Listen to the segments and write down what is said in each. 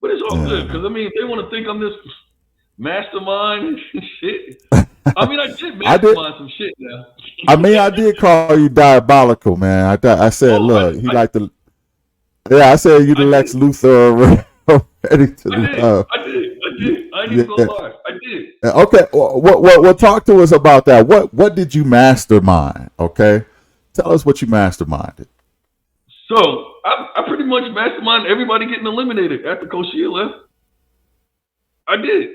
But it's all good Yeah. because I mean, if they want to think I'm this mastermind and shit. I mean, I did I did. mastermind some shit now. I mean, I did call you diabolical, man. I said, Oh, look, he like the. Yeah, I said you the I Lex did. Luthor ready to I did. love. I did. I did. I ain't even Yeah. gonna lie. I did. Okay. What? Talk to us about that. What did you mastermind? Okay. Tell us what you masterminded. So I pretty much mastermind everybody getting eliminated after Koshia left. I did.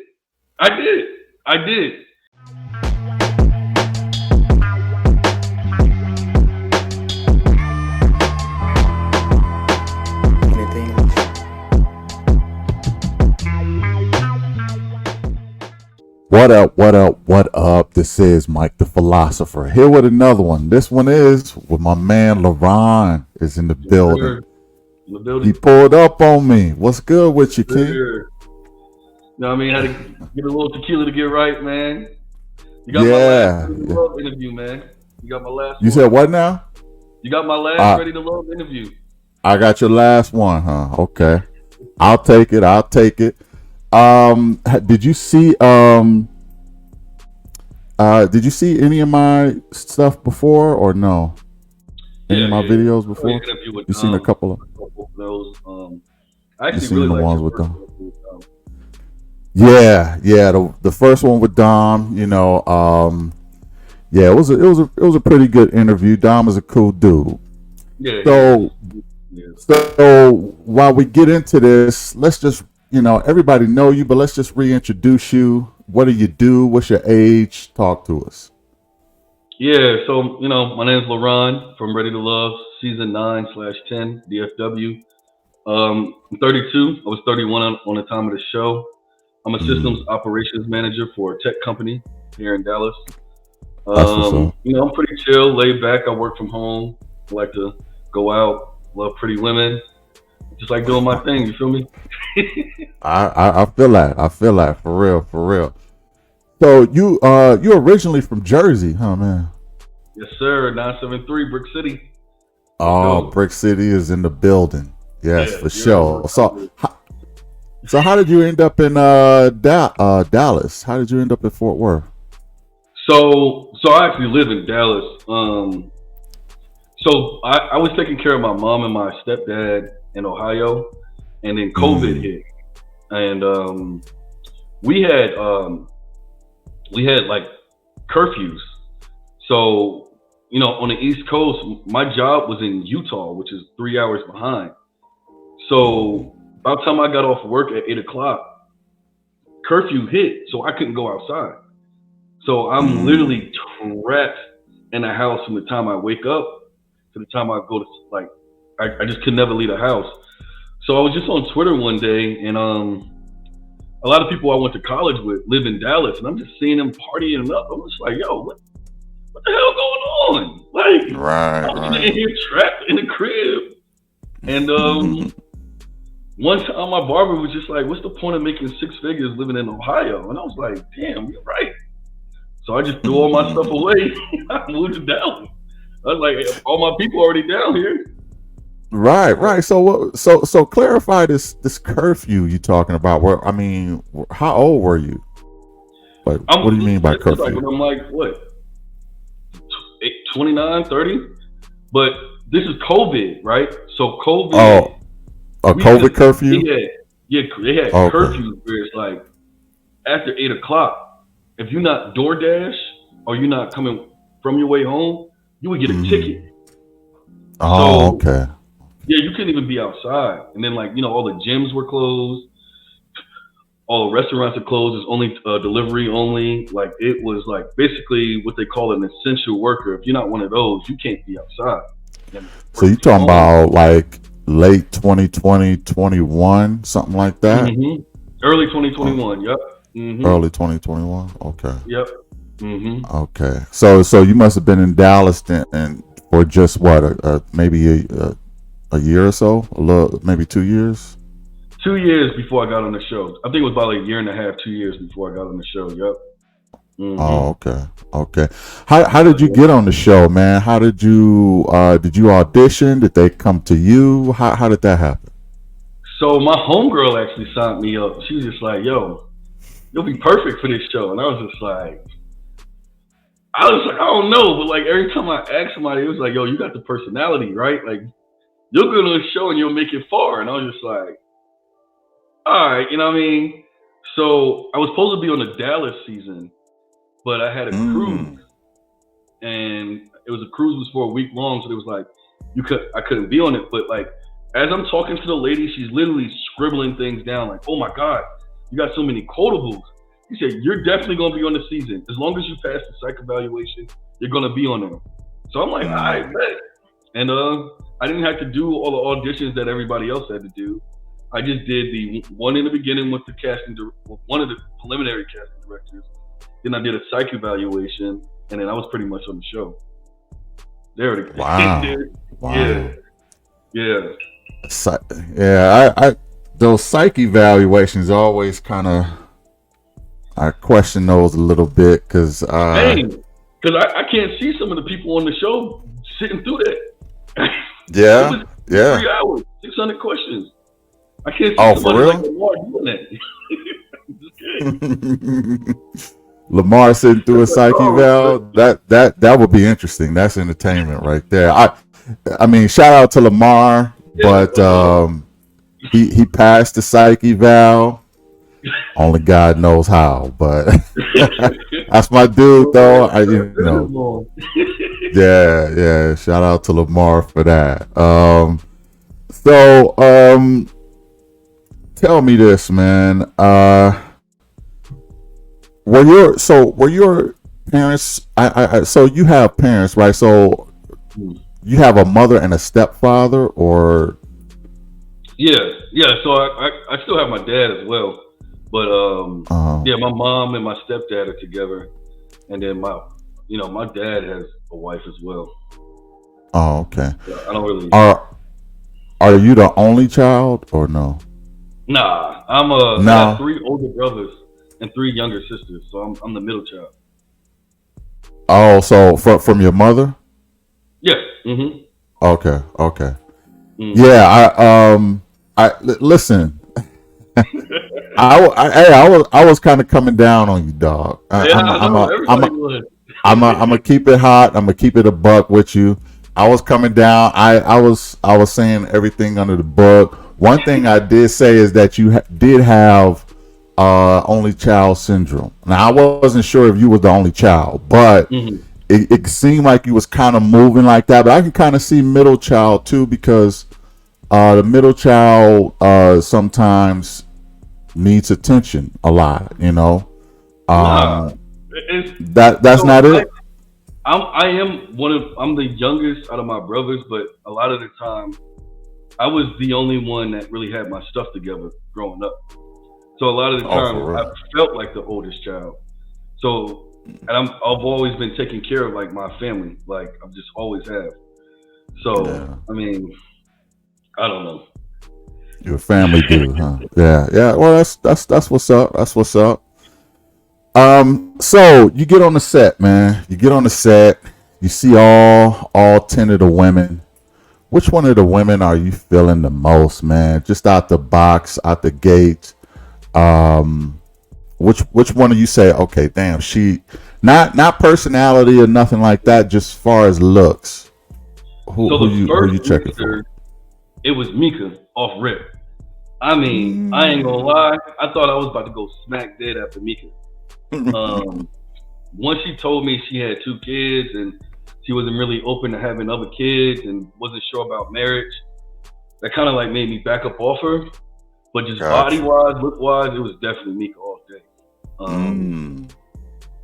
I did. I did. What up? What up? What up? This is Mike the Philosopher here with another one. This one is with my man Laron is in the building. In the building. He pulled up on me. What's good with you, King? You know what I mean? Had to get a little tequila to get right, man. You got my last Ready to Love interview, man. You got my last You one. said what now? You got my last Ready to Love interview. I got your last one, huh? Okay. I'll take it. Did you see any of my stuff before or no? Any of my videos before? You seen a couple of those. I actually seen really the like ones with Dom. Yeah. The first one with Dom, yeah, it was a pretty good interview. Dom is a cool dude. Yeah. So while we get into this, let's just everybody know you, but let's just reintroduce you. What do you do? What's your age? Talk to us. Yeah, so my name is Laron from Ready to Love, season 9/10 DFW. I'm 32. I was 31 on the time of the show. I'm a systems operations manager for a tech company here in Dallas. I'm pretty chill, laid back. I work from home. I like to go out, love pretty women. Just like doing my thing, you feel me? I feel that for real. So you originally from Jersey, huh, man? Yes, sir. 973 Brick City. Oh, Brick City is in the building. Yes, for sure. So how did you end up in Dallas? How did you end up in Fort Worth? So I actually live in Dallas. So I was taking care of my mom and my stepdad in Ohio, and then COVID hit, and we had like curfews. So on the East Coast, my job was in Utah, which is 3 hours behind. So by the time I got off work at 8:00, curfew hit, so I couldn't go outside. So I'm literally trapped in a house from the time I wake up to the time I go to I just could never leave the house. So I was just on Twitter one day, and a lot of people I went to college with live in Dallas, and I'm just seeing them partying up. I'm just like, yo, what the hell going on? Like, I'm in here trapped in the crib. And one time my barber was just like, what's the point of making 6 figures living in Ohio? And I was like, damn, you're right. So I just threw all my stuff away. I moved to Dallas. I was like, all my people already down here. Right. So clarify this curfew you talking about. How old were you? Like, what do you mean by curfew? Like when I'm like, what, 29, 30? But this is COVID, right? So COVID. Oh, a COVID curfew? They had curfews where it's like after 8:00, if you're not DoorDash or you're not coming from your way home, you would get a ticket. Oh, okay. Yeah, you couldn't even be outside. And then all the gyms were closed. All the restaurants are closed. It's only delivery only. Like it was like basically what they call an essential worker. If you're not one of those, you can't be outside. So you talking about like late 2020, 21, something like that? Mm-hmm. Early 2021, yep. Mm-hmm. Early 2021, okay. Yep. Mm-hmm. Okay. So you must have been in Dallas then for just what, maybe a year or so? Maybe 2 years? 2 years before I got on the show. I think it was about a year and a half, 2 years before I got on the show. Yep. Mm-hmm. Oh, okay. How did you get on the show, man? How did you audition? Did they come to you? How did that happen? So my homegirl actually signed me up. She was just like, "Yo, you'll be perfect for this show," and I don't know, but like every time I asked somebody, it was like, "Yo, you got the personality, right? Like you'll go to a show and you'll make it far." And I was just like, "All right, you know what I mean?" So I was supposed to be on the Dallas season, but I had a cruise, and it was for a week long, so it was like I couldn't be on it. But like as I'm talking to the lady, she's literally scribbling things down, like, "Oh my God, you got so many quotables." He said, "You're definitely gonna be on the season. As long as you pass the psych evaluation, you're gonna be on there." So I'm like, "All right, bet." And I didn't have to do all the auditions that everybody else had to do. I just did the one in the beginning with the one of the preliminary casting directors. Then I did a psych evaluation, and then I was pretty much on the show. There it is. Wow. Yeah. I those psych evaluations always kind of, I question those a little bit because I can't see some of the people on the show sitting through that. Yeah, it was 3 hours, 600 questions. I can't see somebody like Lamar doing that. Lamar sitting through a psych eval, that would be interesting. That's entertainment right there. I mean, shout out to Lamar, but he passed the psych eval. Only God knows how, but that's my dude, though. Yeah. Shout out to Lamar for that. Tell me this, man. Were your parents? So you have parents, right? So you have a mother and a stepfather, or? Yeah. So I still have my dad as well. But my mom and my stepdad are together, and then my dad has a wife as well. Oh, okay. Yeah, I don't really. Are you the only child or no? Nah, I have 3 older brothers and 3 younger sisters, so I'm the middle child. Oh, so from your mother? Yeah. Mm-hmm. Okay. Mm-hmm. Yeah, I listen. I was kind of coming down on you, dog. I'm gonna keep it hot. I'm gonna keep it a buck with you. I was coming down. I was saying everything under the book. One thing I did say is that you did have only child syndrome. Now I wasn't sure if you were the only child, but it seemed like you was kind of moving like that. But I can kind of see middle child too, because the middle child sometimes needs attention a lot, you know. That's not it. I'm the youngest out of my brothers, but a lot of the time I was the only one that really had my stuff together growing up. So a lot of the time I felt like the oldest child. So, and I've always been taking care of like my family, like I've just always have. So I mean, I don't know. You're a family dude, huh? Yeah. Well, that's what's up. That's what's up. So you get on the set, man. You get on the set. You see all 10 of the women. Which one of the women are you feeling the most, man? Just out the box, out the gate. Which one do you say? Okay, damn, she not personality or nothing like that. Just as far as looks. Who you checking for? It was Mika off rip. I mean, I ain't gonna lie. I thought I was about to go smack dead after Mika. Once she told me she had 2 kids and she wasn't really open to having other kids and wasn't sure about marriage, that kind of like made me back up off her. But just body-wise, look-wise, it was definitely Mika all day.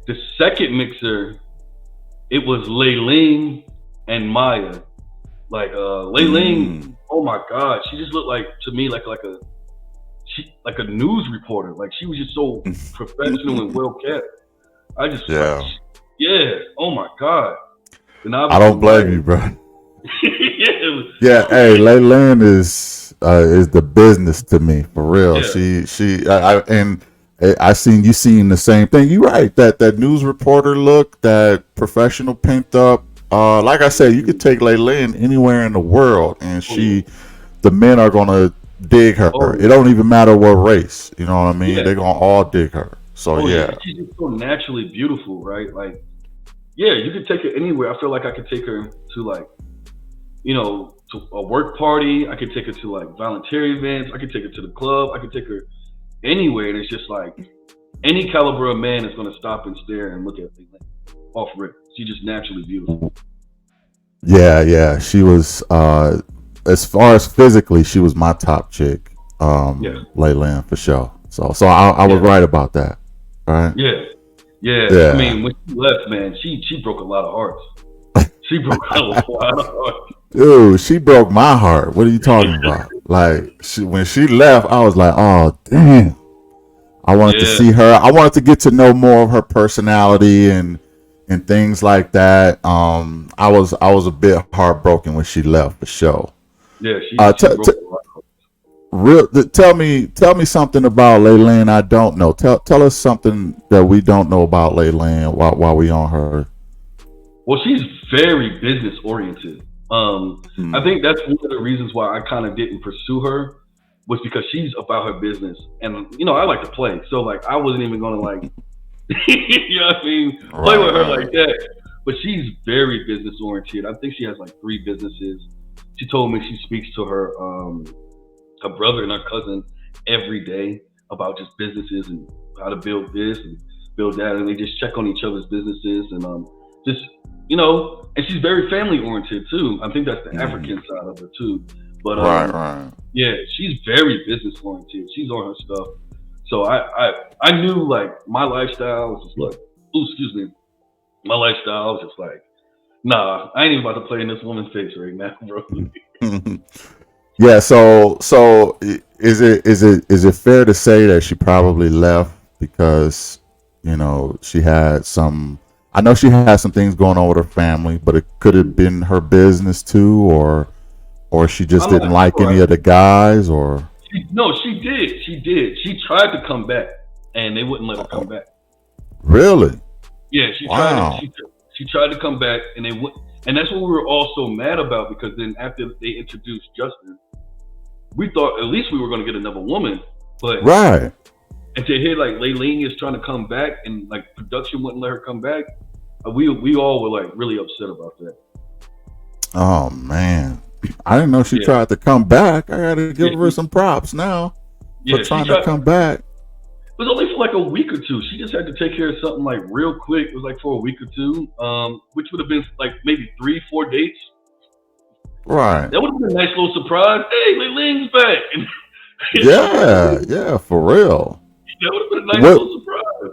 The second mixer, it was Layleen and Maya. Like Layleen, oh my God, she just looked like to me like a news reporter. Like she was just so professional and well kept. I just oh my God. I don't blame you, bro. Yeah, hey, Layleen is the business to me for real. Yeah. I seen you seeing the same thing. You're right. That news reporter look, that professional pent up. Like I said, you could take Layleen anywhere in the world, and the men are gonna dig her. Oh, It don't even matter what race. You know what I mean? yeah. They're gonna all dig her. So yeah. She's just so naturally beautiful, right? Like, yeah, you could take her anywhere. I feel like I could take her to like, to a work party. I could take her to like volunteer events. I could take her to the club. I could take her anywhere. And it's just like any caliber of man is going to stop and stare and look at me like, off rip. She's just naturally beautiful. Yeah. She was as far as physically, she was my top chick. Yeah. Layland for sure. So I was right about that. Right? Yeah. I mean, when she left, man, she broke a lot of hearts. She broke a lot of hearts. Dude, she broke my heart. What are you talking about? Like, when she left, I was like, oh damn. I wanted to see her. I wanted to get to know more of her personality and things like that. I was a bit heartbroken when she left for sure. Yeah, she broke a lot of hearts. Tell me something about Layland I don't know. Tell us something that we don't know about Layland while we on her. Well, she's very business oriented. I think that's one of the reasons why I kind of didn't pursue her, was because she's about her business, and I like to play, so like I wasn't even gonna like, you know what I mean, play with her like that. But she's very business oriented. I think she has like 3 businesses. She told me she speaks to her brother and her cousin every day about just businesses and how to build this and build that, and they just check on each other's businesses and just and she's very family oriented too. I think that's the African side of her too. But right. Yeah, she's very business oriented. She's on her stuff. So I knew like my lifestyle was just like, my lifestyle was just like, nah, I ain't even about to play in this woman's face right now, bro. Yeah. So is it fair to say that she probably left because she had some? I know she had some things going on with her family, but it could have been her business too, or she just didn't like any of the guys, or no, she did. She tried to come back, and they wouldn't let her come back. Really? Yeah, she tried. She tried to come back, and they would, and that's what we were all so mad about, because then after they introduced Justin, we thought at least we were going to get another woman, but right. And to hear like Layleen is trying to come back, and like production wouldn't let her come back, we all were like really upset about that. Oh man, I didn't know she tried to come back. I gotta give her some props now for trying to come back. It was only for like a week or two. She just had to take care of something like real quick. It was like for a week or two, which would have been like maybe 3-4 dates. Right. That would have been a nice little surprise. Hey, Layleen's back. Yeah, for real. That would have been a nice little surprise.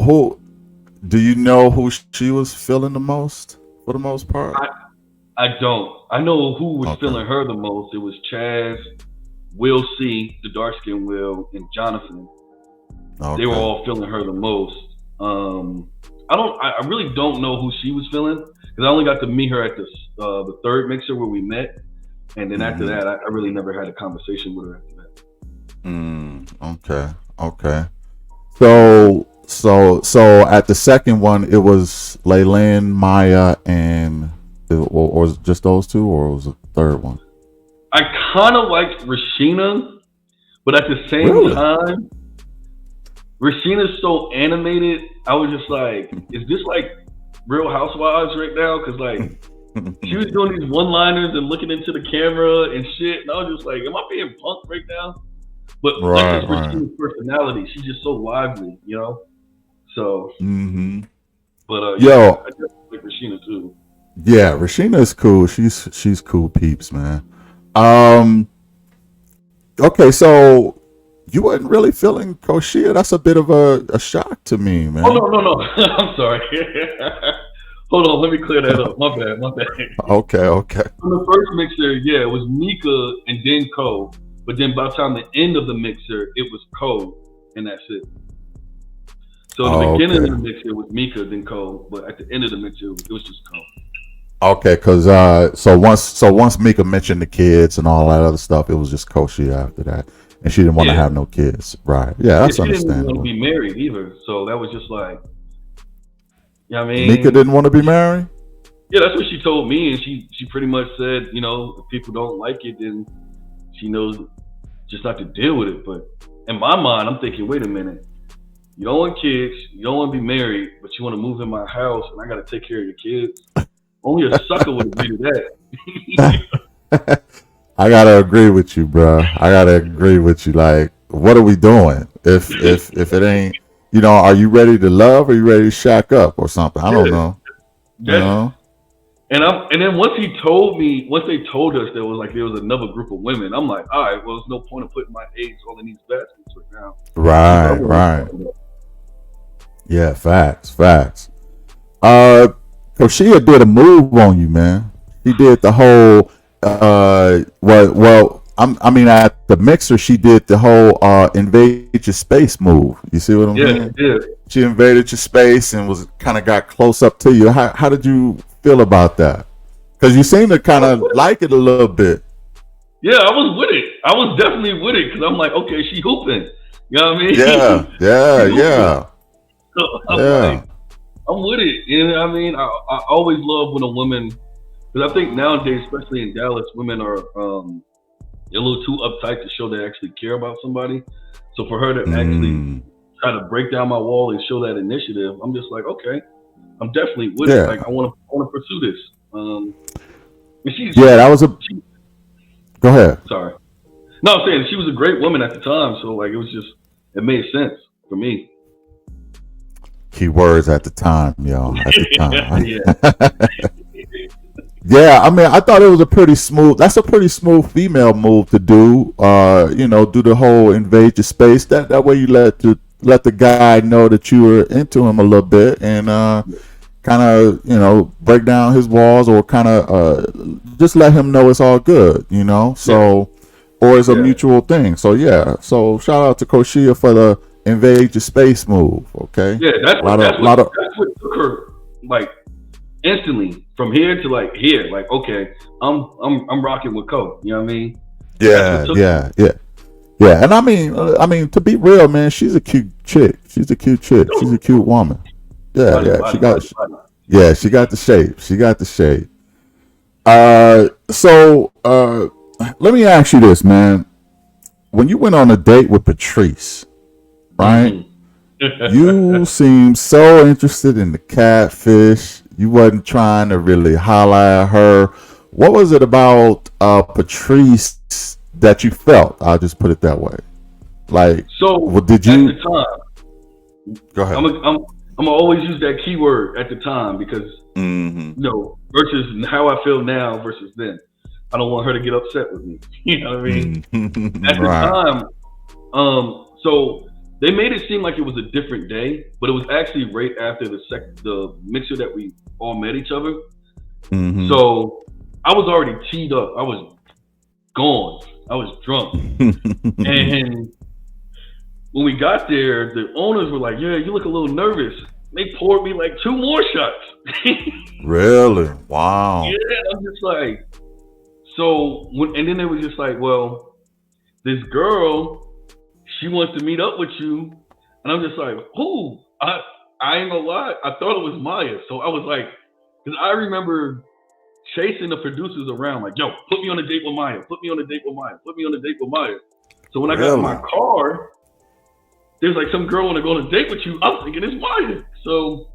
Who do you know who she was feeling the most for the most part? I don't. I know who was feeling her the most. It was Chaz, Will C, the dark skinned Will, and Jonathan. Okay. They were all feeling her the most. I really don't know who she was feeling, because I only got to meet her at the third mixer where we met, and then after that, I really never had a conversation with her after that. Okay. So at the second one, it was Layland, Maya, and or was it just those two, or was it the third one? I kind of liked Rashina, but at the same time, Rashina's so animated. I was just like, is this like Real Housewives right now? Because like she was doing these one-liners and looking into the camera and shit, and I was just like, am I being punked right now? But that's just Rashina's personality. She's just so lively, So, but I just like Rashina too. Yeah, Rashina is cool. She's cool peeps, man. Okay, so you wasn't really feeling Koshia. That's a bit of a shock to me, man. Oh no. I'm sorry. Hold on, let me clear that up. My bad. Okay. On the first mixer, it was Mika and then Ko. But then by the time the end of the mixer, it was Ko, and that's it. So at the beginning of the mixer, it was Mika, then Ko. But at the end of the mixer, it was just Ko. Okay, because so once Mika mentioned the kids and all that other stuff, it was just Koshia after that, and she didn't want to have no kids, right? Yeah, that's understandable. She didn't want to be married either, so that was just like, I mean, Mika didn't want to be married. Yeah, that's what she told me, and she pretty much said, if people don't like it, then she knows just not to deal with it. But in my mind, I'm thinking, wait a minute. You don't want kids. You don't want to be married, but you want to move in my house, and I got to take care of your kids. Only a sucker would agree to that. I gotta agree with you, bro. I gotta agree with you. Like, what are we doing? If it ain't, are you ready to love or are you ready to shack up or something? I don't know. And then once they told us there was another group of women, I'm like, all right, well, there's no point in putting my eggs all in these baskets right now. Right. Yeah, facts. Koshia did a move on you, man. He did the whole at the mixer she did the whole invade your space move. You see what I'm saying? Yeah. She invaded your space and got close up to you. How did you feel about that? Because you seem to kind of like it a little bit. Yeah, I was with it. I was definitely with it because I'm like, okay, she hooping. You know what I mean? Yeah. So I'm with it. You know what I mean? I always love when a woman, because I think nowadays, especially in Dallas, women are a little too uptight to show they actually care about somebody. So for her to actually try to break down my wall and show that initiative, I'm just like, okay, I'm definitely with it. Like I want to pursue this. That was a. Go ahead. Sorry. No, I'm saying she was a great woman at the time, so like it made sense for me. Key words at the time, y'all. At the time. Yeah. I mean, I thought it was that's a pretty smooth female move to do. Do the whole invade your space. That way you let the guy know that you were into him a little bit and kind of, break down his walls or kind of just let him know it's all good, so, or it's a mutual thing. So, so shout out to Koshia for the invade your space move. Okay. Yeah. That's what took her like instantly from here to like here. Like, okay, I'm rocking with Ko. You know what I mean? Yeah. And I mean, to be real, man, she's a cute chick. She's a cute woman. She got the shape. So let me ask you this, man. When you went on a date with Patrice, right? You seemed so interested in the catfish. You wasn't trying to really holler at her. What was it about Patrice that you felt? I'll just put it that way. Like, so did you? At the time, go ahead. I'm gonna always use that keyword at the time because versus how I feel now versus then. I don't want her to get upset with me. You know what I mean? At the time, so they made it seem like it was a different day, but it was actually right after the mixer that we all met each other. Mm-hmm. So I was already teed up. I was gone. I was drunk. And when we got there, the owners were like, yeah, you look a little nervous. They poured me like 2 more shots. Really? Wow. Yeah, I'm just like, and then they were just like, well, this girl, she wants to meet up with you. And I'm just like, who? I ain't gonna lie. I thought it was Maya. So I was like, because I remember chasing the producers around like, yo, put me on a date with Maya. Put me on a date with Maya. Put me on a date with Maya. So when I got in my car, there's like some girl want to go on a date with you. I'm thinking it's Maya. So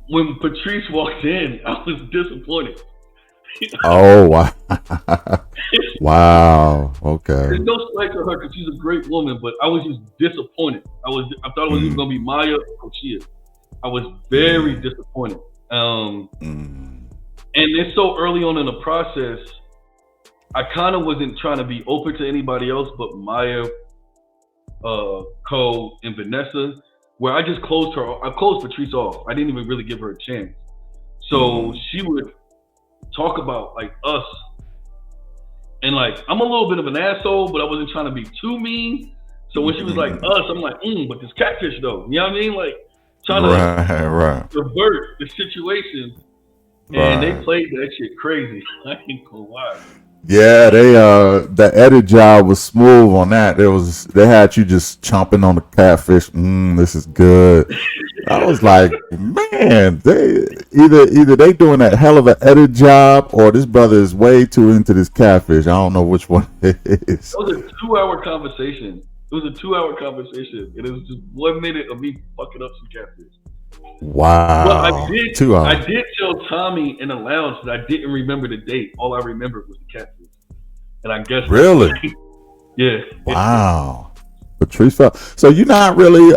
when Patrice walked in, I was disappointed. Oh, wow. Wow. Okay. There's no slight to her because she's a great woman, but I was just disappointed. I thought it was either going to be Maya or Koshia. I was very disappointed. And it's so early on in the process, I kind of wasn't trying to be open to anybody else but Maya, Ko, and Vanessa, where I just closed her. I closed Patrice off. I didn't even really give her a chance. So she would talk about like us, and like I'm a little bit of an asshole, but I wasn't trying to be too mean. So when she was like us, I'm like, but this catfish though, you know what I mean? Like trying to revert the situation, and they played that shit crazy. I ain't gonna lie. Yeah, the edit job was smooth on that. They had you just chomping on the catfish. This is good. I was like, man, they either they doing that hell of an edit job, or this brother is way too into this catfish. I don't know which one it is. It was a 2 hour conversation. It was a 2 hour conversation, and it was just 1 minute of me fucking up some catfish. But Wow, 2 hours. I did tell Tommy in the lounge that I didn't remember the date. All I remembered was the catfish, and I guess Really? yeah. Wow. Patrice felt so you're not really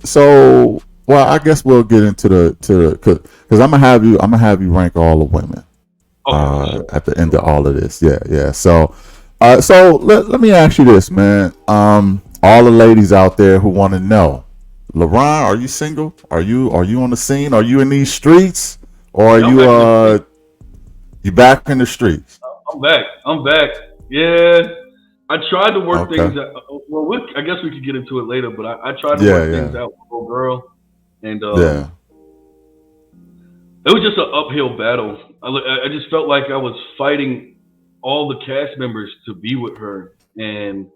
so well I guess we'll get into the because I'm gonna have you rank all the women at the end of all of this. Yeah. So let me ask you this, man. All the ladies out there who want to know, Laron, are you single? Are you on the scene? Are you in these streets? Or are you back in the streets? I'm back. Yeah. I tried to work things out. Well, I guess we could get into it later, but I tried to work things out with a little girl. And it was just an uphill battle. I just felt like I was fighting all the cast members to be with her. And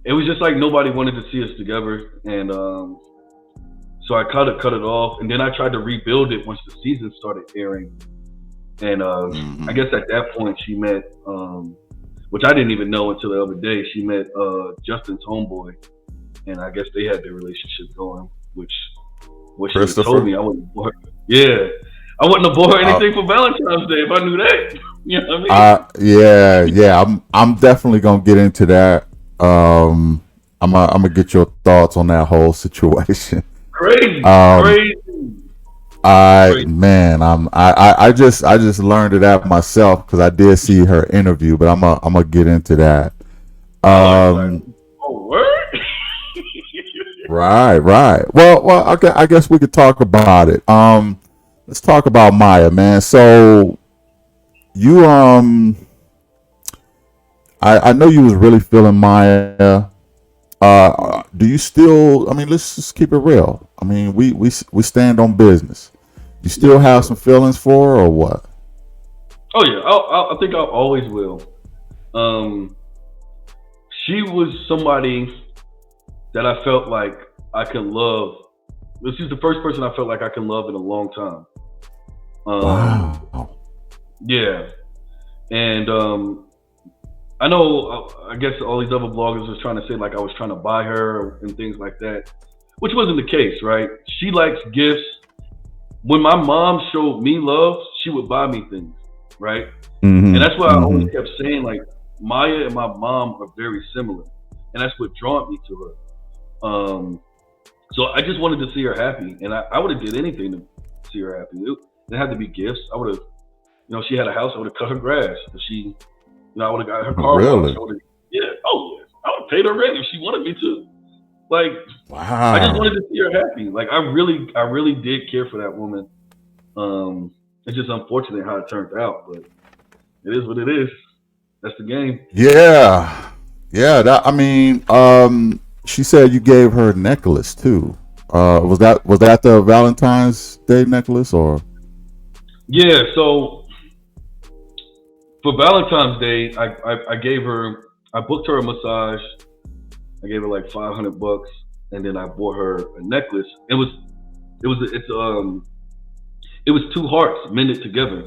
it was just like nobody wanted to see us together. And so I kind of cut it off. And then I tried to rebuild it once the season started airing. And I guess at that point she met... which I didn't even know until the other day. She met Justin's homeboy, and I guess they had their relationship going. Which what she told me, I wouldn't bore her. Yeah, I wouldn't have bought her anything for Valentine's Day if I knew that. You know what I mean? Yeah. I'm definitely gonna get into that. I'm gonna get your thoughts on that whole situation. Crazy. I just learned it out myself because I did see her interview, but I'm gonna get into that. Word? Right. Well, okay. I guess we could talk about it. Let's talk about Maya, man. So you I know you was really feeling Maya. Do you still? I mean, let's just keep it real. I mean, we stand on business. You still have some feelings for her, or what? Oh yeah, I think I always will. She was somebody that I felt like I could love. She's the first person I felt like I can love in a long time. Wow. Yeah, and I know. I guess all these other bloggers was trying to say like I was trying to buy her and things like that, which wasn't the case, right? She likes gifts. When my mom showed me love, she would buy me things, right? And that's why I always kept saying like Maya and my mom are very similar, and that's what drawn me to her. So I just wanted to see her happy, and I would have did anything to see her happy. It had to be gifts. I would have, she had a house. I would have cut her grass. If she, I would have got her car. Really? I would have paid her rent if she wanted me to. Like, wow. I just wanted to see her happy. Like, I really did care for that woman. It's just unfortunate how it turned out, but it is what it is. That's the game. Yeah. She said you gave her a necklace too. Was that the Valentine's Day necklace or? Yeah. So for Valentine's Day, I booked her a massage. I gave her like $500, and then I bought her a necklace. It was 2 hearts mended together,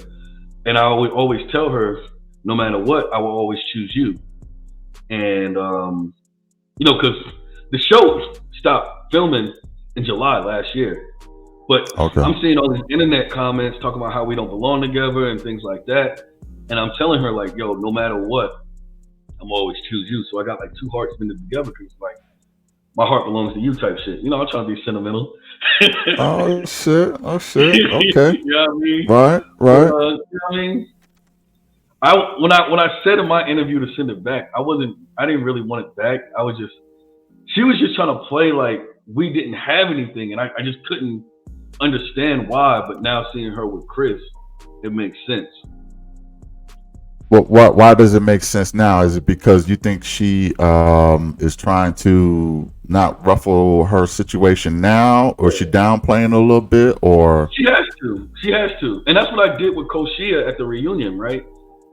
and I would always tell her, no matter what, I will always choose you. And because the show stopped filming in July last year, but I'm seeing all these internet comments talking about how we don't belong together and things like that, and I'm telling her like, yo, no matter what, I'm always choose you. So I got like 2 hearts mended together because like my heart belongs to you type shit. I'm trying to be sentimental. Oh shit. Okay. You know what I mean? Right. You know what I mean? When I said in my interview to send it back, I didn't really want it back. She was just trying to play like we didn't have anything, and I just couldn't understand why. But now seeing her with Chris, it makes sense. Well, why does it make sense now? Is it because you think she is trying to not ruffle her situation now, or she downplaying a little bit, or she has to, and that's what I did with Koshia at the reunion, right?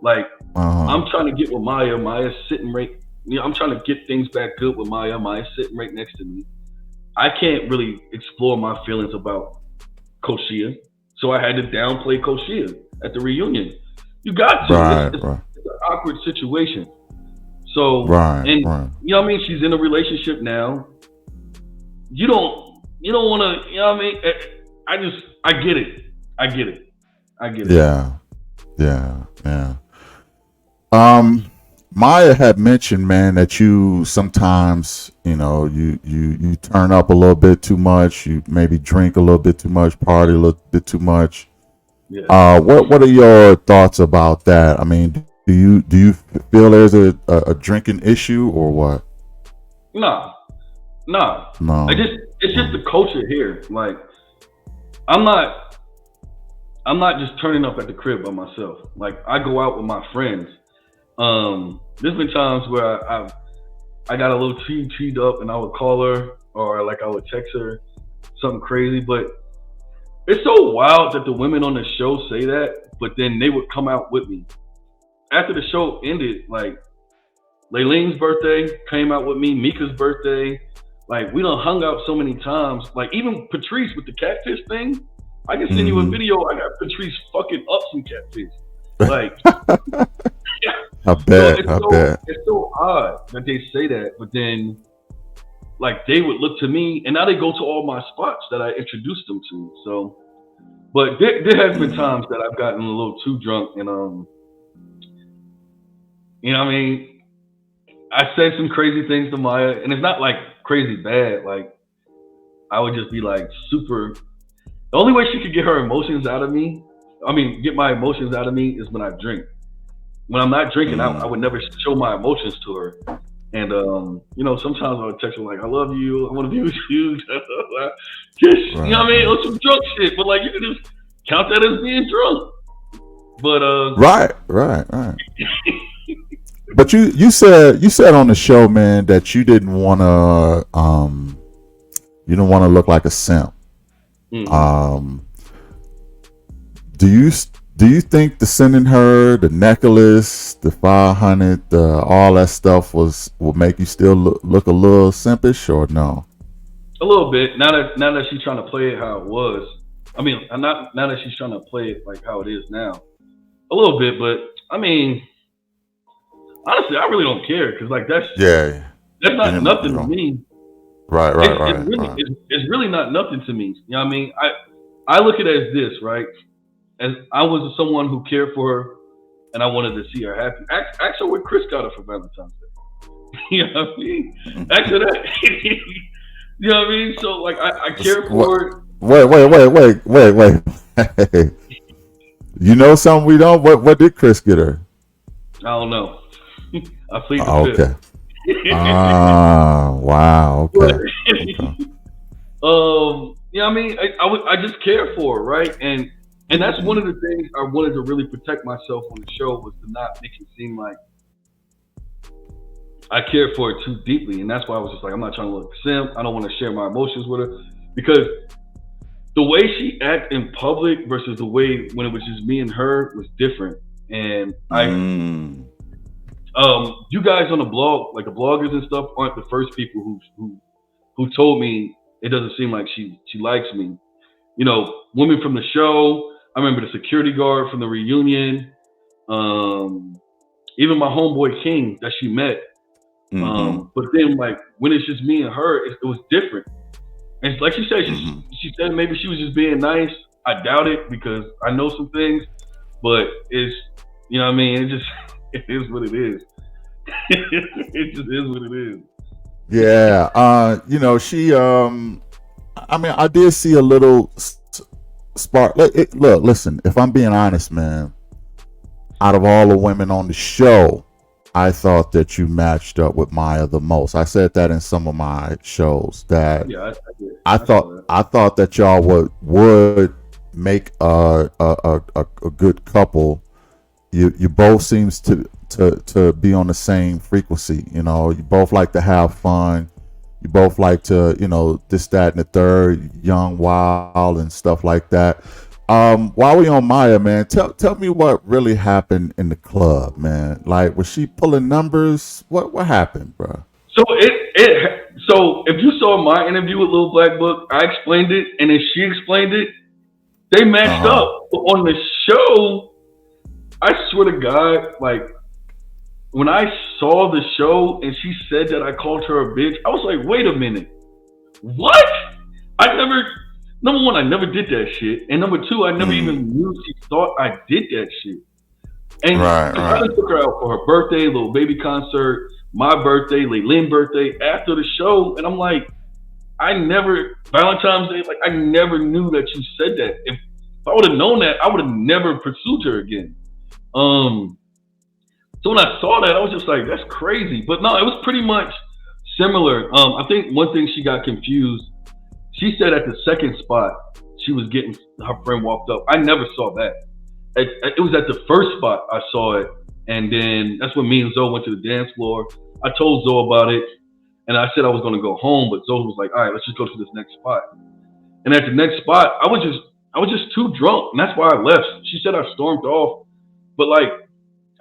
Like I'm trying to get with Maya. Maya's sitting right. I'm trying to get things back good with Maya. Maya's sitting right next to me, I can't really explore my feelings about Koshia, so I had to downplay Koshia at the reunion. You got to. Right, It's right, an awkward situation. So, right, and right. you know what I mean? She's in a relationship now. You don't want to. You know what I mean? I get it. I get it. I get it. Yeah, yeah, yeah. Um, Maya had mentioned, man, that you sometimes, you turn up a little bit too much. You maybe drink a little bit too much, party a little bit too much. Yeah. What are your thoughts about that? I mean, do you feel there's a drinking issue or what? Nah, nah. I No. just it's just the culture here. Like I'm not I'm not just turning up at the crib by myself. Like I go out with my friends. There's been times where I got a little teed up and I would call her or like I would text her something crazy. But it's so wild that the women on the show say that, but then they would come out with me after the show ended. Like Laylene's birthday came out with me, Mika's birthday. Like we done hung out so many times. Like even Patrice with the catfish thing. I can send you a Hmm. video. I got Patrice fucking up some catfish. Like yeah. I So bet. I bet. it's so odd that they say that, but then like they would look to me and now they go to all my spots that I introduced them to. So but there has been Hmm. times that I've gotten a little too drunk and you know what I mean, I said some crazy things to Maya and it's not like crazy bad. Like I would just be like super the only way she could get her emotions out of me, I mean, get my emotions out of me is when I drink. When I'm not drinking, I Hmm. would never show my emotions to her. And sometimes I would text her like, "I love you. I want to be with you." Just you know Right. what I mean, Right. or some drunk shit. But like, you can just count that as being drunk. But Right. Right. Right. But you said on the show, man, that you didn't want to look like a simp. mm-mm. Um, do you think the sending her the necklace, the 500, all that stuff will make you still look a little simpish or no? A little bit. Now that she's trying to play it how it was. I mean, not now that she's trying to play it like how it is now. A little bit, but I mean, honestly, I really don't care because like Yeah. that's You not didn't. nothing You to know. me. Right. It's Right. it's Right. really Right. it's really not nothing to me. You know what I mean? I look at it as this, right? As I was someone who cared for her and I wanted to see her happy. Ask her what Chris got her for Valentine's Day. You know what I mean? Ask her that. You know what I mean? So like I care What? for her. Wait. You know something we don't? What did Chris get her? I don't know. I plead the Oh, fifth. okay. Ah, wow. But Okay. Okay. you know what I mean? I just care for her, right? And that's one of Mhm. the things I wanted to really protect myself on the show was to not make it seem like I cared for her too deeply. And that's why I was just like, I'm not trying to look simp. I don't want to share my emotions with her. Because the way she acted in public versus the way when it was just me and her was different. And Mm. you guys on the blog, like the bloggers and stuff, aren't the first people who told me it doesn't seem like she likes me. You know, women from the show. I remember the security guard from the reunion. Um, Even my homeboy King that she met. Mm-hmm. But then like when it's just me and her, it was different. And like she said, Mm-hmm. she said maybe she was just being nice. I doubt it because I know some things, but it's you know what I mean. It just it is what it is. It just is what it is. Yeah. She. I mean, I did see a little spark. Look, listen. If I'm being honest, man, out of all the women on the show, I thought that you matched up with Maya the most. I said that in some of my shows that Yeah, I did. I I saw thought that. I thought that y'all would make a good couple. You both seems to be on the same frequency. You both like to have fun. You both like to, this, that, and the third, young, wild, and stuff like that. While we on Maya, man, tell me what really happened in the club, man. Like, was she pulling numbers? What happened, bro? So So if you saw my interview with Lil Black Book, I explained it, and then she explained it. They matched up. But on the show, I swear to God, like when I saw the show and she said that I called her a bitch, I was like, wait a minute, what? Number one, I never did that shit, and number two, I never even knew she thought I did that shit. And I took her out for her birthday, little baby concert, my birthday, Laylin's birthday, after the show, and I'm like, Valentine's Day, like I never knew that you said that. If I would have known that, I would have never pursued her again. So when I saw that, I was just like, that's crazy. But no, it was pretty much similar. I think one thing she got confused, she said at the second spot, she was getting, her friend walked up. I never saw that. It was at the first spot I saw it. And then that's when me and Zoe went to the dance floor. I told Zoe about it. And I said I was going to go home, but Zoe was like, all right, let's just go to this next spot. And at the next spot, I was just too drunk. And that's why I left. She said I stormed off, but like,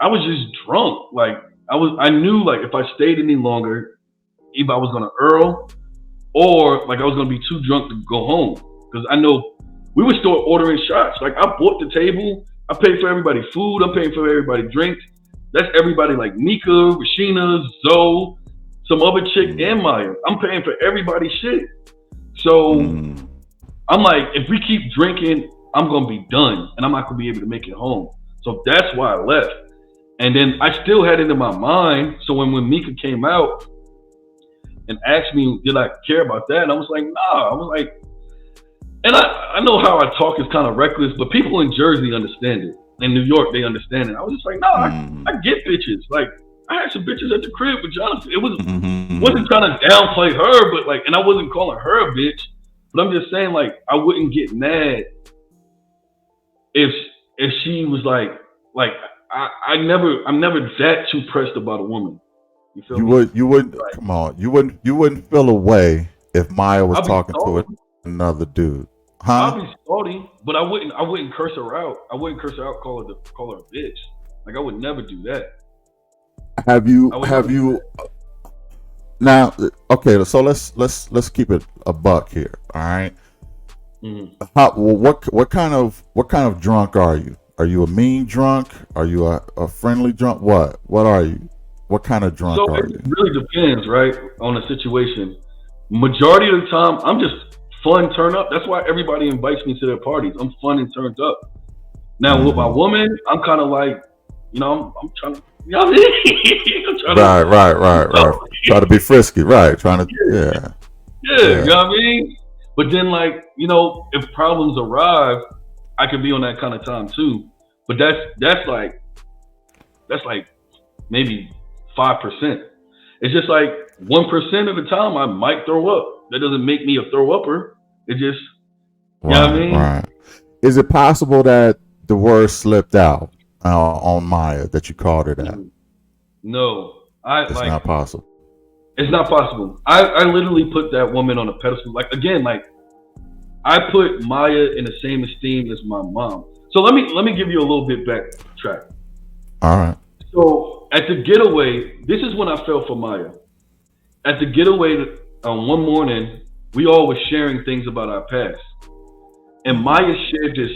I was just drunk. Like I knew like if I stayed any longer, either I was going to Earl or like I was going to be too drunk to go home. Cause I know we were still ordering shots. Like I bought the table. I paid for everybody food. I'm paying for everybody drinks. That's everybody like Mika, Rashina, Zoe, some other chick, and Maya. I'm paying for everybody's shit. So I'm like, if we keep drinking, I'm going to be done and I'm not going to be able to make it home. So that's why I left. And then I still had it in my mind. So when Mika came out and asked me, did I care about that? And I was like, nah. I was like, and I know how I talk is kind of reckless, but people in Jersey understand it. In New York, they understand it. I was just like, nah, I get bitches. Like, I had some bitches at the crib with Jonathan. It wasn't trying to downplay her, but like, and I wasn't calling her a bitch. But I'm just saying, like, I wouldn't get mad if she was like I'm never that too pressed about a woman. You feel me? You wouldn't like, come on. You wouldn't feel a way if Maya was talking to another dude. Huh? I'd be salty, but I wouldn't curse her out. I wouldn't curse her out, call her a bitch. Like I would never do that. Have you now? Okay, so let's keep it a buck here. All right. What kind of drunk are you? Are you a mean drunk? Are you a friendly drunk? What are you? What kind of drunk are you? It really depends, right, on the situation. Majority of the time, I'm just fun, turn up. That's why everybody invites me to their parties. I'm fun and turned up. Now with my woman, I'm kind of like, you know, I'm trying to, you know what I mean? Right. Try to be frisky, right? Trying to, yeah. You know what I mean? But then, like, you know, if problems arrive, I could be on that kind of time too. But that's like maybe 5%. It's just like 1% of the time I might throw up. That doesn't make me a throw upper. It just, you know what I mean? Right. Is it possible that the word slipped out on Maya that you called her that? No, it's not possible. It's not possible. I literally put that woman on a pedestal. Like again, like I put Maya in the same esteem as my mom. So let me give you a little bit backtrack. All right. So at the getaway, this is when I fell for Maya. At the getaway, one morning, we all were sharing things about our past, and Maya shared this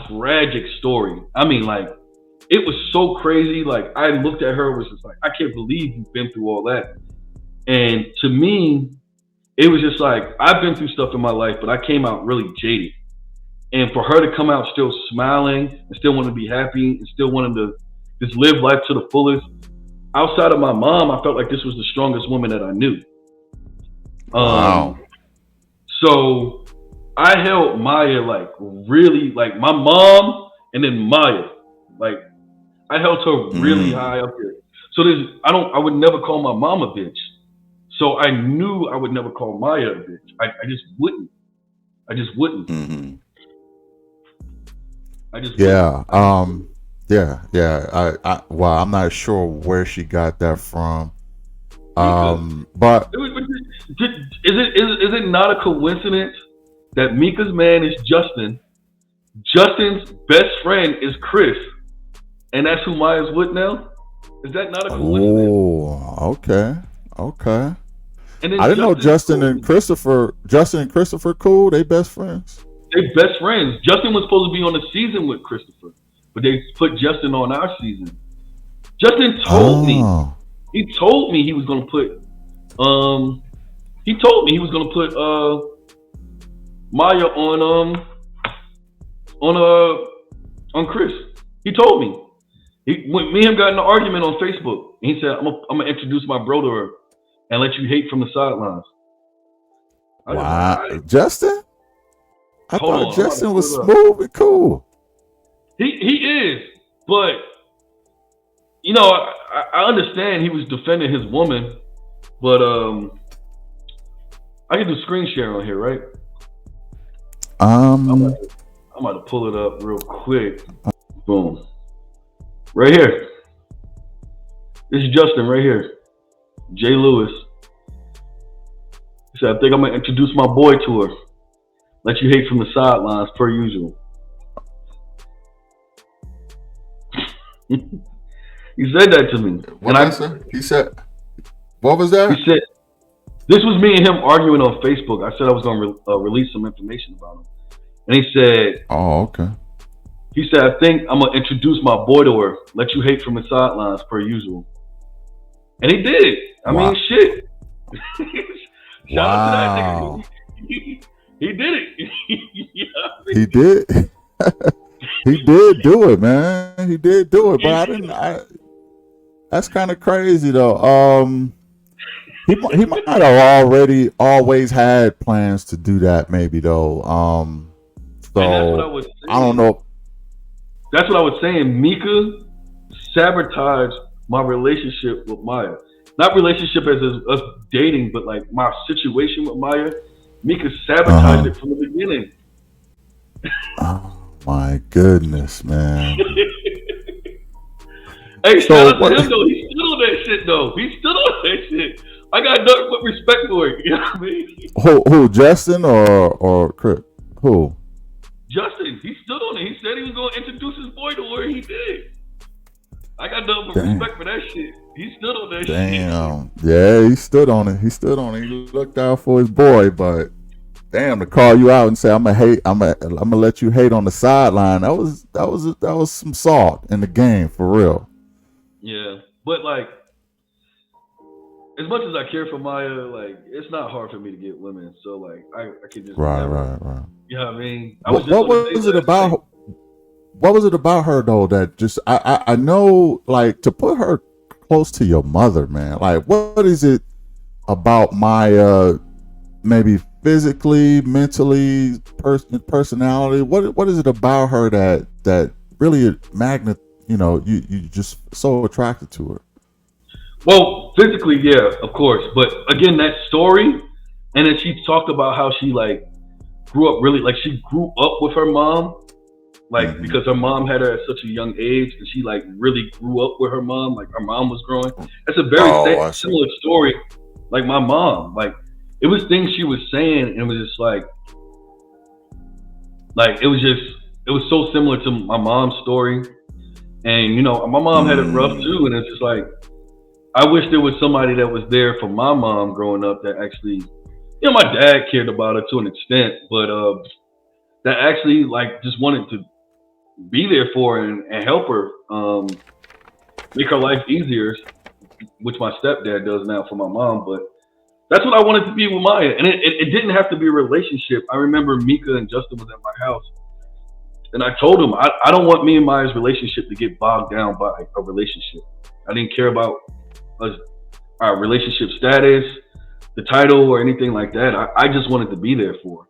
tragic story. I mean, like, it was so crazy. Like, I looked at her, was just like, I can't believe you've been through all that. And to me, it was just like, I've been through stuff in my life, but I came out really jaded. And for her to come out still smiling and still wanting to be happy and still wanting to just live life to the fullest, outside of my mom, I felt like this was the strongest woman that I knew. Wow. So I held Maya like really, like my mom and then Maya, like I held her really high up here. So I would never call my mom a bitch. So I knew I would never call Maya a bitch. I just wouldn't. Mm-hmm. Well, I'm not sure where she got that from. But is it not a coincidence that Mika's man is Justin, Justin's best friend is Chris, and that's who Maya's with now? Is that not a coincidence? Oh, okay. And then I didn't know Justin and Christopher cool. They best friends. They best friends. Justin was supposed to be on the season with Christopher, but they put Justin on our season. Justin told me. He told me he was gonna put. He told me he was gonna put Maya on Chris. He told me. When me and him got in an argument on Facebook, and he said, "I'm gonna introduce my bro to her and let you hate from the sidelines." Wow, Justin. I thought Justin was smooth and cool. He is, but you know, I understand he was defending his woman, but I can do screen share on here, right? I'm about to pull it up real quick. Boom. Right here. This is Justin right here. Jay Lewis. He said, "I think I'm gonna introduce my boy to her. Let you hate from the sidelines per usual." He said that to me. He said, what was that? He said, this was me and him arguing on Facebook. I said I was going to release some information about him. And he said, "Oh, okay." He said, "I think I'm going to introduce my boy to her. Let you hate from the sidelines per usual." And he did. I mean, shit. Shout out to that nigga. He did it. He did. He did do it, man. He did do it, but that's kind of crazy though. He might have always had plans to do that, maybe though. So I don't know. That's what I was saying. Mika sabotaged my relationship with Maya. Not relationship as us dating, but like my situation with Maya. Mika sabotaged it from the beginning. Oh my goodness, man. Hey, shout out to him though. He's still on that shit though. He's still on that shit. I got nothing but respect for it. You know what I mean? Who Justin or Chris? Who? Justin. He stood on it. He said he was going to introduce his boy to her. He did. I got nothing but respect for that shit. He stood on that shit. Damn. Yeah, he stood on it. He looked out for his boy, but damn, to call you out and say I'm gonna let you hate on the sideline. That was some salt in the game for real. Yeah, but like, as much as I care for Maya, like, it's not hard for me to get women. So like, I could just right. You know what I mean? What was it about? What was it about her though that just I know, like, to put her close to your mother, man? Like, what is it about Maya? Maybe physically, mentally, personality. What is it about her that really magnet? You know, you just so attracted to her. Well, physically, yeah, of course. But again, that story, and then she talked about how she like grew up really, like she grew up with her mom, like because her mom had her at such a young age, and she like really grew up with her mom, like her mom was growing. That's a very similar story, like my mom. Like it was things she was saying, and it was just like it was so similar to my mom's story. And you know, my mom had it rough too, and it's just like I wish there was somebody that was there for my mom growing up that actually, you know, my dad cared about her to an extent, but that actually like just wanted to be there for her and help her, make her life easier, which my stepdad does now for my mom. But that's what I wanted to be with Maya, and it didn't have to be a relationship. I remember Mika and Justin was at my house, and I told him I don't want me and Maya's relationship to get bogged down by a relationship. I didn't care about our relationship status, the title, or anything like that. I just wanted to be there for her.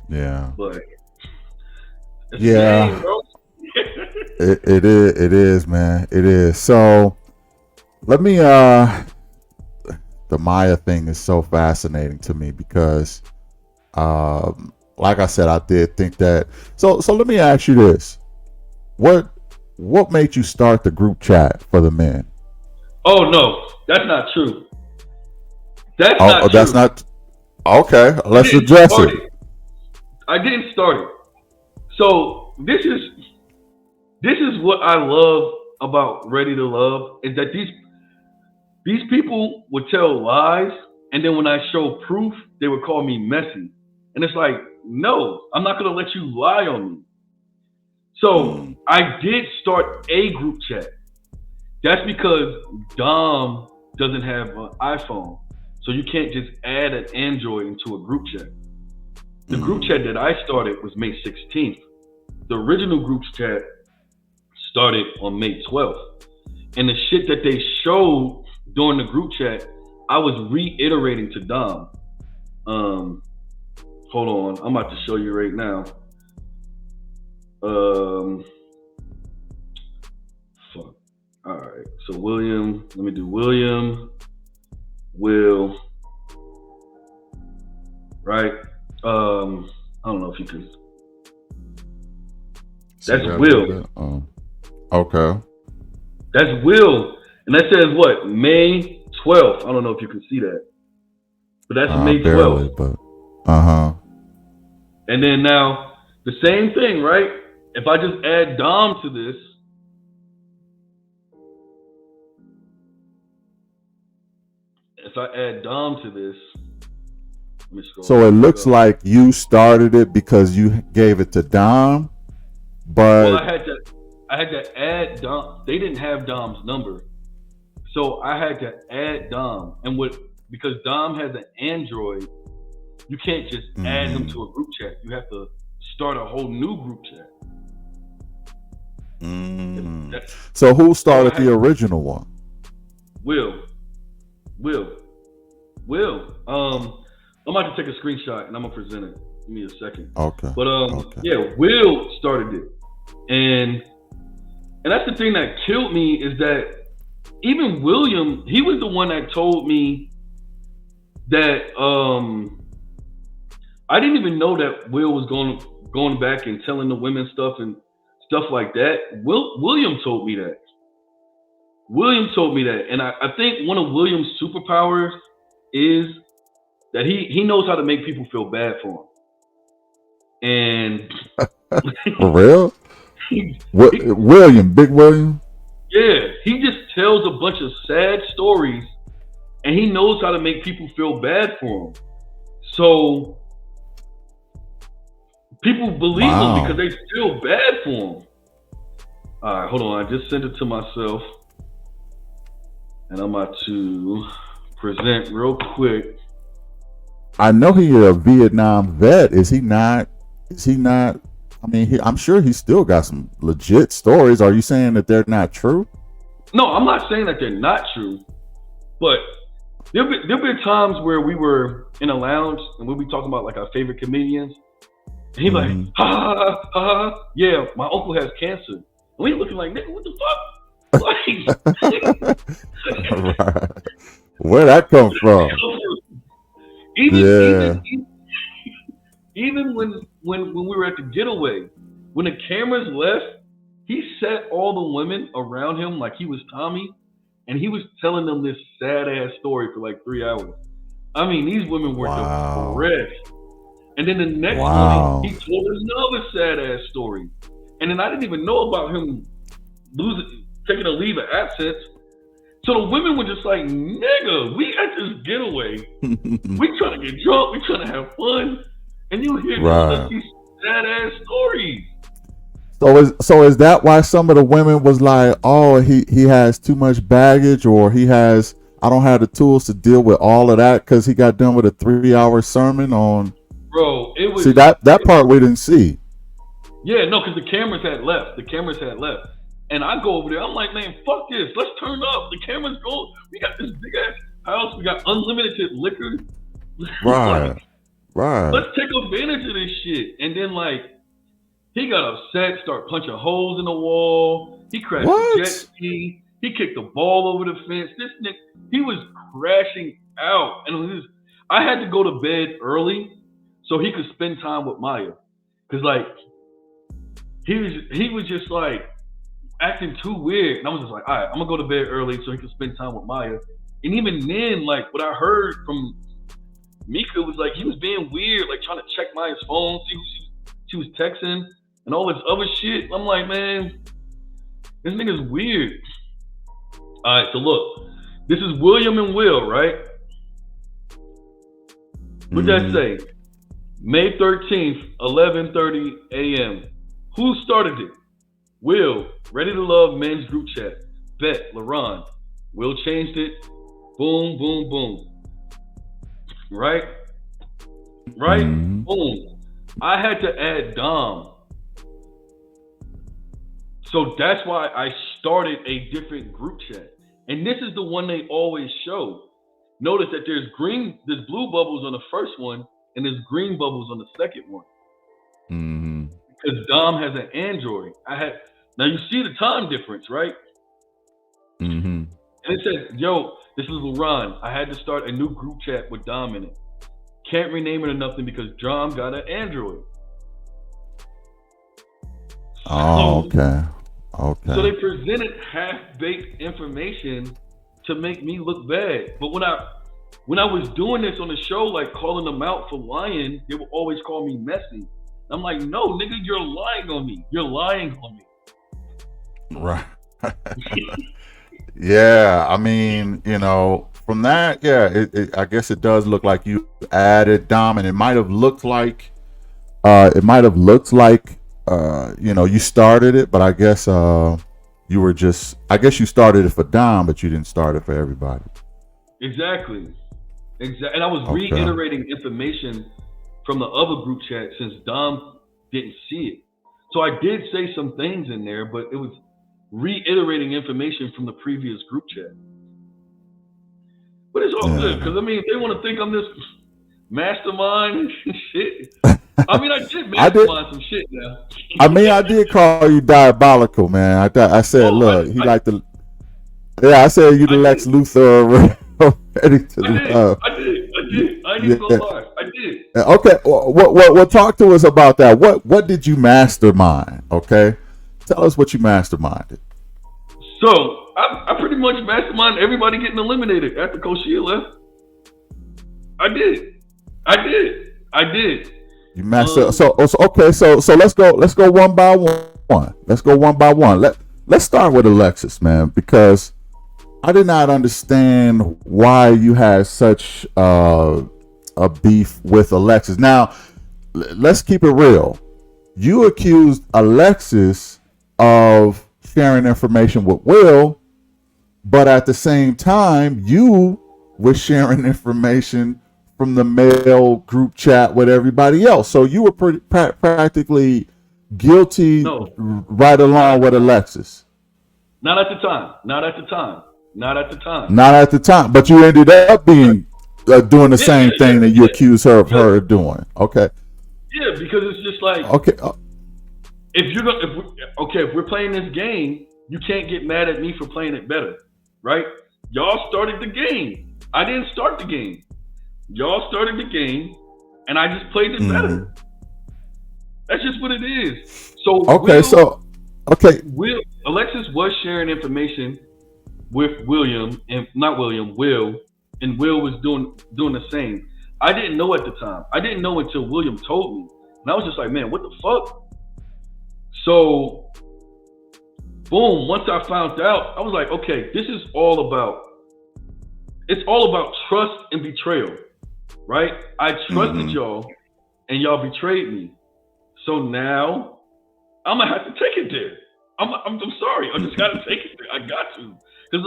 Yeah. But yeah, game, bro. it is, man. It is. So let me the Maya thing is so fascinating to me because like I said, I did think that. So let me ask you this: what made you start the group chat for the men? Oh no, that's not true. That's not. Okay, let's address it. I didn't start it. So this is what I love about Ready to Love, is that These people would tell lies, and then when I show proof, they would call me messy. And it's like, no, I'm not gonna let you lie on me. So I did start a group chat. That's because Dom doesn't have an iPhone. So you can't just add an Android into a group chat. The group chat that I started was May 16th. The original group chat started on May 12th. And the shit that they showed during the group chat, I was reiterating to Dom. Hold on, I'm about to show you right now. Fuck. All right. So William, let me do William, Will, right? I don't know if you can. That's Will. Okay. That's Will, and that says what? May 12th. I don't know if you can see that, but that's May 12th. Barely, but And then now the same thing, right? If I just add Dom to this, let me scroll. So it looks like you started it because you gave it to Dom, but well, I had to add Dom. They didn't have Dom's number, so I had to add Dom. And because Dom has an Android, you can't just add him to a group chat. You have to start a whole new group chat. So who started the original one? Will. I'm about to take a screenshot and I'm gonna present it. Give me a second. Okay. But yeah, Will started it, and that's the thing that killed me is that even William, he was the one that told me that I didn't even know that Will was going back and telling the women stuff and stuff like that. William told me that. And I think one of William's superpowers is that he knows how to make people feel bad for him. And for real? Big William? Yeah, he just tells a bunch of sad stories and he knows how to make people feel bad for him. So people believe him because they feel bad for him. All right, hold on. I just sent it to myself. And I'm about to present real quick. I know he's a Vietnam vet. Is he not? I mean, I'm sure he's still got some legit stories. Are you saying that they're not true? No, I'm not saying that they're not true. But there'll be times where we were in a lounge and we'll be talking about like our favorite comedians. And he's like, ha, ha, ha, ha, yeah, my uncle has cancer. And we looking like, nigga, what the fuck? Like, right. Where'd that come from? Even when we were at the getaway, when the cameras left, he sat all the women around him like he was Tommy, and he was telling them this sad ass story for like 3 hours. I mean, these women were depressed. And then the next morning, he told another sad ass story. And then I didn't even know about him taking a leave of absence. So the women were just like, nigga, we at this getaway. We trying to get drunk. We trying to have fun. And you hear these sad ass stories. So is that why some of the women was like, oh, he has too much baggage, or I don't have the tools to deal with all of that because he got done with a 3-hour sermon on. Bro, it was. See, that part we didn't see. Yeah, no, because the cameras had left. And I go over there. I'm like, man, fuck this. Let's turn up. The cameras go. We got this big ass house. We got unlimited liquor. Right. Right. Let's take advantage of this shit. And then like, he got upset, start punching holes in the wall. He crashed the jet ski. He kicked the ball over the fence. This nigga, he was crashing out. And I had to go to bed early so he could spend time with Maya. Cause like, he was just like acting too weird. And I was just like, all right, I'm gonna go to bed early so he can spend time with Maya. And even then, like what I heard from Mika was like, he was being weird, like trying to check Maya's phone, see who she was texting and all this other shit. I'm like, man, this nigga's weird. All right, so look, This is William and Will, right? What did I say? May 13th, 11:30 a.m. Who started it? Will, Ready to Love men's group chat. Bet, Laron. Will changed it. Boom, boom, boom. Right? Boom. I had to add Dom. So that's why I started a different group chat. And this is the one they always show. Notice that there's blue bubbles on the first one, and there's green bubbles on the second one. Because Dom has an Android. Now you see the time difference, right? And it says, yo, this is Laron. I had to start a new group chat with Dom in it. Can't rename it or nothing because Dom got an Android. Okay. So they presented half-baked information to make me look bad. But when I was doing this on the show, like calling them out for lying, they would always call me messy. I'm like, no, nigga, you're lying on me. You're lying on me. Right. Yeah, I mean, from that, I guess it does look like you added Dom, and it might have looked like, you started it, but I guess you started it for Dom, but you didn't start it for everybody. Exactly. And I was reiterating information from the other group chat since Dom didn't see it. So I did say some things in there, but it was reiterating information from the previous group chat. But it's all good, because if they want to think I'm this mastermind and shit. I did mastermind some shit now. I did call you diabolical, man. I said, I said you the Lex Luthor ready to love. I did. I ain't even gonna lie. I did. Okay, well, talk to us about that. What did you mastermind? Okay, tell us what you masterminded. So I pretty much mastermind everybody getting eliminated after Koshia left. I did. You master. So let's go one by one. Let's start with Alexis, man, because I did not understand why you had such a beef with Alexis. Now, let's keep it real. You accused Alexis of sharing information with Will, but at the same time, you were sharing information from the male group chat with everybody else. So you were practically guilty right along with Alexis. Not at the time. But you ended up being doing the same thing that you accused her of her doing. Okay. Yeah, because it's just like if we're playing this game, you can't get mad at me for playing it better, right? Y'all started the game. I didn't start the game. Y'all started the game, and I just played it better. That's just what it is. So Alexis was sharing information with Will, and Will was doing the same. I didn't know at the time. I didn't know until William told me, and I was just like, man, what the fuck? So, boom. Once I found out, I was like, okay, this is all about. It's all about trust and betrayal, right? I trusted y'all, and y'all betrayed me. So now, I'm gonna have to take it there. I'm sorry. I just gotta take it there. I got to, cause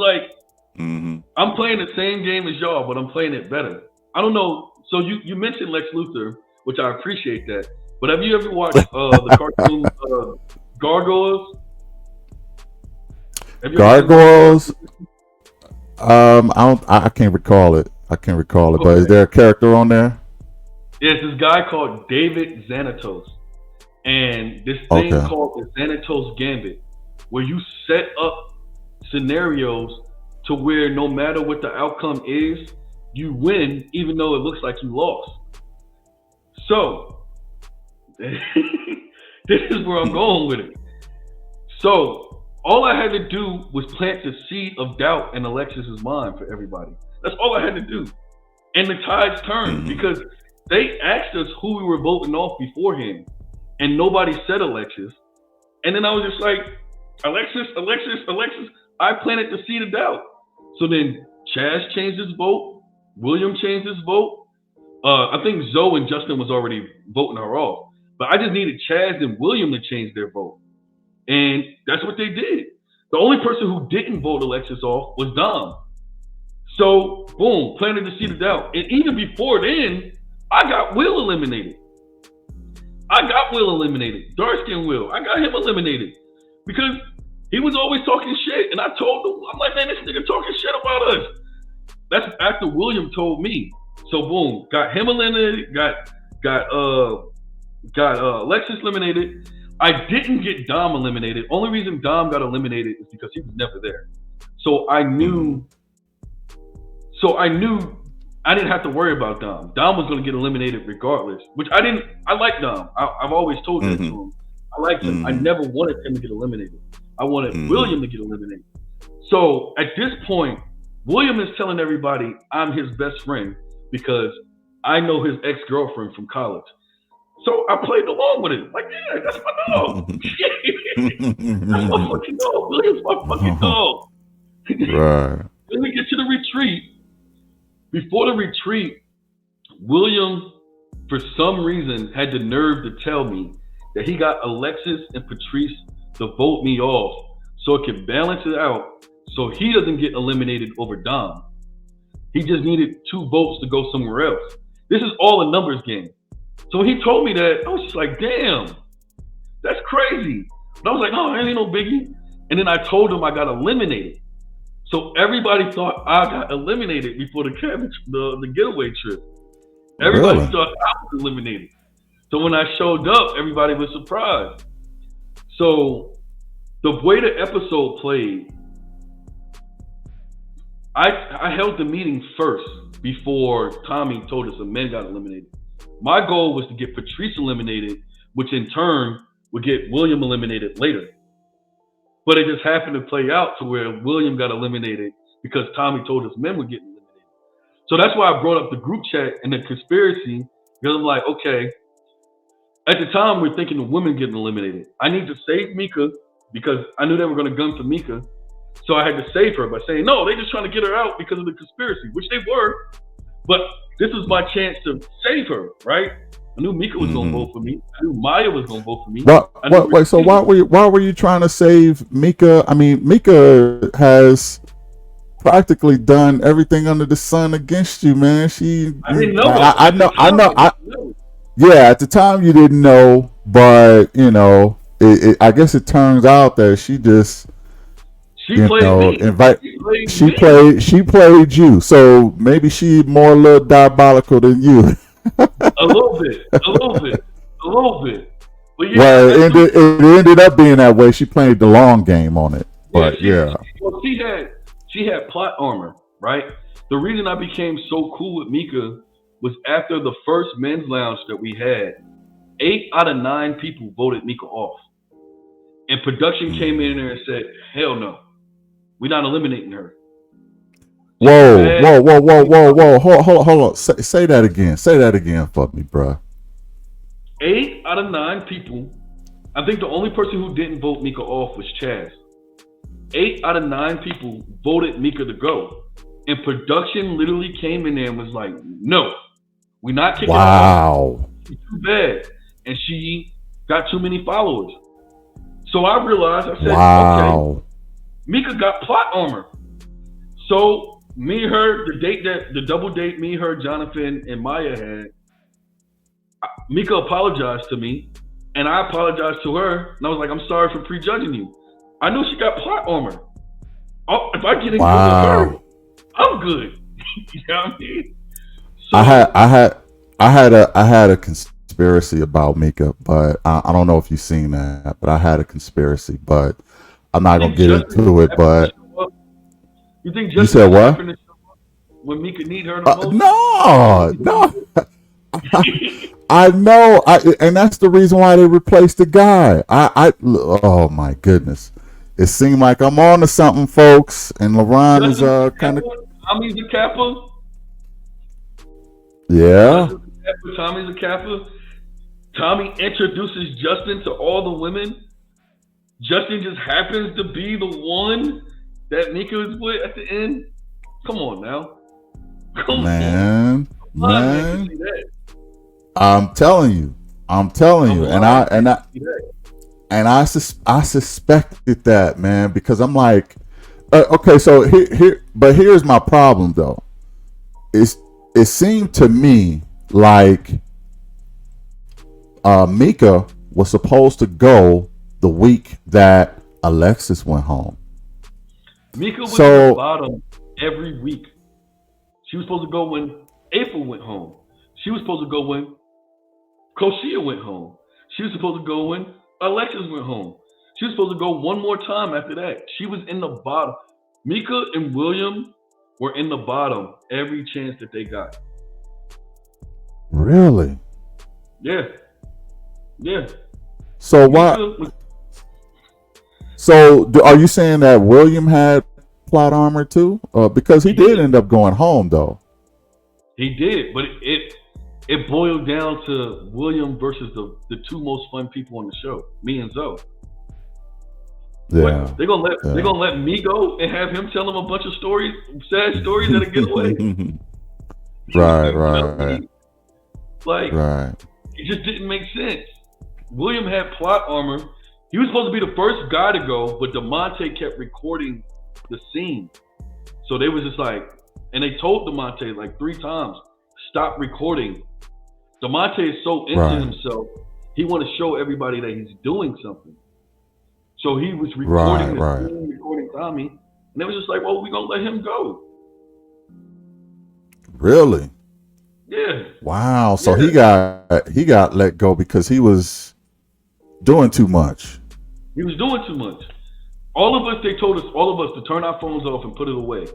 I'm playing the same game as y'all, but I'm playing it better. I don't know. So you mentioned Lex Luthor, which I appreciate that. But have you ever watched the cartoon Gargoyles? Gargoyles? I can't recall it. But is there a character on there? There's this guy called David Xanatos, and this thing called the Xanatos Gambit, where you set up scenarios to where no matter what the outcome is, you win, even though it looks like you lost. So this is where I'm going with it. So all I had to do was plant the seed of doubt in Alexis's mind for everybody. That's all I had to do. And the tides turned because they asked us who we were voting off beforehand, and nobody said Alexis. And then I was just like, Alexis. I planted the seed of doubt. So then Chaz changed his vote. William changed his vote. I think Zoe and Justin was already voting her off. But I just needed Chaz and William to change their vote. And that's what they did. The only person who didn't vote Alexis off was Dom. So, boom, planted the seed of doubt. And even before then, I got Will eliminated. Dark-skinned Will. I got him eliminated. Because he was always talking shit. And I told him, I'm like, man, this nigga talking shit about us. That's after William told me. So, boom, got him eliminated. Got Alexis eliminated. I didn't get Dom eliminated. Only reason Dom got eliminated is because he was never there. So I knew I didn't have to worry about Dom. Dom was going to get eliminated regardless, which I didn't. I like Dom. I've always told that to him. I liked him. I never wanted him to get eliminated. I wanted William to get eliminated. So at this point, William is telling everybody I'm his best friend because I know his ex-girlfriend from college. So I played along with it. Like, yeah, that's my dog. That's my fucking dog. William's my fucking dog. Right. Then we get to the retreat. Before the retreat, William, for some reason, had the nerve to tell me that he got Alexis and Patrice to vote me off so it could balance it out so he doesn't get eliminated over Dom. He just needed 2 votes to go somewhere else. This is all a numbers game. So when he told me that, I was just like, damn, that's crazy. But I was like, oh, that ain't no biggie. And then I told him I got eliminated. So everybody thought I got eliminated before the getaway trip. Everybody thought I was eliminated. So when I showed up, everybody was surprised. So the way the episode played, I held the meeting first before Tommy told us the men got eliminated. My goal was to get Patrice eliminated, which in turn would get William eliminated later. But it just happened to play out to where William got eliminated because Tommy told us men would get eliminated. So that's why I brought up the group chat and the conspiracy, because I'm like, okay, at the time we're thinking of women getting eliminated. I need to save Mika because I knew they were going to gun for Mika. So I had to save her by saying, no, they're just trying to get her out because of the conspiracy, which they were. But this was my chance to save her, right? I knew Mika was going to vote for me. I knew Maya was going to vote for me. Wait, so why were you trying to save Mika? I mean, Mika has practically done everything under the sun against you, man. I didn't know. I know. Yeah, at the time you didn't know, but you know, I guess it turns out that she just she played you. So maybe she more a little diabolical than you. A little bit. But yeah, well, it ended up being that way. She played the long game on it. But she had plot armor, right? The reason I became so cool with Mika was after the first men's lounge that we had, 8 out of 9 people voted Mika off. And production came in there and said, hell no, we're not eliminating her. Whoa. Hold on. Say that again. Say that again for me, bro. 8 out of 9 people. I think the only person who didn't vote Mika off was Chaz. 8 out of 9 people voted Mika to go. And production literally came in there and was like, no, we're not kicking her off. She's too bad. And she got too many followers. So I realized, I said, okay, Mika got plot armor. So me and her, the double date me, her, Jonathan, and Maya had, Mika apologized to me, and I apologized to her, and I was like, I'm sorry for prejudging you. I knew she got plot armor. Oh, if I get in with her, I'm good. You know what I mean? So, I had a conspiracy about Mika, but I don't know if you've seen that, but I had a conspiracy, but I'm not gonna get into it. But you think you said what? When Mika need her the most? No. I know, and that's the reason why they replaced the guy. Oh my goodness, it seemed like I'm on to something, folks. And Laron is kind of. Tommy's a Kappa. Yeah. Tommy's a Kappa. Tommy introduces Justin to all the women. Justin just happens to be the one that Mika is with at the end. Come on now. Man. I'm telling you, and I suspected that, man, because I'm like, okay, so but here's my problem though. It seemed to me like Mika was supposed to go the week that Alexis went home. Mika was at the bottom every week. She was supposed to go when April went home. She was supposed to go when Koshia went home. She was supposed to go when Alexis went home. She was supposed to go one more time after that. She was in the bottom. Mika and William were in the bottom every chance that they got. Really? Yeah. So why? So are you saying that William had plot armor too? Because he did end up going home though. He did, but it boiled down to William versus the two most fun people on the show, me and Zoe. Yeah. They're gonna let me go and have him tell them a bunch of stories, sad stories that'll get away. Right. It just didn't make sense. William had plot armor. He was supposed to be the first guy to go, but DeMonte kept recording the scene. So they was just like, and they told DeMonte like 3 times, stop recording. DeMonte is so into himself, he want to show everybody that he's doing something. So he was recording the scene, recording Tommy, and they was just like, well, we're going to let him go. Really? Yeah. Wow. So he got let go because he was doing too much. He was doing too much. They told us, all of us, to turn our phones off and put it away.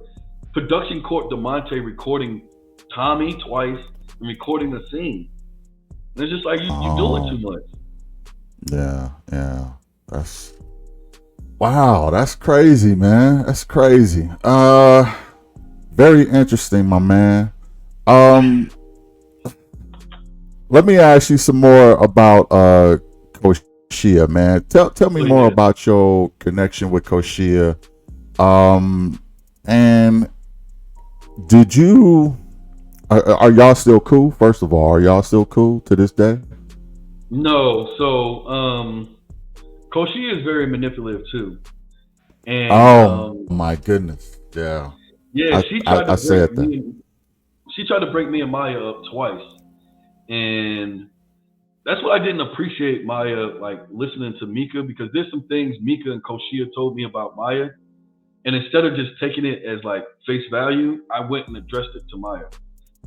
Production caught DeMonte recording Tommy twice and recording the scene. And it's just like, you're doing too much. Yeah. That's crazy, man. That's crazy. Very interesting, my man. Let me ask you some more about Koshia, man. Tell me more about your connection with Koshia. And did you are y'all still cool? First of all, are y'all still cool to this day? No. So Koshia is very manipulative too. And my goodness. Yeah. Yeah, she tried to break me and Maya up twice. And that's why I didn't appreciate Maya like listening to Mika, because there's some things Mika and Koshia told me about Maya. And instead of just taking it as like face value, I went and addressed it to Maya.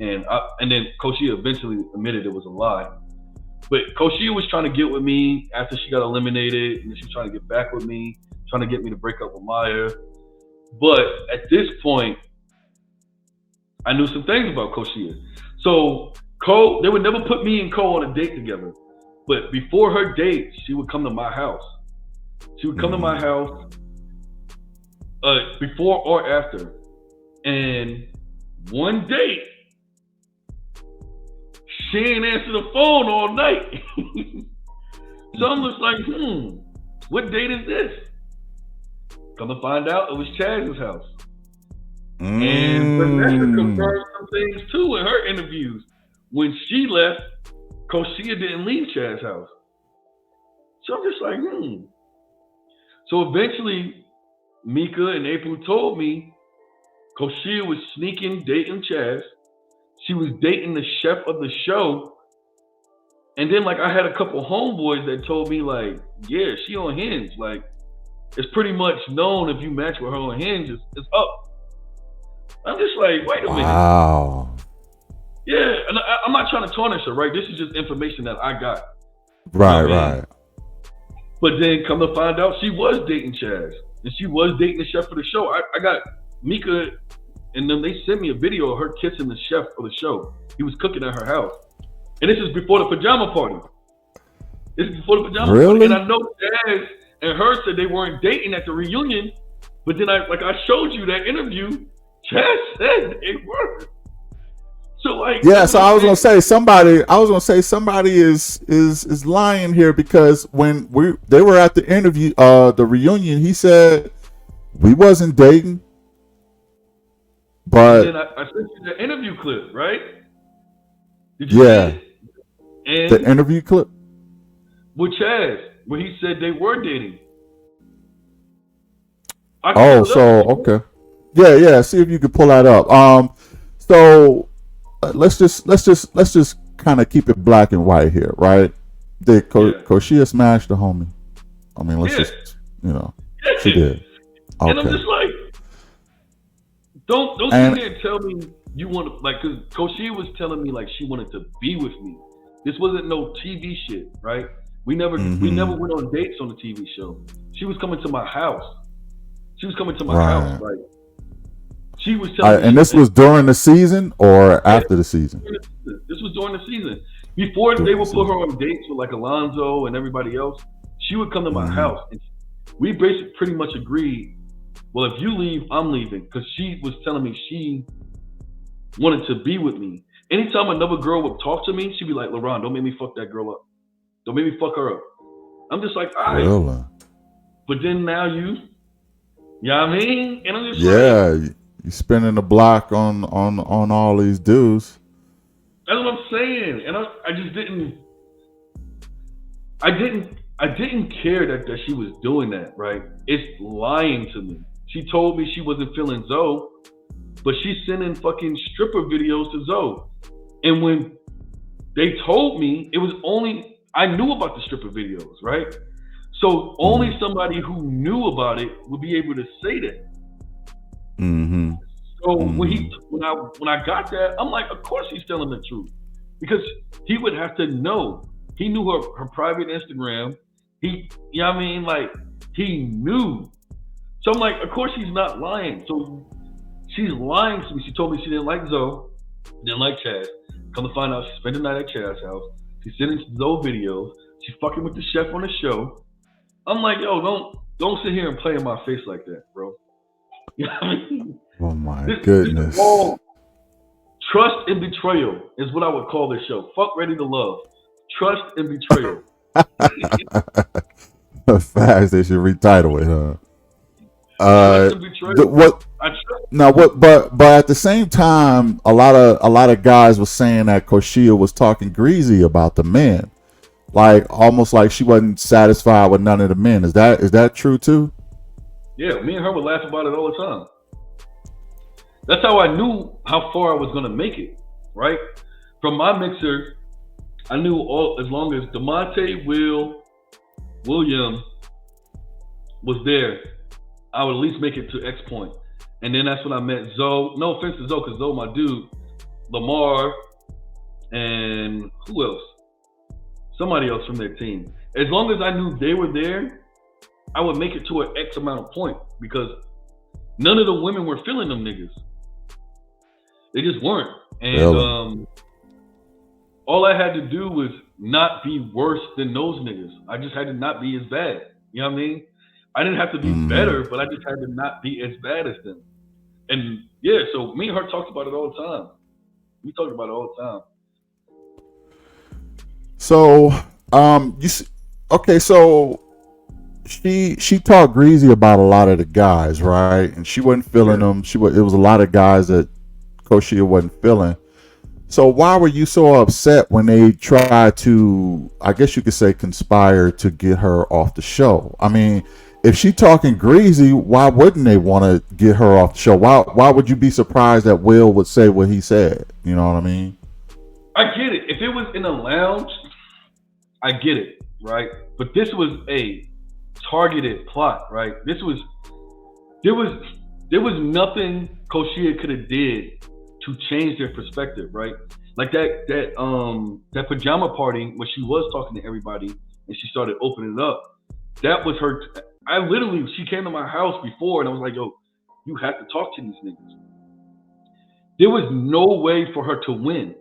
And then Koshia eventually admitted it was a lie. But Koshia was trying to get with me after she got eliminated, and she was trying to get back with me, trying to get me to break up with Maya. But at this point, I knew some things about Koshia. So they would never put me and Ko on a date together. But before her date, she would come to my house. She would come to my house before or after. And one date, she ain't answer the phone all night. So I'm just like, what date is this? Come to find out, it was Chaz's house. And Vanessa confirmed some things too in her interviews. When she left, Koshia didn't leave Chaz's house. So I'm just like, So eventually, Mika and April told me Koshia was sneaking dating Chaz. She was dating the chef of the show. And then like I had a couple homeboys that told me like, yeah, she on Hinge. Like, it's pretty much known if you match with her on Hinge, it's up. I'm just like, wait a minute. Wow. Yeah, and I'm not trying to tarnish her, right? This is just information that I got. Right. But then come to find out, she was dating Chaz. And she was dating the chef of the show. I got Mika, and then they sent me a video of her kissing the chef of the show. He was cooking at her house. And this is before the pajama party. Party. And I know Chaz and her said they weren't dating at the reunion. But then I showed you that interview, Chaz said they were. So like, yeah, so I was gonna say somebody is lying here, because when they were at the interview, the reunion, he said we wasn't dating. But and then I sent you the interview clip, right? Did you see yeah, it? the And interview clip. with Chaz, where he said they were dating. I can Oh, pull it up if so you want. okay. Yeah. See if you can pull that up. So let's just kind of keep it black and white here, right? Did Yeah. Koshia smash the homie? I mean, let's Yeah. just she did. And I'm Okay. just like, don't sit And here and tell me you want to, like, because Koshia was telling me like she wanted to be with me. This wasn't no TV shit, right? We never went on dates on the TV show. She was coming to my house. right. Like she was telling me. And this was during the season or after the season? This was during the season. Before they would put her on dates with like Alonzo and everybody else, she would come to my house, and we basically pretty much agreed. Well, if you leave, I'm leaving, because she was telling me she wanted to be with me. Anytime another girl would talk to me, she'd be like, "Laron, don't make me fuck that girl up. Don't make me fuck her up." I'm just like, all right. Really? But then now you know what I mean? And I'm just Yeah, you spinning the block on all these dudes. that's what I'm saying. And I just didn't. I didn't care that she was doing that, right? It's lying to me. She told me she wasn't feeling Zoe, but she's sending fucking stripper videos to Zoe. And when they told me, it was only, I knew about the stripper videos, right? So only somebody who knew about it would be able to say that. Mm-hmm. So when I got that, I'm like, of course he's telling the truth, because he would have to know. He knew her private Instagram. You know what I mean? Like, he knew. So I'm like, of course he's not lying. So she's lying to me. She told me she didn't like Zoe, didn't like Chaz. Come to find out, she spent the night at Chaz's house. She's sending Zoe videos. She's fucking with the chef on the show. I'm like, yo, don't sit here and play in my face like that, bro. You know what I mean? Oh my goodness. This is all trust and betrayal is what I would call this show. Fuck Ready to Love. Trust and betrayal. Facts. They should retitle it, huh? Trust and betrayal. What? Now, what? But at the same time, a lot of guys were saying that Koshia was talking greasy about the men, like almost like she wasn't satisfied with none of the men. Is that true too? Yeah, me and her would laugh about it all the time. That's how I knew how far I was gonna make it, right? From my mixer, I knew as long as DeMonte, William was there, I would at least make it to X point. And then that's when I met Zoe. No offense to Zoe, because Zoe my dude. Lamar, and who else? Somebody else from their team. As long as I knew they were there, I would make it to an X amount of point, because none of the women were feeling them niggas. They just weren't. And all I had to do was not be worse than those niggas. I just had to not be as bad. You know what I mean? I didn't have to be better, but I just had to not be as bad as them. And yeah, so me and her talked about it all the time. We talked about it all the time. So, so she talked greasy about a lot of the guys, right? And she wasn't feeling them. It was a lot of guys that Koshia wasn't feeling. So why were you so upset when they tried to, I guess you could say, conspire to get her off the show? I mean, if she talking greasy, why wouldn't they want to get her off the show? Why would you be surprised that Will would say what he said? You know what I mean? I get it. If it was in a lounge, I get it, right? But this was a targeted plot, right? There was nothing Koshia could have did to change their perspective, right? Like that pajama party when she was talking to everybody and she started opening it up. That was her. She came to my house before and I was like, yo, you have to talk to these niggas. There was no way for her to win.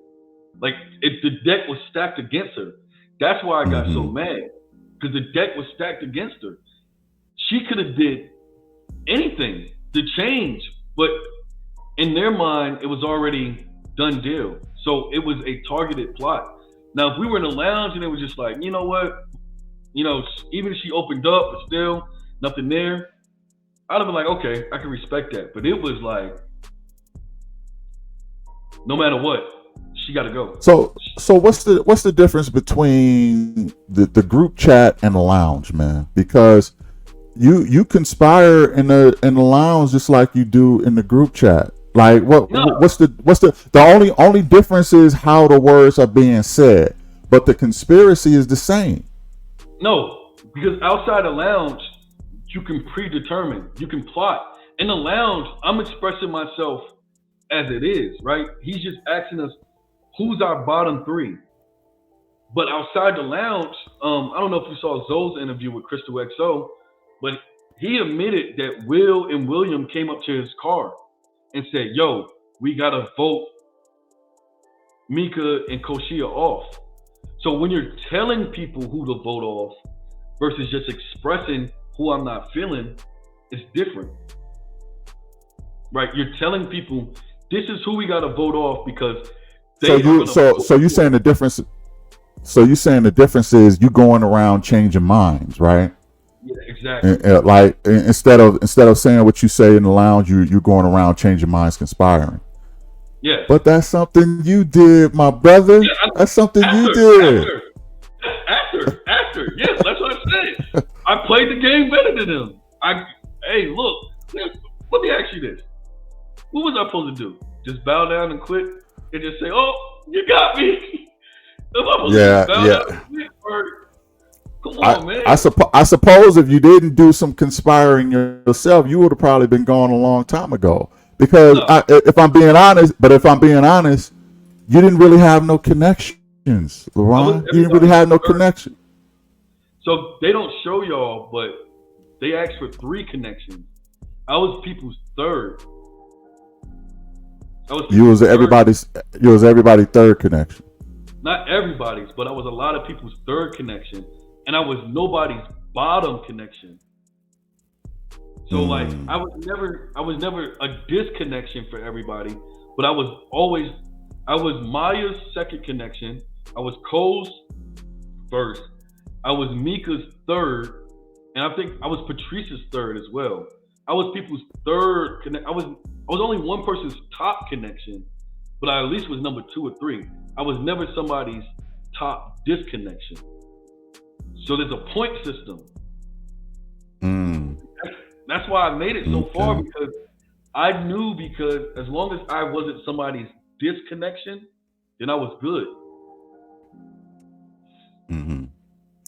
Like, if the deck was stacked against her. That's why I got so mad, because the deck was stacked against her. She could have did anything to change, but in their mind, it was already done deal. So it was a targeted plot. Now, if we were in a lounge and it was just like, you know what, even if she opened up, but still nothing there, I'd have been like, okay, I can respect that. But it was like, No matter what, she got to go. So what's the difference between the group chat and the lounge, man? Because you conspire in the lounge just like you do in the group chat. Like what's the only difference is how the words are being said, but the conspiracy is the same. No, because outside the lounge, you can predetermine, you can plot. In the lounge, I'm expressing myself as it is, right? He's just asking us who's our bottom three. But outside the lounge, I don't know if you saw Zoe's interview with Crystal XO, but he admitted that Will and William came up to his car and said, yo, we got to vote Mika and Koshia off. So when you're telling people who to vote off versus just expressing who I'm not feeling, it's different. Right? You're telling people this is who we got to vote off because so you saying the difference. So you saying the difference is you going around changing minds, right? Yeah, exactly. And, like instead of saying what you say in the lounge, you're going around changing minds, conspiring. Yeah. But that's something you did, my brother. Yeah, that's something you did. After. Yes, that's what I said. I played the game better than them. Hey, look. Let me ask you this. What was I supposed to do? Just bow down and quit and just say, "Oh, you got me." Come on, man. I suppose if you didn't do some conspiring yourself, you would have probably been gone a long time ago. Because if I'm being honest, you didn't really have no connections, Laron. You didn't really have no connection. So they don't show y'all, but they asked for 3 connections. I was people's third. You was everybody's third connection. Not everybody's, but I was a lot of people's third connection, and I was nobody's bottom connection. So like I was never a disconnection for everybody, but I was Maya's second connection. I was Cole's first. I was Mika's third, and I think I was Patrice's third as well. I was people's third connect. I was only one person's top connection, but I at least was number 2 or 3. I was never somebody's top disconnection. So there's a point system. That's why I made it so far, because I knew, because as long as I wasn't somebody's disconnection, then I was good.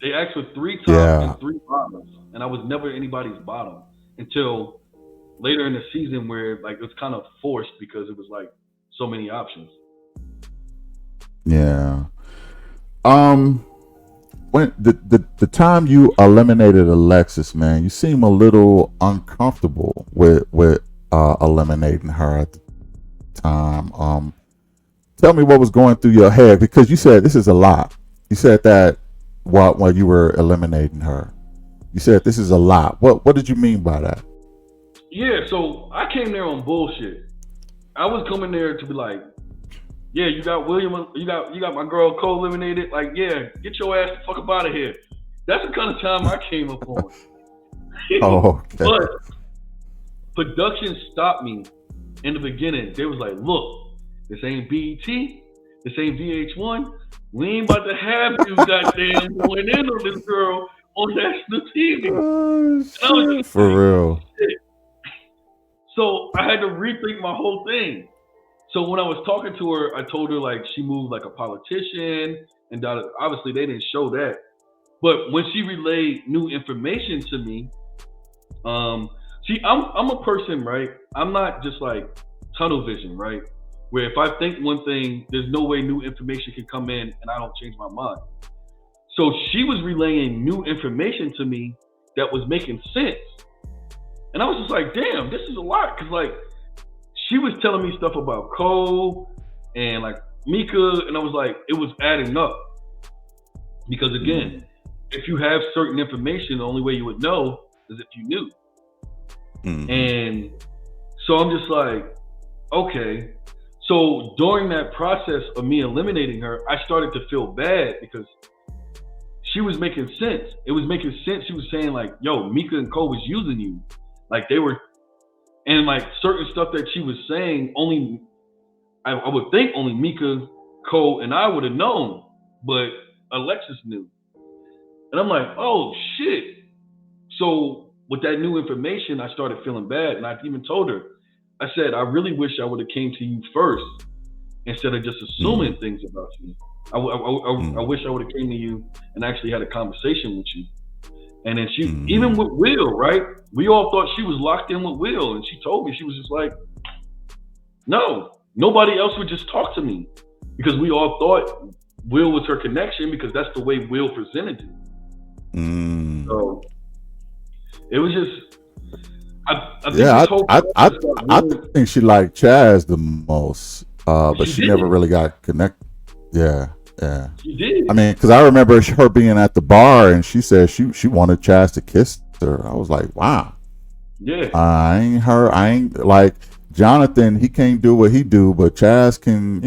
They asked for 3 tops and 3 bottoms, and I was never anybody's bottom until later in the season, where like it was kind of forced because it was like so many options. Yeah. When the time you eliminated Alexis, man, you seem a little uncomfortable with eliminating her at the time. Tell me what was going through your head, because you said this is a lot. You said that while you were eliminating her. You said this is a lot. What did you mean by that? Yeah, so I came there on bullshit. I was coming there to be like, yeah, you got William, you got my girl Cole eliminated. Like, yeah, get your ass the fuck up out of here. That's the kind of time I came up on. Okay. But production stopped me in the beginning. They was like, look, this ain't BET, this ain't VH1. We ain't about to have you goddamn going in on this girl on national TV. Oh, shit. For real. Shit. So I had to rethink my whole thing. So when I was talking to her, I told her like she moved like a politician, and obviously they didn't show that. But when she relayed new information to me, see, I'm a person, right? I'm not just like tunnel vision, right? Where if I think one thing, there's no way new information can come in and I don't change my mind. So she was relaying new information to me that was making sense. And I was just like, damn, this is a lot. Cause like, she was telling me stuff about Cole and like Mika, and I was like, it was adding up. Because again, if you have certain information, the only way you would know is if you knew. And so I'm just like, okay. So during that process of me eliminating her, I started to feel bad because she was making sense. It was making sense. She was saying like, yo, Mika and Cole was using you. Like they were, and like certain stuff that she was saying only I would think only Mika, Cole, and I would have known, but Alexis knew. And I'm like, oh shit. So with that new information, I started feeling bad, and I even told her, I said, I really wish I would have came to you first instead of just assuming things about you. I wish I would have came to you and actually had a conversation with you. And then she, even with Will, right? We all thought she was locked in with Will, and she told me, she was just like, no, nobody else would just talk to me, because we all thought Will was her connection, because that's the way Will presented it. So it was just, I think she liked Chaz the most, but she never really got connected. Yeah. She did. I mean, because I remember her being at the bar and she said she wanted Chaz to kiss her. I was like, wow. Yeah. I ain't like Jonathan. He can't do what he do, but Chaz can,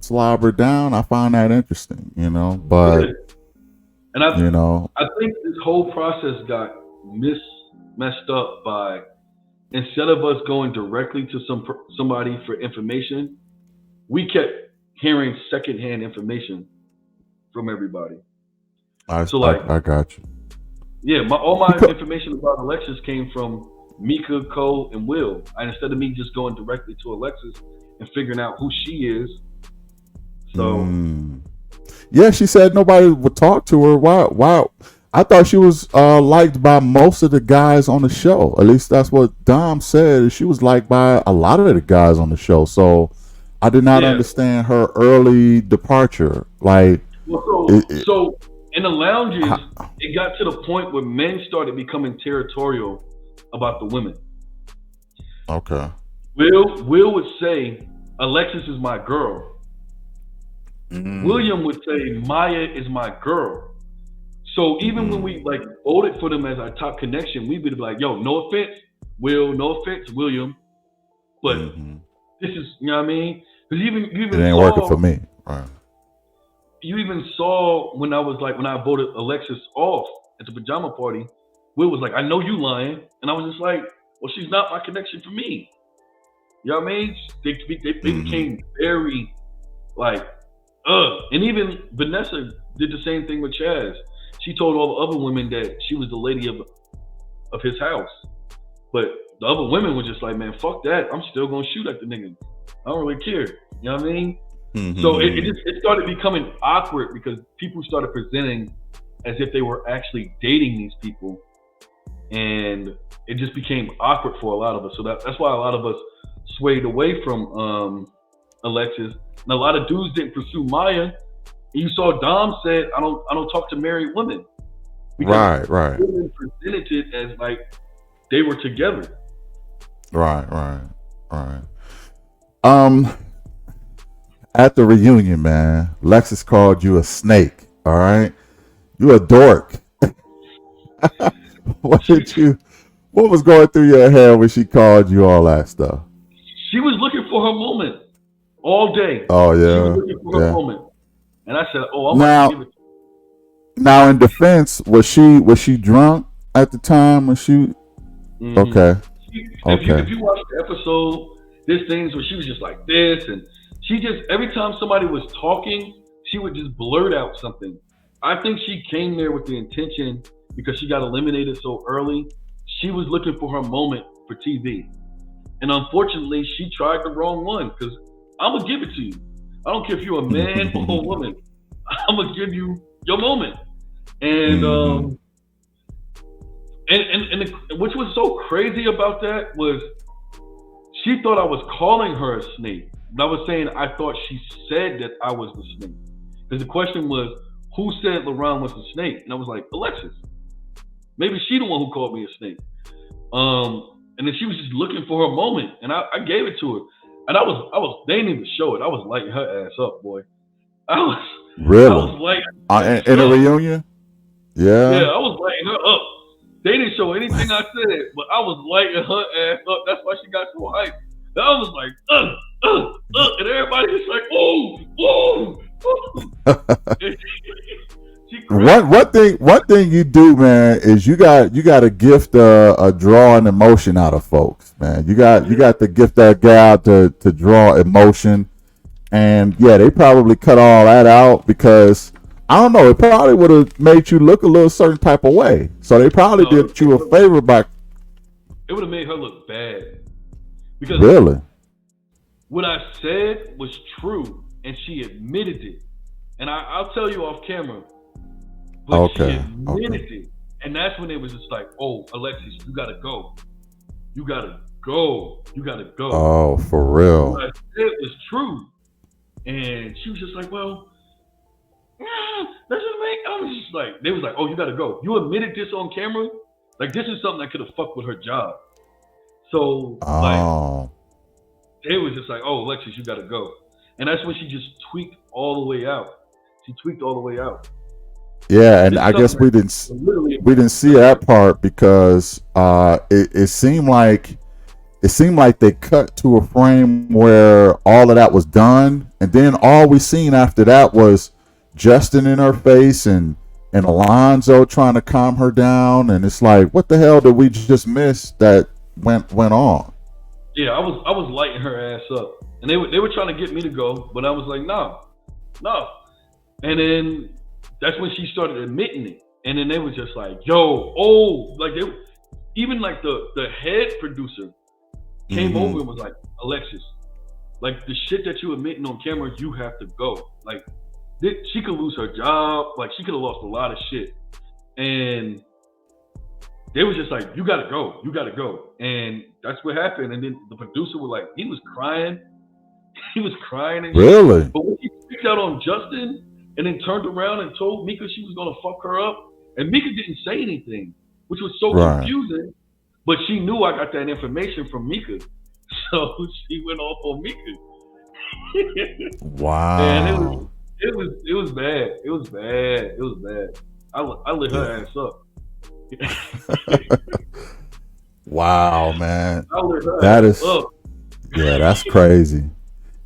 slobber down. I find that interesting, but. Yeah. And I think this whole process got messed up by, instead of us going directly to somebody for information, we kept hearing secondhand information from everybody. I got you. Yeah, all my information about Alexis came from Mika, Cole, and Will. And instead of me just going directly to Alexis and figuring out who she is. So yeah, she said nobody would talk to her. Why? I thought she was liked by most of the guys on the show. At least that's what Dom said. She was liked by a lot of the guys on the show. So I did not understand her early departure. Like, so in the lounges, it got to the point where men started becoming territorial about the women. Okay. Will would say, Alexis is my girl. William would say, Maya is my girl. So even when we voted for them as our top connection, we would be like, yo, no offense, Will, no offense, William, but this is, you know what I mean? Because you even it ain't working for me. Right. You even saw when I voted Alexis off at the pajama party, Will was like, I know you lying. And I was just like, well, she's not my connection for me. You know what I mean? They became very and even Vanessa did the same thing with Chaz. She told all the other women that she was the lady of his house. But the other women were just like, man, fuck that. I'm still gonna shoot at the nigga. I don't really care. You know what I mean? So it started becoming awkward because people started presenting as if they were actually dating these people. And it just became awkward for a lot of us. So that's why a lot of us swayed away from Alexis. And a lot of dudes didn't pursue Maya. And you saw Dom said, I don't talk to married women. Because right. Women presented it as like they were together. Right. At the reunion, man, Lexus called you a snake. All right, you a dork. What was going through your head when she called you all that stuff? She was looking for her moment all day. Oh yeah, she was looking for her moment, and I said, "Oh, I'm now, gonna give it." Now, in defense, was she drunk at the time when she? Okay. If you watch the episode, there's things where she was just like this, and she just every time somebody was talking, she would just blurt out something. I think she came there with the intention because she got eliminated so early. She was looking for her moment for TV, and unfortunately, she tried the wrong one. Because I'm gonna give it to you. I don't care if you're a man or a woman. I'm gonna give you your moment. And and which was so crazy about that was she thought I was calling her a snake. But I was saying I thought she said that I was the snake. Because the question was, who said Laron was the snake? And I was like, Alexis. Maybe she the one who called me a snake. And then she was just looking for her moment, and I gave it to her. And they didn't even show it. I was lighting her ass up, boy. Really? I was lighting in a reunion? Yeah. Yeah, I was lighting her up. They didn't show anything I said, but I was lighting her ass up. That's why she got so hyped. And I was like, and everybody was like, ooh. One thing you do, man, is you got to gift a drawing emotion out of folks, man. You got to gift that gal to draw emotion. And yeah, they probably cut all that out because I don't know. It probably would have made you look a little certain type of way. So they probably did you a favor by. It would have made her look bad because really what I said was true, and she admitted it. And I'll tell you off camera, but she admitted it, and that's when it was just like, "Oh, Alexis, you gotta go. You gotta go. You gotta go." Oh, for real. What I said was true. And she was just like, well, that's what I was just like, they was like, oh, you gotta go. You admitted this on camera? Like, this is something that could have fucked with her job. So, like, they was just like, oh, Alexis, you gotta go. And that's when she just tweaked all the way out. She tweaked all the way out. Yeah, and I guess we didn't see that part because it seemed like they cut to a frame where all of that was done, and then all we seen after that was Justin in her face and Alonzo trying to calm her down, and it's like, what the hell did we just miss that went on? Yeah, I was lighting her ass up, and they were trying to get me to go, but I was like, no, and then that's when she started admitting it, and then they was just like, yo, like they even like the head producer came over and was like, Alexis, like the shit that you admitting on camera, you have to go. Like she could lose her job. Like she could have lost a lot of shit. And they was just like, you gotta go. And that's what happened. And then the producer was like, he was crying. And really? Shit. But when he picked out on Justin and then turned around and told Mika she was gonna fuck her up, and Mika didn't say anything, which was so confusing. But she knew I got that information from Mika, so she went off on Mika. Wow. And it was bad. It was bad. I lit her ass up. Wow, man. I lit her that ass is up. Yeah, that's crazy.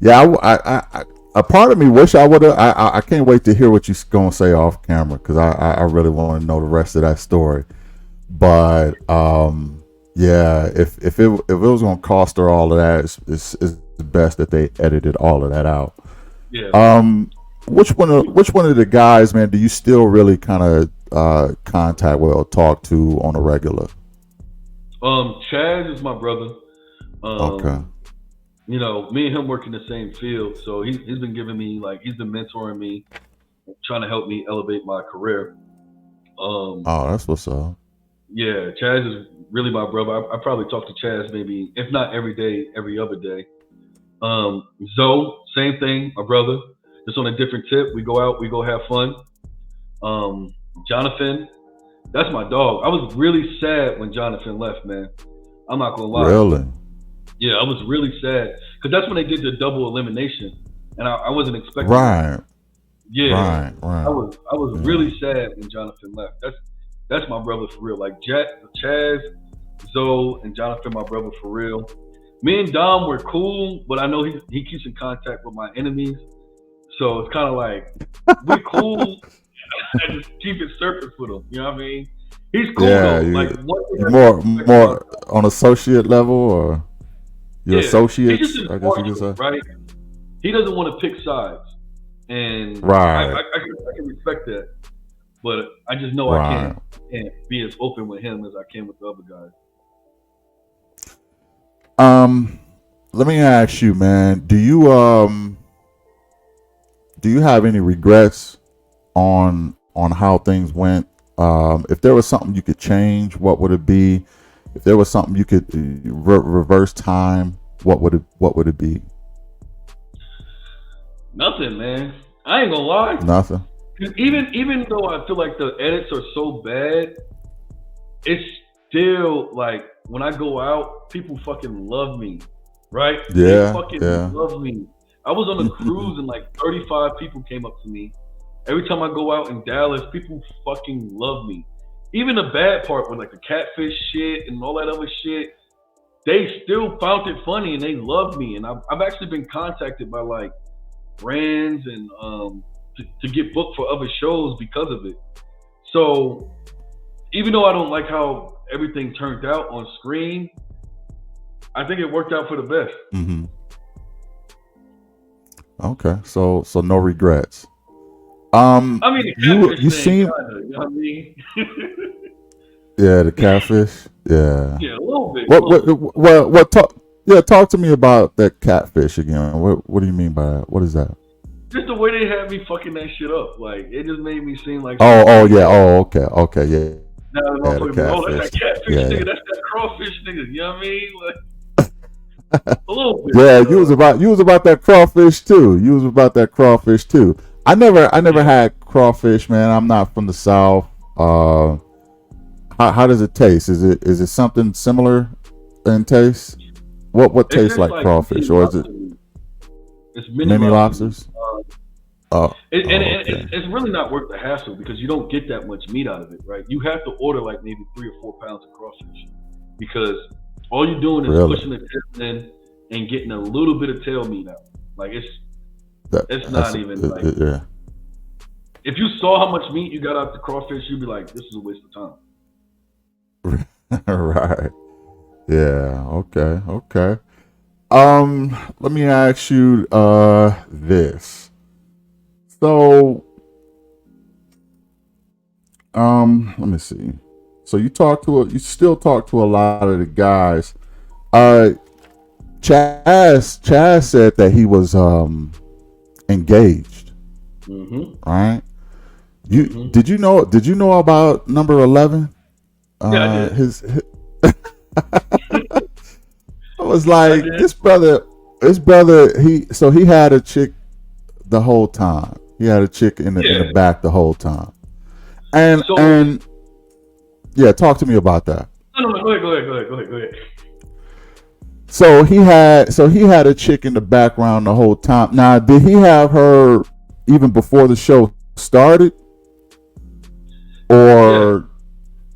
Yeah, I a part of me wish I would have. I can't wait to hear what you're gonna say off camera because I really want to know the rest of that story. But yeah, if it was gonna cost her all of that, it's best that they edited all of that out. Yeah. Which one of the guys, man, do you still really kind of contact with or talk to on a regular? Chaz is my brother. Okay. You know, me and him work in the same field, so he's been giving me he's been mentoring me, trying to help me elevate my career. Oh, that's what's up. Yeah, Chaz is really my brother. I probably talk to Chaz maybe, if not every day, every other day. Zoe, same thing, my brother. Just on a different tip. We go out, we go have fun. Jonathan, that's my dog. I was really sad when Jonathan left, man. I'm not gonna lie. Really? Yeah, I was really sad because that's when they did the double elimination, and I wasn't expecting. Right. That. Yeah. Right. I was really sad when Jonathan left. That's my brother for real. Like Chaz, Zoe, and Jonathan, my brother for real. Me and Dom were cool, but I know he keeps in contact with my enemies, so it's kind of like we're cool. I just keep it surface with him. You know what I mean? He's cool though. Like more on associate level or. Your associates, I guess you could say. Right? He doesn't want to pick sides. And right. I can respect that. But I just know I can't be as open with him as I can with the other guys. Let me ask you, man, do you have any regrets on how things went? If there was something you could change, what would it be? If there was something you could reverse time, what would it be? Nothing, man. I ain't gonna lie. Nothing. Even though I feel like the edits are so bad, it's still like when I go out, people fucking love me, right? Yeah. They fucking love me. I was on a cruise and 35 people came up to me. Every time I go out in Dallas, people fucking love me. Even the bad part with the catfish shit and all that other shit, they still found it funny and they love me. And I've actually been contacted by brands and to get booked for other shows because of it. So even though I don't like how everything turned out on screen, I think it worked out for the best. Mm-hmm. Okay. So no regrets. I mean, the catfish You thing, seem kind of. You know what I mean? yeah the catfish yeah. Yeah, a little bit, a What little bit. talk yeah talk to me about that catfish again. What do you mean by that? What is that? Just the way they had me fucking that shit up, like it just made me seem like some Oh crazy yeah ass. okay yeah Now the yeah the motherfucker be like, oh, that's catfish that catfish yeah nigga, that's that crawfish nigga. You know what I mean? Like a little bit, yeah but you was about that crawfish too. You was about that crawfish too. I never yeah. had crawfish, man. I'm not from the South. Uh, how does it taste? Is it something similar in taste? What It's tastes just like like crawfish, mini or is it lobster meat. It's mini mini lobster meat. lobsters? Oh, And okay. it's really not worth the hassle because you don't get that much meat out of it, right? You have to order like maybe 3 or 4 pounds of crawfish because all you're doing is Really? pushing the tail in and getting a little bit of tail meat out. Like it's That's not even like yeah. if you saw how much meat you got out the crawfish, you'd be like, this is a waste of time. Right. Yeah. Okay. Okay. Let me ask you this. So let me see. So you still talk to a lot of the guys. Uh Chaz said that he was engaged, Mm-hmm. right? Mm-hmm. Did you know about number 11? Yeah, I did. His I was I like, did. this brother, he had a chick the whole time. He had a chick in the Yeah. back the whole time. So And yeah, talk to me about that. no, go ahead. So he had a chick in the background the whole time. Now, did he have her even before the show started? Yeah. Or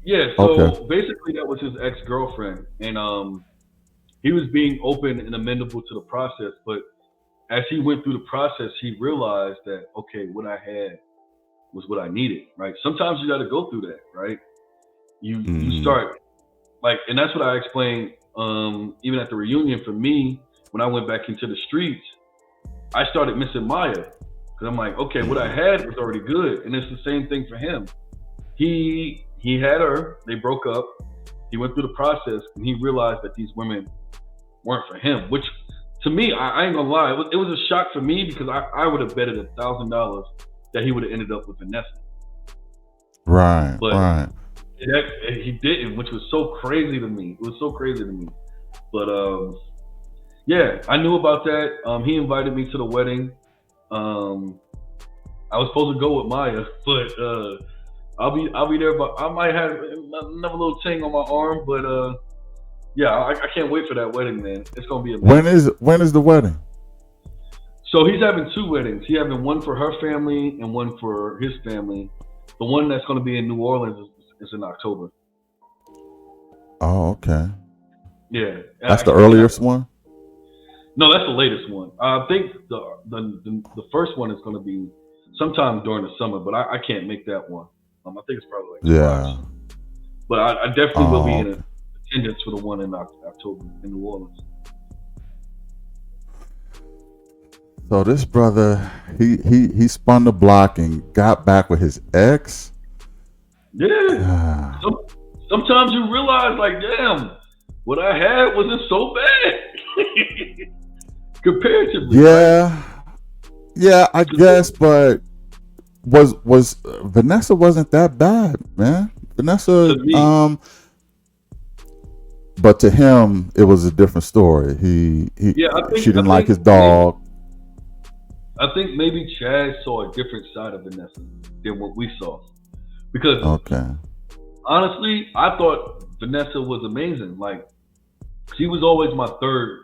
Yeah. okay. So basically that was his ex girlfriend. And he was being open and amenable to the process, but as he went through the process, he realized that okay, what I had was what I needed, right? Sometimes you got to go through that, right? You Mm, start like, and that's what I explained. Even at the reunion, for me, when I went back into the streets, I started missing Maya because I'm like, okay, what I mm, had was already good, and it's the same thing for him. He had her, they broke up. He went through the process, and he realized that these women weren't for him, which to me, I ain't gonna lie, it was a shock for me because I would have betted $1,000 that he would have ended up with Vanessa, right, but right. that, he didn't, which was so crazy to me. It was so crazy to me. But yeah, I knew about that. He invited me to the wedding. Um, I was supposed to go with Maya, but I'll be there. But I might have another little ting on my arm. But yeah, I can't wait for that wedding, man. It's gonna be amazing. When is the wedding? So he's having two weddings. He's having one for her family and one for his family. The one that's going to be in New Orleans is in October. Oh, okay. Yeah, That's the and earliest one. no, that's the latest one. I think the first one is going to be sometime during the summer, but I can't make that one. I think it's probably like July. Yeah. But I definitely will be Oh, in okay. attendance for the one in October in New Orleans. So this brother, he spun the block and got back with his ex. Yeah. Ah, Some, sometimes you realize, like, damn, what I had wasn't so bad comparatively, right? yeah, yeah, I guess, but was Vanessa wasn't that bad, man. Vanessa, To me, but to him it was a different story. yeah, She didn't like his dog. I think maybe Chaz saw a different side of Vanessa than what we saw. Because Okay. honestly, I thought Vanessa was amazing. Like she was always my third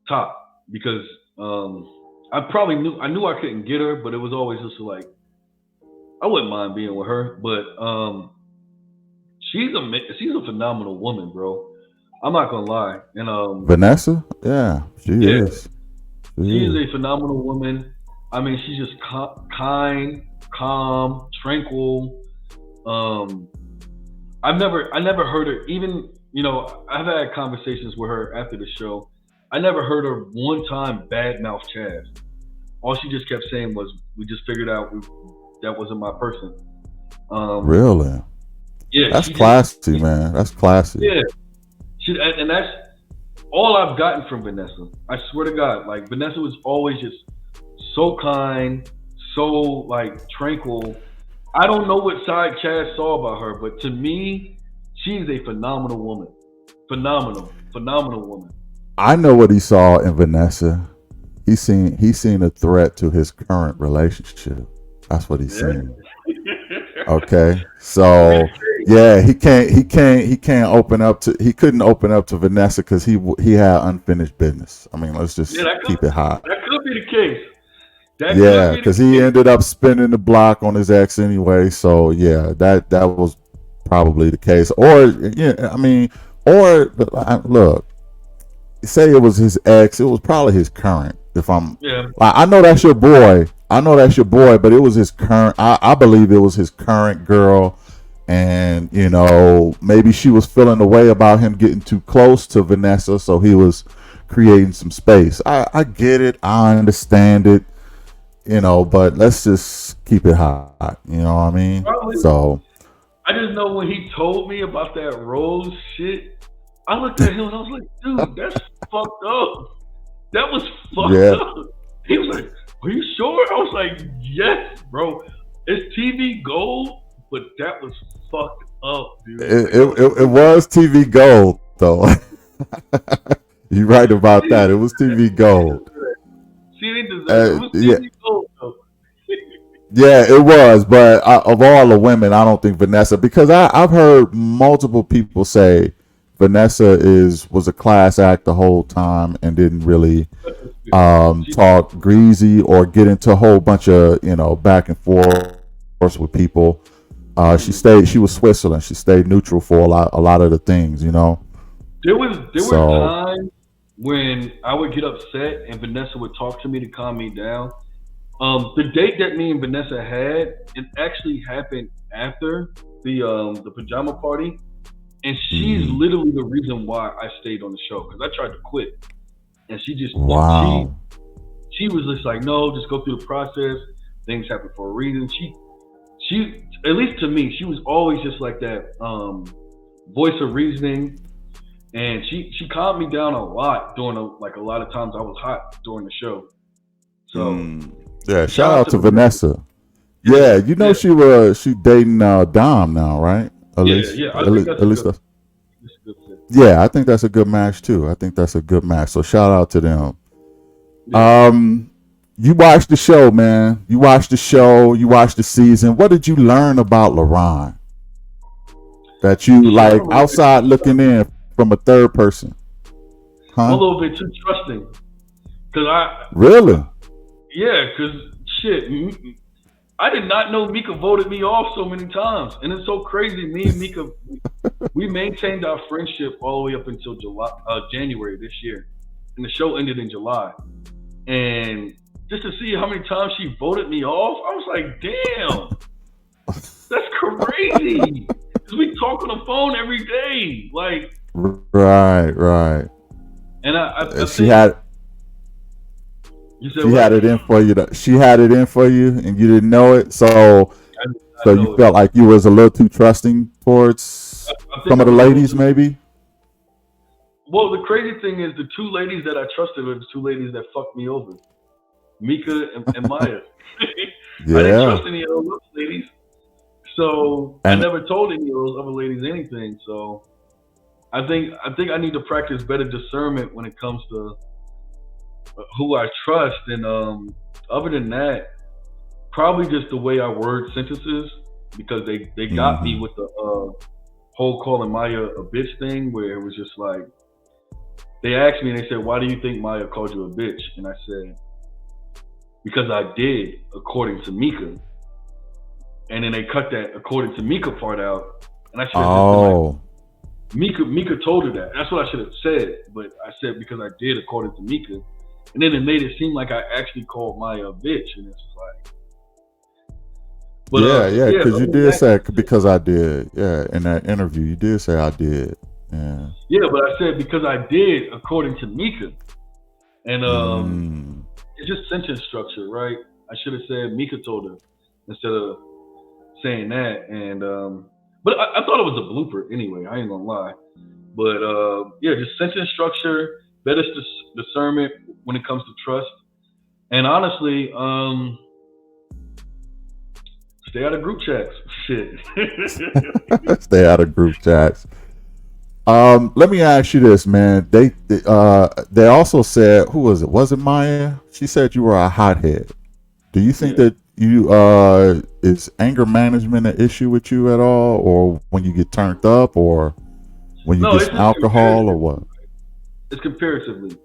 top because I knew I couldn't get her, but it was always just like I wouldn't mind being with her. But she's a phenomenal woman, bro. I'm not gonna lie. And Vanessa, yeah, she yeah, is. She she is is. a phenomenal woman. I mean, she's just kind, calm, tranquil. Um, I never heard her. Even I've had conversations with her after the show. I never heard her one time badmouth Chaz. all she just kept saying was, "We just figured out that wasn't my person." Really? Yeah, that's classy, man. That's classy. Yeah, and that's all I've gotten from Vanessa. I swear to God, like Vanessa was always just so kind, so like tranquil. I don't know what side Chaz saw about her, but to me, she's a phenomenal woman. Phenomenal woman. I know what he saw in Vanessa. He seen a threat to his current relationship. That's what he's seen. Okay, so yeah, he couldn't open up to Vanessa because he had unfinished business. I mean, let's just keep it hot. That could be the case. Yeah, because he ended up spinning the block on his ex anyway. So yeah, that was probably the case. Or yeah, I mean, or look, say it was his ex, it was probably his current. If I'm, I know that's your boy. But it was his current. I believe it was his current girl, and you know, maybe she was feeling the way about him getting too close to Vanessa, so he was creating some space. I get it. I understand it. You know, but let's just keep it hot. You know what I mean? Probably. So I just know when he told me about that Rose shit, I looked at him and I was like, dude, that's fucked up. That was fucked up. He was like, are you sure? I was like, yes, bro. It's TV gold, but that was fucked up, dude. It was TV gold, though. You're right about that. It was TV gold. She didn't deserve it. It was TV gold, though. Yeah, it was. But of all the women, I don't think Vanessa, because I've heard multiple people say Vanessa was a class act the whole time and didn't really talk greasy or get into a whole bunch of, you know, back and forth with people. She was Switzerland. She stayed neutral for a lot of the things, you know. There were times when I would get upset and Vanessa would talk to me to calm me down. The date that me and Vanessa had, it actually happened after the pajama party. And she's literally the reason why I stayed on the show, because I tried to quit. And she just, she was just like, no, just go through the process. Things happen for a reason. She, at least to me, she was always just like that voice of reasoning. And she calmed me down a lot during a lot of times I was hot during the show. So yeah, shout out to Vanessa. Yeah, you know she dating Dom now, right? At least that's yeah, I think that's a good match too. So shout out to them. Yeah. You watched the show, man. You watched the season. What did you learn about Laron that you like outside looking in from a third person? Huh? I'm a little bit too trusting. Really? Yeah, because shit, I did not know Mika voted me off so many times. And it's so crazy. Me and Mika, we maintained our friendship all the way up until January this year. And the show ended in July. And just to see how many times she voted me off, I was like, damn, that's crazy. Because we talk on the phone every day. Like, right. And I she had... She had it in for you. She had it in for you, and you didn't know it. So you felt like you was a little too trusting towards some of the ladies, maybe. Well, the crazy thing is, the two ladies that I trusted were the two ladies that fucked me over, Mika and Maya. Yeah. I didn't trust any of those ladies, so I never told any of those other ladies anything. So I think I need to practice better discernment when it comes to who I trust, and other than that, probably just the way I word sentences, because they got me with the whole calling Maya a bitch thing, where it was just like, they asked me and they said, why do you think Maya called you a bitch? And I said, because I did, according to Mika. And then they cut that according to Mika part out, and I said, Mika told her that. That's what I should have said, but I said because I did according to Mika. And then it made it seem like I actually called Maya a bitch, and it's like, but, because you did say because I did, in that interview you did say I did, but I said because I did according to Mika, and it's just sentence structure, right? I should have said Mika told her instead of saying that. And but I thought it was a blooper anyway. I ain't gonna lie. But yeah, just sentence structure, better discernment when it comes to trust, and honestly, stay out of group chats. Shit. Stay out of group chats. Let me ask you this, man. They also said, who was it? Was it Maya? She said you were a hothead. Do you think that you is anger management an issue with you at all, or when you get turned up, or when you get some alcohol, or what? It's comparatively.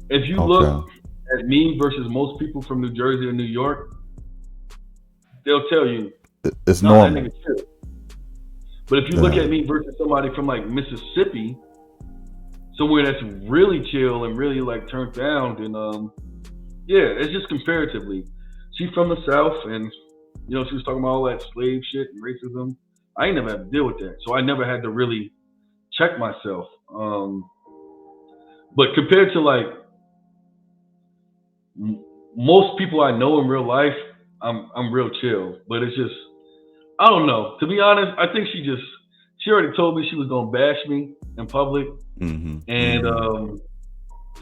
If you look at me versus most people from New Jersey or New York, they'll tell you it's normal. That nigga chill. But if you look at me versus somebody from like Mississippi, somewhere that's really chill and really like turned down, then yeah, it's just comparatively. She's from the South, and you know she was talking about all that slave shit and racism. I ain't never had to deal with that, so I never had to really check myself. But compared to like most people I know in real life, I'm real chill. But it's just, I don't know. To be honest, I think she already told me she was gonna bash me in public, and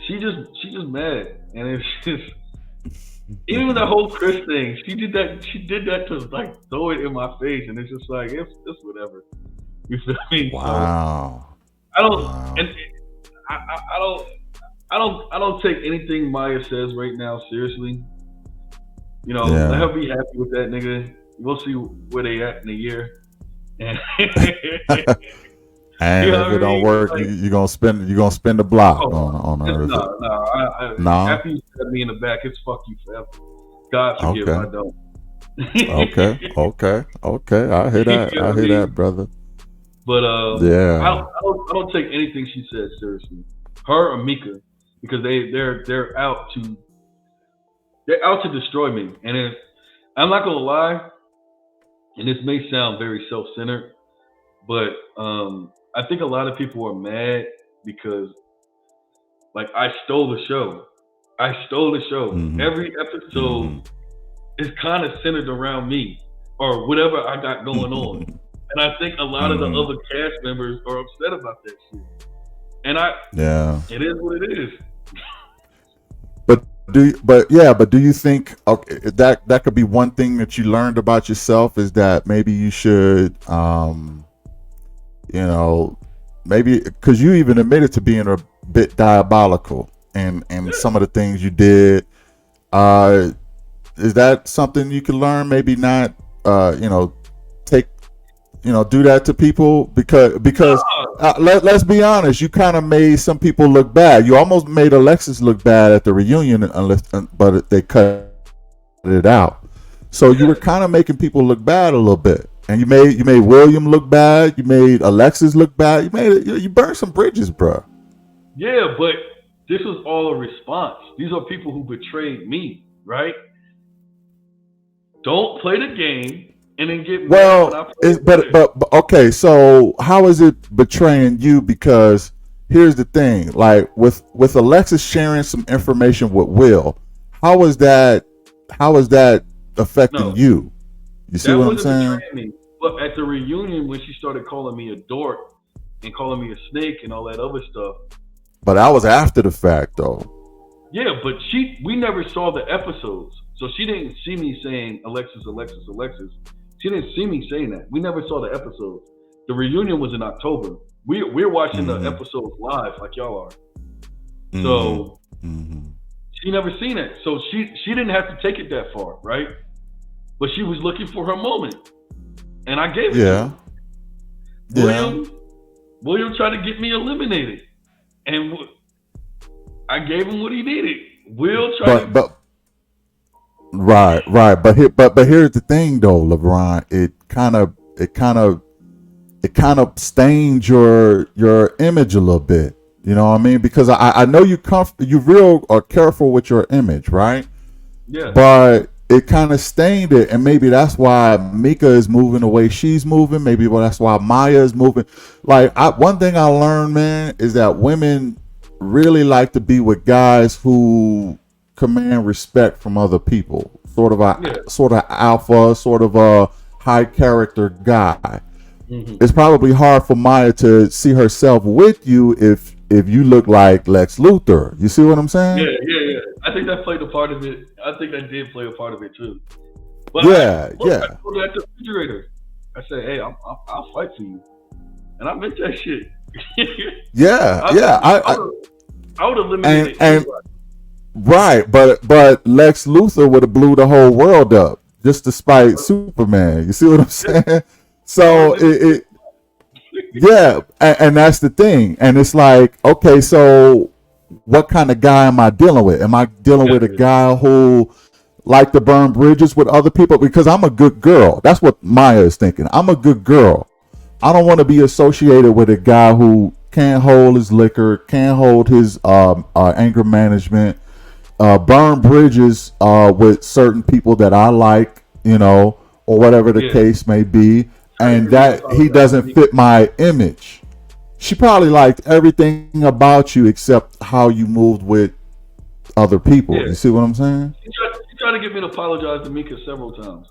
she just mad, and it's just even the whole Chris thing. She did that to like throw it in my face, and it's just like it's whatever. You feel me? Wow. So, I don't take anything Maya says right now seriously. You know, let her be happy with that nigga. We'll see where they at in a year. And and if it don't work, like, you're gonna spend the block on her. No. After you stab me in the back, it's fuck you forever. God forgive if I don't. Okay. I hear that. I hear that, brother. But I don't take anything she says seriously. Her or Mika, because they're out to destroy me. And I'm not gonna lie, and this may sound very self-centered, but I think a lot of people are mad because like I stole the show. Every episode is kind of centered around me or whatever I got going on. And I think a lot of the other cast members are upset about that shit. And it is what it is. But do you think that could be one thing that you learned about yourself, is that maybe you should maybe because you even admitted to being a bit diabolical and some of the things you did, is that something you can learn? Maybe not take do that to people, because let's be honest, you kind of made some people look bad. You almost made Alexis look bad at the reunion, but they cut it out. So you were kind of making people look bad a little bit, and you made William look bad. You made Alexis look bad. You burned some bridges, bro. Yeah, but this was all a response. These are people who betrayed me, right? Don't play the game. And then get but okay. So how is it betraying you? Because here's the thing: like with Alexis sharing some information with Will, how is that affecting you? You see what I'm saying? Me. But at the reunion, when she started calling me a dork and calling me a snake and all that other stuff. But that was after the fact, though. Yeah, but we never saw the episodes, so she didn't see me saying Alexis. She didn't see me saying that. We never saw the episodes. The reunion was in October. We're watching the episodes live like y'all are. So she never seen it. So she didn't have to take it that far, right? But she was looking for her moment. And I gave it to her. William tried to get me eliminated. And I gave him what he needed. Will tried Right. But here's the thing, though, LeBron. It kind of stains your image a little bit. You know what I mean? Because I know you real are careful with your image, right? Yeah. But it kind of stained it, and maybe that's why Mika is moving the way she's moving. Maybe that's why Maya is moving. Like one thing I learned, man, is that women really like to be with guys who command respect from other people. Sort of alpha, sort of a high character guy. Mm-hmm. It's probably hard for Maya to see herself with you if you look like Lex Luthor. You see what I'm saying? Yeah. I think that played a part of it. I think that did play a part of it too. But yeah. I told her at the refrigerator. I said, "Hey, I'll fight for you," and I meant that shit. I would eliminate it. Right, but Lex Luthor would have blew the whole world up just to spite Superman. You see what I'm saying? So and that's the thing. And it's like, okay, so what kind of guy am I dealing with? Am I dealing with a guy who like to burn bridges with other people? Because I'm a good girl. That's what Maya is thinking. I'm a good girl. I don't want to be associated with a guy who can't hold his liquor, can't hold his anger management, burn bridges with certain people that I like, or whatever the case may be, and that he doesn't fit my image. She probably liked everything about you except how you moved with other people. You see what I'm saying? She tried to get me to apologize to Mika several times,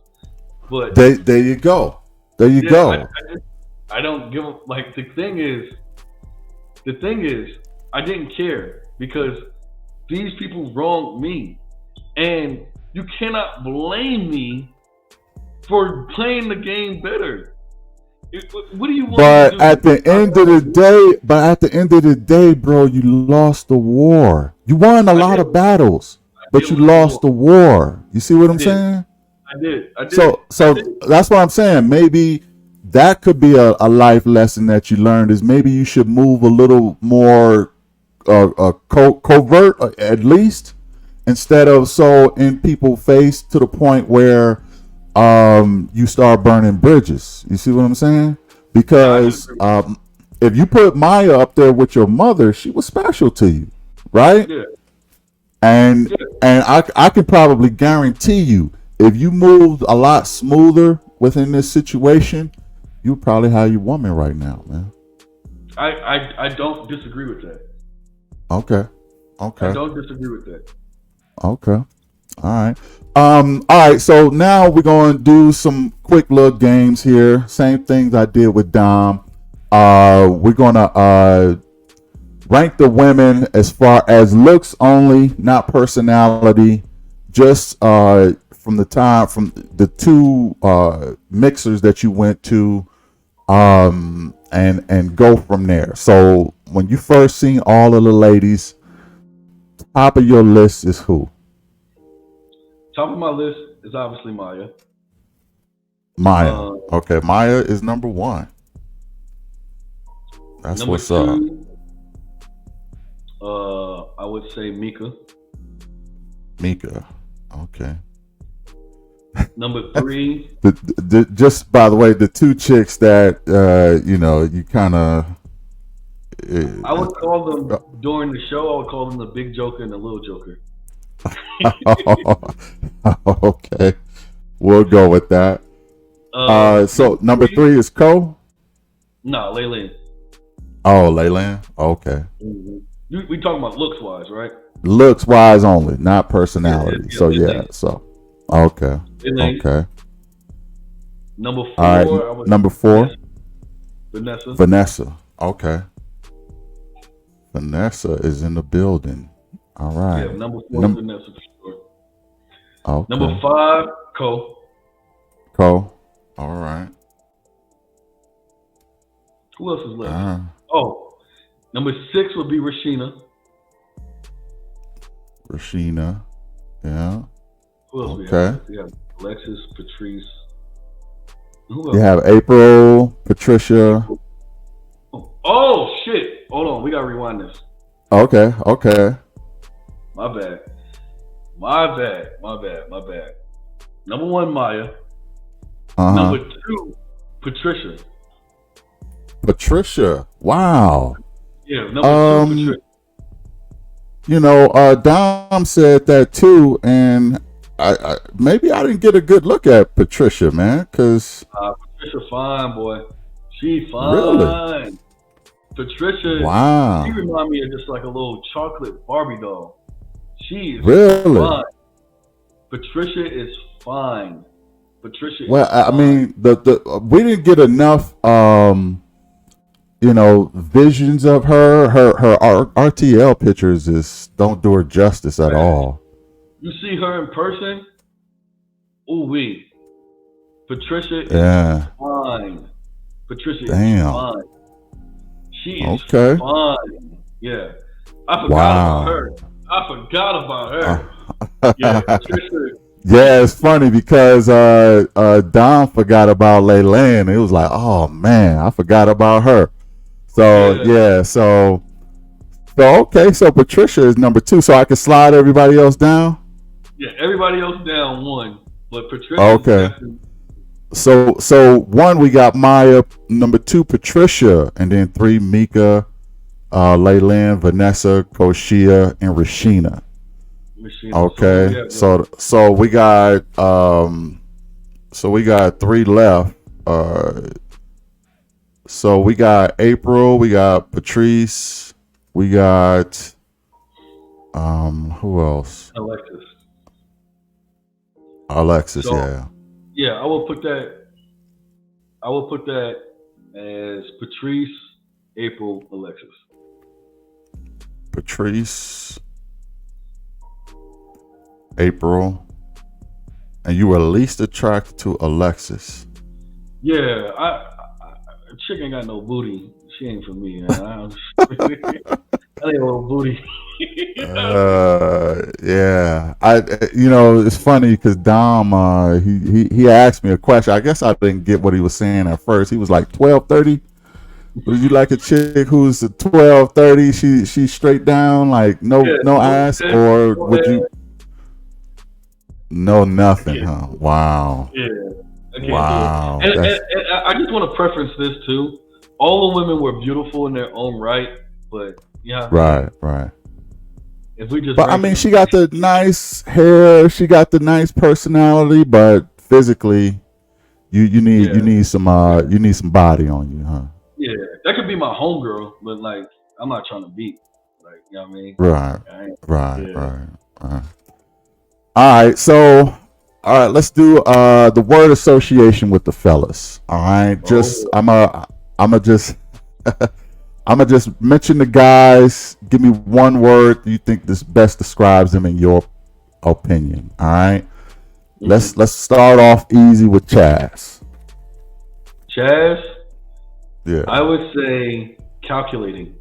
but there you go. There you go. I don't give a, like the thing is I didn't care because these people wronged me, and you cannot blame me for playing the game better. What do you want to do? At the end of the day, bro, you lost the war. You won a lot of battles, but you lost the war. You see what I'm saying? I did. So that's what I'm saying. Maybe that could be a life lesson that you learned, is maybe you should move a little more covert, at least, instead of so in people's face to the point where you start burning bridges. You see what I'm saying? Because if you put Maya up there with your mother, she was special to you, right? Yeah. And I can probably guarantee you, if you moved a lot smoother within this situation, you probably have your woman right now, man. I don't disagree with that. Okay. I don't disagree with that. Okay. All right. So now we're going to do some quick little games here. Same things I did with Dom. We're going to rank the women as far as looks only, not personality. Just from the two mixers that you went to, and go from there. So when you first seen all of the ladies, top of your list is who? Top of my list is obviously Maya. Okay, Maya is number one. That's number what's two, up. I would say Mika. Okay. Number three. Just by the way, the two chicks that you kind of. I would call them during the show. I would call them the Big Joker and the Little Joker. Okay, we'll go with that. So number three is Ko. No, Laylan. Oh, Laylan. Okay. Mm-hmm. We talking about looks wise, right? Looks wise only, not personality. So okay. Laylan. Okay. Number four. All right. Number four. Vanessa. Okay. Vanessa is in the building. All right. Yeah, number four is Vanessa for sure. Okay. Number five, Ko. All right. Who else is left? Oh, number six would be Rashina. Yeah. Who else we have? Alexis, Patrice. Who else? You have April, Patricia. Oh shit! Hold on, we gotta rewind this. Okay. My bad. Number one, Maya. Number two, Patricia. Wow. Yeah, number two, Patricia. Dom said that too, and I maybe I didn't get a good look at Patricia, man, because Patricia fine, boy. She fine. Really? Patricia. Wow. She reminds me of just like a little chocolate Barbie doll. She is Really? fine. Patricia is fine. Patricia Well, is I fine. mean, the we didn't get enough, visions of her. Her RTL pictures just don't do her justice at all. You see her in person, ooh wee. Patricia is Yeah. fine. Patricia is Damn. fine. She is Okay. fine. Yeah. I forgot about Wow. her. I forgot about her. Yeah, Patricia. Yeah, it's funny because Don forgot about Laylan. It was like, oh man, I forgot about her. So Yeah. okay, so Patricia is number 2. So I can slide everybody else down. Yeah, everybody else down 1, but Patricia is Okay. definitely. So 1 we got Maya, number 2 Patricia, and then 3 Mika, Laylan, Vanessa, Koshia, and Rashina. Okay, so we got 3 left. So we got April, we got Patrice, we got who else? Alexis, So, yeah. Yeah, I will put that as Patrice, April, Alexis. Patrice, April, and you were least attracted to Alexis. Yeah, chick ain't got no booty. She ain't for me, man. I ain't no booty. Yeah. It's funny because Dom, he asked me a question. I guess I didn't get what he was saying at first. He was like 12-30. Would you like a chick who's 12-30? She's straight down, like no ass, or would you? No, nothing, huh? Wow. Yeah. Wow. And I just want to preference this too. All the women were beautiful in their own right, but yeah. Right. If we just. But I mean, she got the nice hair. She got the nice personality, but physically, you need some body on you, huh? Yeah, that could be my homegirl, but like I'm not trying to beat. Like, you know what I mean? Right. All right, so let's do the word association with the fellas. All right, I'm gonna just mention the guys. Give me one word you think this best describes them in your opinion. All right, let's start off easy with Chaz. Chaz. Yeah. I would say calculating.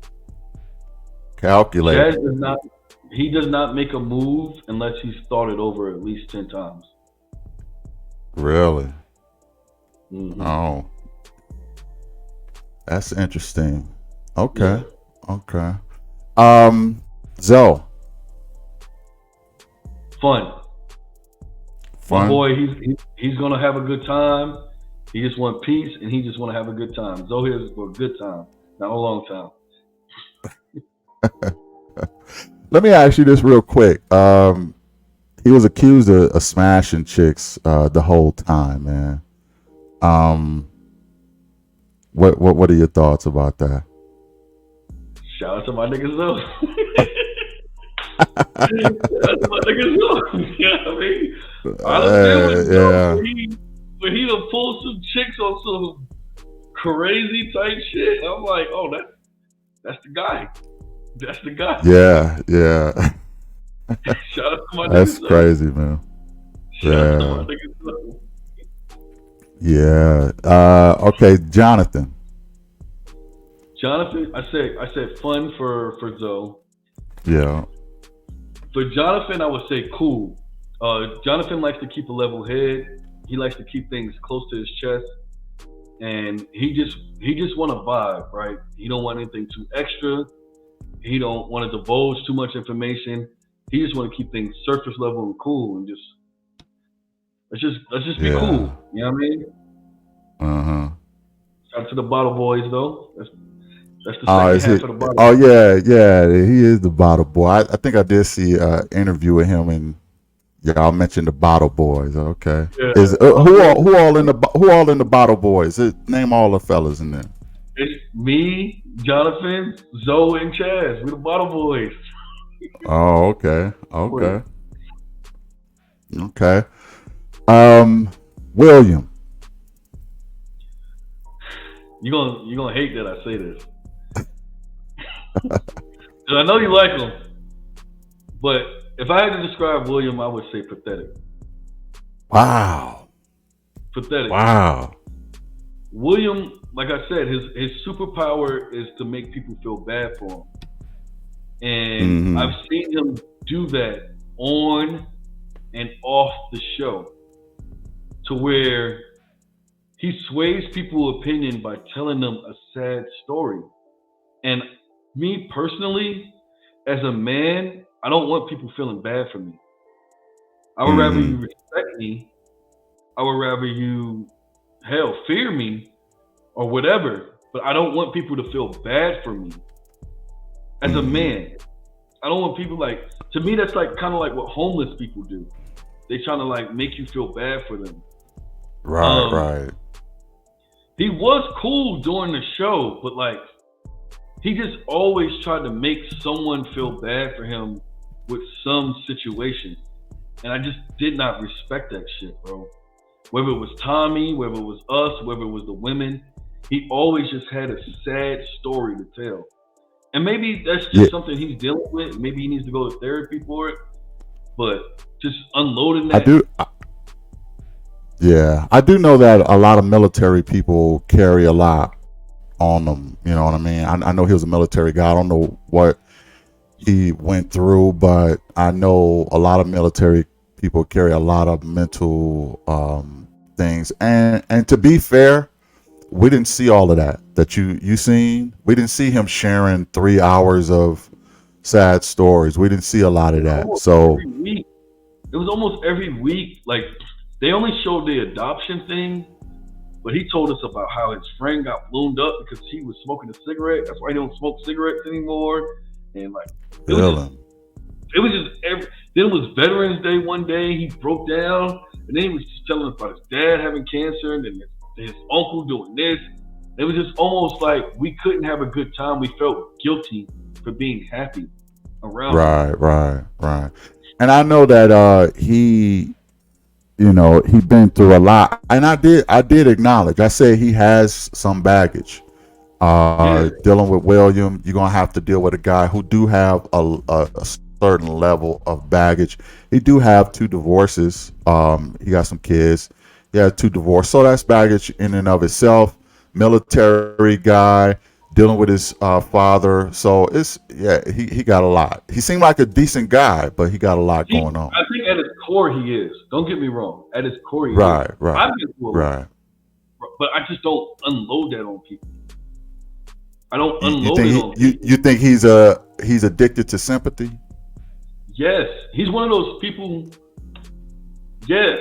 Calculating. Chaz does not make a move unless he's thought it over at least 10 times. Really? Mm-hmm. Oh. That's interesting. Okay. Yeah. Okay. Zoe. Fun. My boy, he's gonna have a good time. He just want peace, and he just want to have a good time. Zoe is for a good time, not a long time. Let me ask you this real quick. He was accused of smashing chicks the whole time, man. What are your thoughts about that? Shout out to my nigga Zoe. Shout out to my nigga Zoe. You know what I mean? I was there with when he done pulled some chicks on some crazy type shit. I'm like, oh, that's the guy. That's the guy. Yeah. Shout out to my nigga. That's crazy, man. Shout out to my nigga. Yeah. Okay, Jonathan. I said fun for Zoe. Yeah. For Jonathan, I would say cool. Jonathan likes to keep a level head. He likes to keep things close to his chest, and he just want to vibe, right? He don't want anything too extra. He don't want to divulge too much information. He just want to keep things surface level and cool, and let's just be cool. You know what I mean? Shout out to the Bottle Boys, though. That's the second half of the Bottle. Oh yeah, he is the Bottle Boy. I think I did see an interview with him, and y'all mentioned the Bottle Boys. Okay, who all in the Bottle Boys? Name all the fellas in there. It's me, Jonathan, Zoe, and Chaz. We the Bottle Boys. Oh, okay. Wait, Okay. William. you're gonna hate that I say this. 'Cause I know you like him, but if I had to describe William, I would say pathetic. Wow. Pathetic. Wow. William, like I said, his superpower is to make people feel bad for him. And Mm-hmm. I've seen him do that on and off the show to where he sways people's opinion by telling them a sad story. And me personally, as a man, I don't want people feeling bad for me. I would rather Mm-hmm. you respect me. I would rather you, hell, fear me or whatever. But I don't want people to feel bad for me as a Mm-hmm. man. I don't want people like, to me, that's like kind of like what homeless people do. They trying to like make you feel bad for them. Right, Um, right. he was cool during the show, but like he just always tried to make someone feel bad for him with some situation. And I just did not respect that shit, bro. Whether it was Tommy, whether it was us, whether it was the women, he always just had a sad story to tell. And maybe that's Yeah, just something he's dealing with. Maybe he needs to go to therapy for it. But just unloading I that, do. Yeah, I do know that a lot of military people carry a lot on them. You know what I mean? I know he was a military guy. I don't know what he went through, but I know a lot of military people carry a lot of mental things. And to be fair, we didn't see all of that you seen. We didn't see him sharing 3 hours of sad stories. We didn't see a lot of that. almost So every week. It was almost every week. Like they only showed the adoption thing, but he told us about how his friend got ballooned up because he was smoking a cigarette. That's why he don't smoke cigarettes anymore. And like it was just really, every. Then it was Veterans Day one day. He broke down, and then he was just telling us about his dad having cancer, and then his uncle doing this. It was just almost like we couldn't have a good time. We felt guilty for being happy around him. right, right, right. And I know that he, he been through a lot. And I did acknowledge. I said he has some baggage. Yeah, Dealing with William, you're gonna have to deal with a guy who do have a certain level of baggage. He do have 2 divorces. He got some kids. He has 2 divorces, so that's baggage in and of itself. Military guy dealing with his father, so it's yeah. He got a lot. He seemed like a decent guy, but he got a lot going on. I think at his core he is. Don't get me wrong. At his core he is. Right, right, I've been through a lot, right. but I just don't unload that on people. I don't You unload think it on you people. think he's addicted to sympathy? Yes, he's one of those people. Yeah,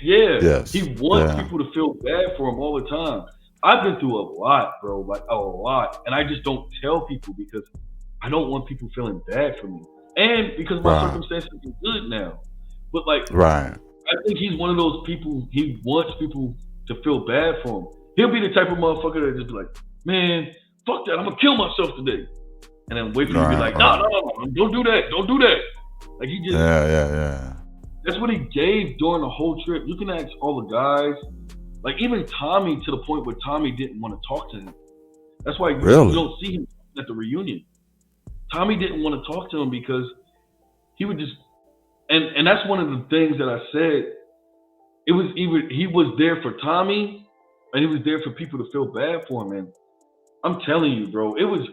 yeah. Yes. He wants Yeah. people to feel bad for him all the time. I've been through a lot, bro, like a lot, and I just don't tell people because I don't want people feeling bad for me, and because my Right. circumstances are good now. But like, Right. I think he's one of those people. He wants people to feel bad for him. He'll be the type of motherfucker that just be like, "Man, fuck that! I'm gonna kill myself today," and then wait for you to be Right. like, "No, Right. no, no, no, don't do that, don't do that." Like he just Yeah. Yeah. Yeah. that's what he gave during the whole trip. You can ask all the guys, like even Tommy, to the point where Tommy didn't want to talk to him. That's why you Really. don't see him at the reunion. Tommy didn't want to talk to him because he would just, and that's one of the things that I said. It was either he was there for Tommy, and he was there for people to feel bad for him. And I'm telling you, bro, it was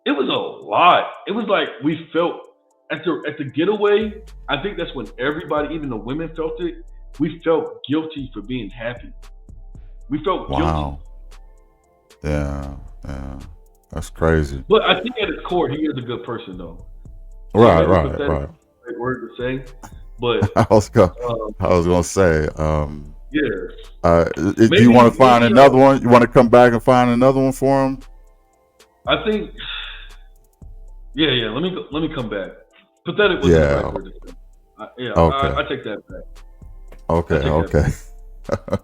a lot. It was like we felt at the getaway. I think that's when everybody, even the women, felt it. We felt guilty for being happy. We felt guilty. Wow. Yeah. Yeah. That's crazy. But I think at his core, he is a good person, though. So Right. maybe Right. pathetic is Right. a great word to say, but I was gonna, um, I was gonna say. yeah, Do you maybe want to find maybe another one? You want to come back and find another one for him? I think yeah. Let me come back. Pathetic wasn't the right Yeah. word to say. Yeah, Okay. I take that back. I Okay. take that Okay. back.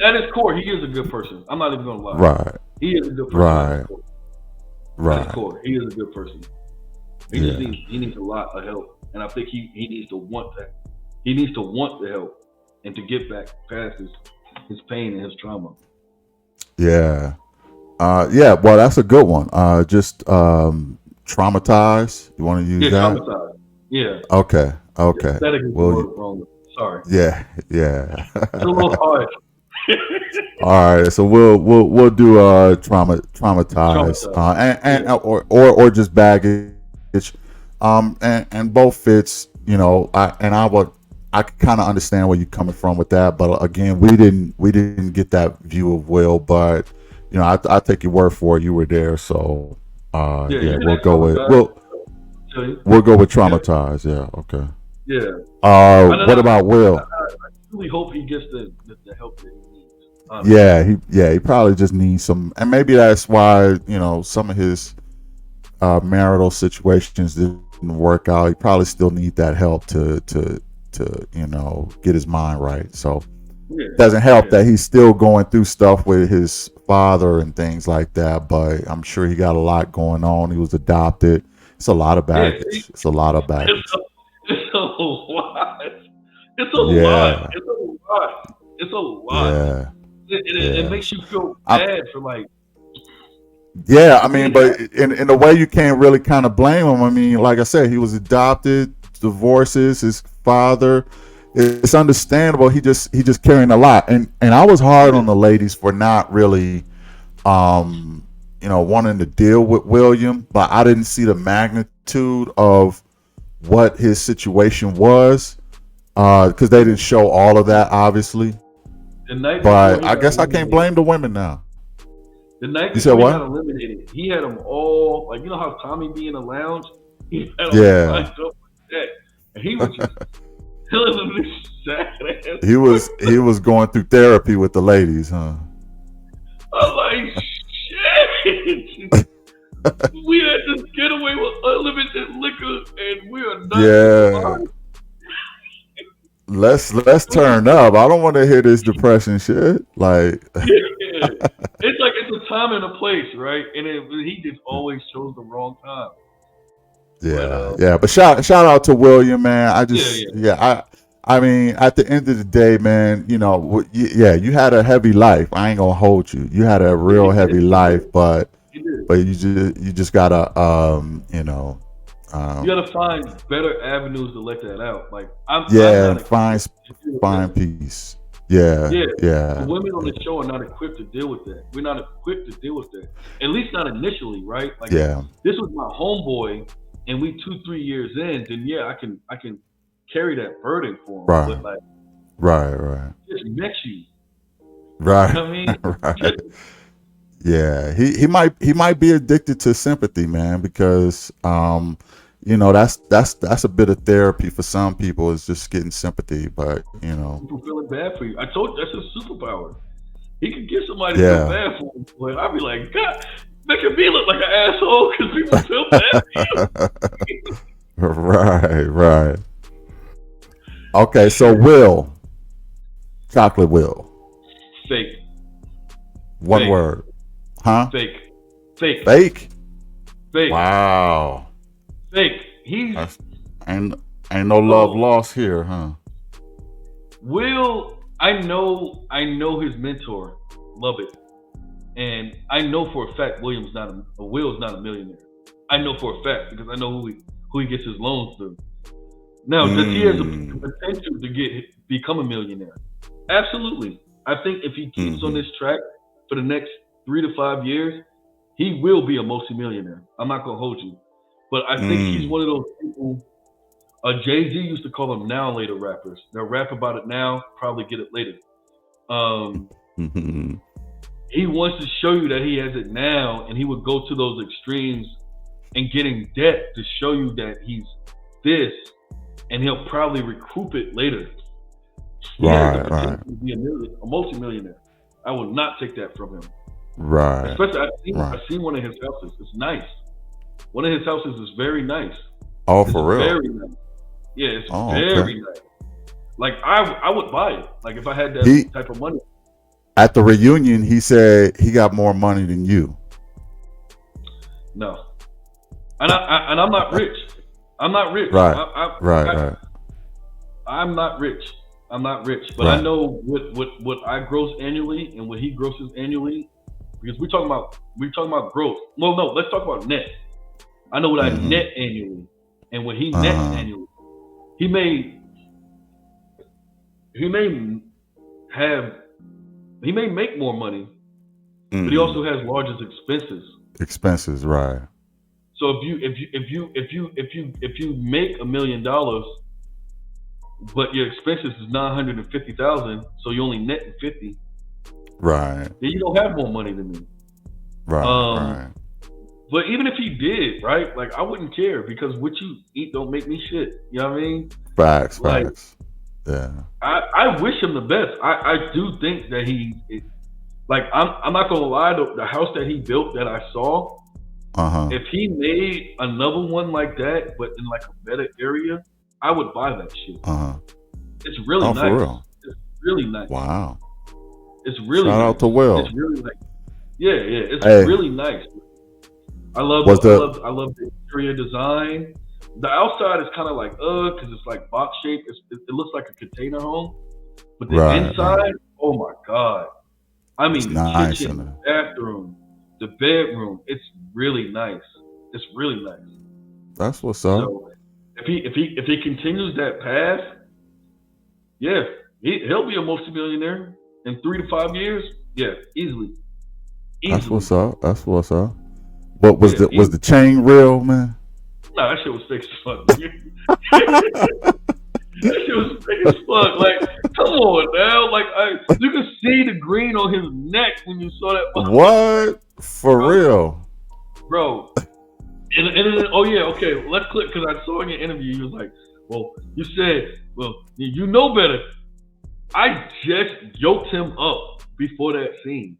At his core, he is a good person. I'm not even gonna lie. Right. He is a good person at his Right. core. At his Right. core, he is a good person. Yeah. He needs a lot of help, and I think he needs to want that. He needs to want the help and to get back past his pain and his trauma. Yeah. Yeah. Well, that's a good one. Just traumatized. You want to use that? Traumatized. Yeah. Okay. Okay. Aesthetic is the Well, word wrong. Sorry. yeah. Yeah. It's a little hard. All right, so we'll do traumatized, or just baggage, and both fits. I could kind of understand where you're coming from with that, but again, we didn't get that view of Will, but I take your word for it. You were there, so yeah, we'll go with traumatized. Yeah, okay. Yeah. What about Will? I really hope he gets the help that he needs. He probably just needs some, and maybe that's why some of his marital situations didn't work out. He probably still need that help to get his mind right. So it doesn't help that he's still going through stuff with his father and things like that. But I'm sure he got a lot going on. He was adopted. It's a lot of baggage. It's a lot of baggage. It's a lot. It's a lot. It's a lot. It's a lot. Yeah. It makes you feel bad for like. Yeah, I mean, but in a way, you can't really kind of blame him. I mean, like I said, he was adopted, divorces, his father. It's understandable. He just carrying a lot, and I was hard on the ladies for not really, wanting to deal with William, but I didn't see the magnitude of what his situation was, because they didn't show all of that, obviously. But I guess I can't blame the women now. The night before he got eliminated, he had them all, like, how Tommy be in the lounge? He had them lined up like that. And he was just telling them this sad ass. He was going through therapy with the ladies, huh? I'm like, shit. We had this getaway with unlimited liquor, and we are not. Yeah. Let's turn up. I don't want to hear this depression shit. Like, it's like it's a time and a place, right? And he just always chose the wrong time. Yeah. But shout out to William, man. I mean, at the end of the day, man, you had a heavy life. I ain't gonna hold you. You had a real heavy life, but you just gotta you gotta find better avenues to let that out. Like find peace. Yeah. The women on the show are not equipped to deal with that. We're not equipped to deal with that. At least not initially, right? Like, this was my homeboy, and we 2-3 years in. Then I can carry that burden for him. Right. But like, right. Just met you. Right. You know what I mean? Right. Yeah, he might be addicted to sympathy, man, because that's a bit of therapy for some people, is just getting sympathy, but people feeling bad for you. I told you that's his superpower. He could get somebody to feel bad for him, but I'd be like, God, making me look like an asshole because people feel bad for you. Right. Okay, so Will, Chocolate Will, fake. One word. Huh? Fake. Wow. Fake. He's ain't no love lost here, huh? Will, I know his mentor. Love it. And I know for a fact Will's not a millionaire. I know for a fact because I know who he gets his loans through. Now, does he have the potential to become a millionaire? Absolutely. I think if he keeps on this track for the next 3 to 5 years, he will be a multimillionaire. I'm not gonna hold you, but I think he's one of those people. Jay-Z used to call them now and later rappers. They'll rap about it now, probably get it later. He wants to show you that he has it now, and he would go to those extremes and get in debt to show you that he's this, and he'll probably recoup it later. He has the potential to be a multimillionaire. I will not take that from him. Right. Especially, I've seen one of his houses. It's nice. One of his houses is very nice. Oh, for real? Very nice. Yeah, it's very nice. Like, I would buy it. Like, if I had that type of money. At the reunion, he said he got more money than you. No. And I'm not rich. I'm not rich. Right. Right. I'm not rich. But I know what I gross annually and what he grosses annually, because we're talking about gross. Well, no, let's talk about net. I know what I net annually and what he nets annually. He may make more money, but he also has larger expenses. Expenses, right? So if you make $1 million, but your expenses is $950,000, so you only netting 50. Right. Then you don't have more money than me. Right. But even if he did, right? Like, I wouldn't care, because what you eat don't make me shit. You know what I mean? Facts. Yeah. I wish him the best. I do think that I'm not gonna lie, the house that he built that I saw, if he made another one like that, but in like a better area, I would buy that shit. It's really nice. For real? It's really nice. Wow. It's really Shout nice. out to Will. It's really nice. Yeah. It's really nice. I love the interior design. The outside is kind of like because it's like box shaped. It looks like a container home, but the inside, oh my god! I mean, the nice, kitchen, the bathroom, the bedroom. It's really nice. It's really nice. That's what's up. So if he continues that path, yeah, he'll be a multi-millionaire in 3 to 5 years. Yeah, easily. That's what's up. What was the chain real, man? No, that shit was fake as fuck. That shit was fake as fuck. Like, come on now. Like, you could see the green on his neck when you saw that. What? For real? Bro. And oh yeah, okay, let's click, because I saw in your interview, you was like, well, you said, well, you know better. I just yoked him up before that scene,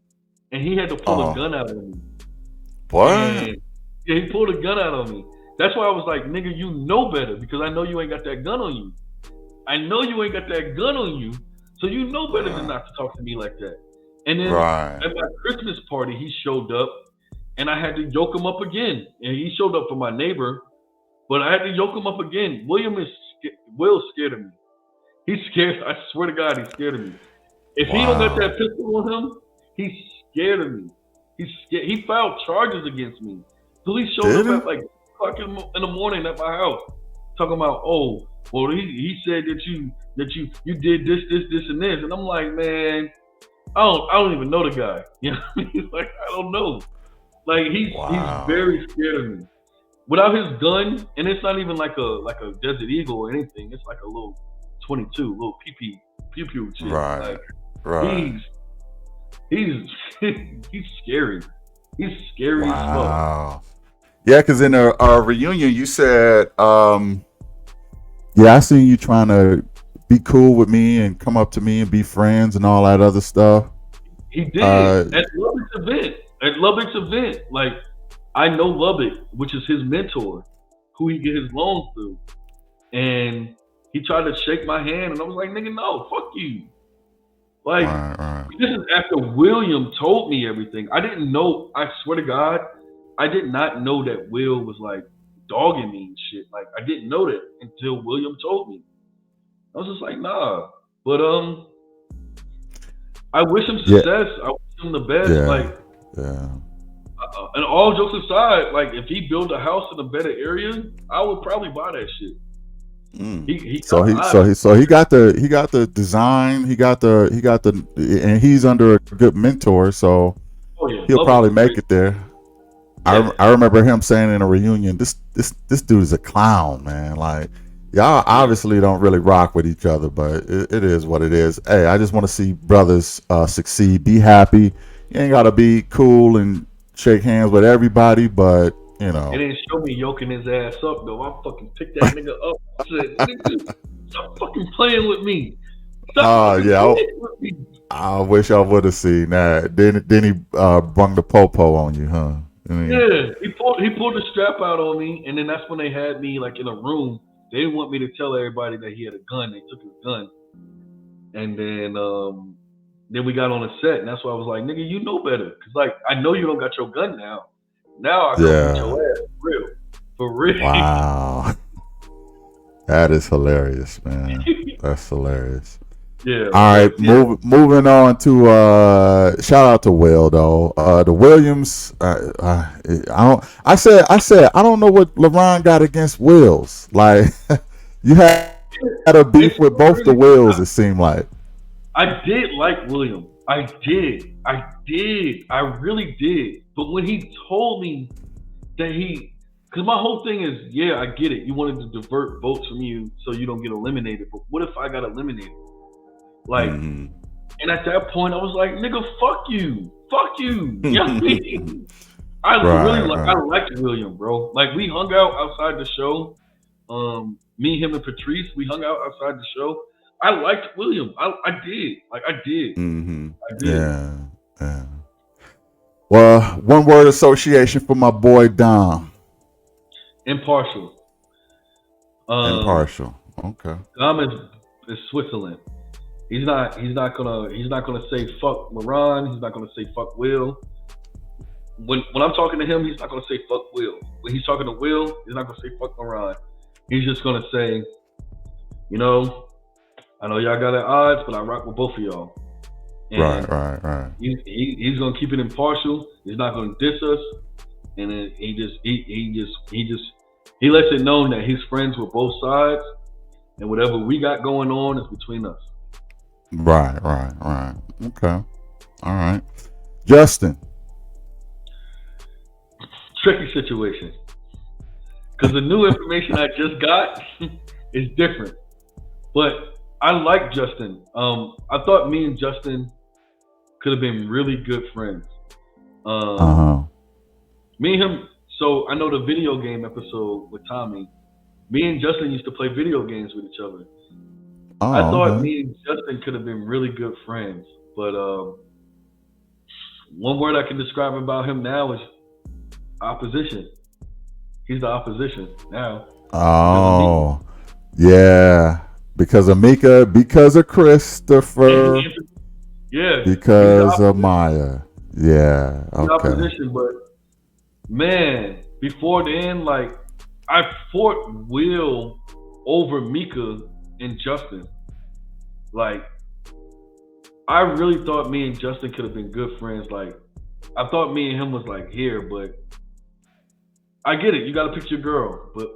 and he had to pull a gun out on me. What? And, yeah, he pulled a gun out on me. That's why I was like, nigga, you know better, because I know you ain't got that gun on you. So you know better than not to talk to me like that. And then at my Christmas party, he showed up, and I had to yoke him up again. And he showed up for my neighbor, but I had to yoke him up again. Will's scared of me. He's scared. I swear to God, he's scared of me. If he don't got that pistol on him, he's scared of me. He's scared. He filed charges against me. Police showed up at like 2 o'clock in the morning at my house, talking about, oh, well, he said that you did this, and this, and I'm like, man, I don't even know the guy. You know what I mean? Like, I don't know. Like, he's very scared of me. Without his gun, and it's not even like a Desert Eagle or anything. It's like a little 22, little pew shit. Right. He's scary. He's scary as fuck. Yeah, because in a reunion, you said, I seen you trying to be cool with me and come up to me and be friends and all that other stuff. He did at Lubbock's event. Like, I know Lubbock, which is his mentor, who he get his loans through, and he tried to shake my hand, and I was like, nigga, no, fuck you. Like, this is after William told me everything. I didn't know. I swear to God, I did not know that Will was like dogging me and shit. Like, I didn't know that until William told me. I was just like, nah. But I wish him success. I wish him the best. And all jokes aside, like, if he built a house in a better area, I would probably buy that shit. So he got the design, he got the, and he's under a good mentor, so he'll probably make it there. I remember him saying in a reunion, this dude is a clown, man. Like, y'all obviously don't really rock with each other, but it is what it is. Hey, I just want to see brothers succeed, be happy. You ain't gotta be cool and shake hands with everybody, but you know. It didn't show me yoking his ass up though. I fucking picked that nigga up. I said, nigga, stop fucking playing with me. I wish I would have seen that. Then he brung the popo on you, huh? Yeah, he pulled the strap out on me, and then that's when they had me like in a room. They didn't want me to tell everybody that he had a gun. They took his gun, and then we got on the set, and that's why I was like, nigga, you know better, cause like I know you don't got your gun now. Now I can beat your ass for real. For real. Wow. That is hilarious, man. That's hilarious. Yeah. All right, moving on to shout out to Will though. The Williams. I said I don't know what Laron got against Wills. Like you had a beef with both the Wills. It seemed like. I did like William. I did. I really did. But when he told me that because my whole thing is, yeah, I get it. You wanted to divert votes from you so you don't get eliminated. But what if I got eliminated? Like, and at that point, I was like, nigga, fuck you. You know what I mean? I liked William, bro. Like, we hung out outside the show. Me, him, and Patrice, we hung out outside the show. I liked William. I did. Like, I did. I did. Yeah. Well, one word association for my boy Dom. Impartial. Impartial. Okay. Dom is Switzerland. He's not gonna say fuck Laron. He's not gonna say fuck Will. When I'm talking to him, he's not gonna say fuck Will. When he's talking to Will, he's not gonna say fuck Laron. He's just gonna say, you know, I know y'all got at odds, but I rock with both of y'all. And right. He's gonna keep it impartial. He's not gonna diss us. And then he lets it known that he's friends with both sides, and whatever we got going on is between us. Right. Okay. All right. Justin. Tricky situation. Because the new information I just got is different. But I like Justin. I thought me and Justin could have been really good friends. Me and him, so I know the video game episode with Tommy. Me and Justin used to play video games with each other. I thought me and Justin could have been really good friends, but one word I can describe about him now is opposition. He's the opposition now. Oh, yeah. Because of Mika, because of Christopher, because of Maya. Yeah, okay. Opposition, but man, before then, like I fought Will over Mika and Justin. Like, I really thought me and Justin could have been good friends. Like, I thought me and him was like here, but I get it. You got to pick your girl, but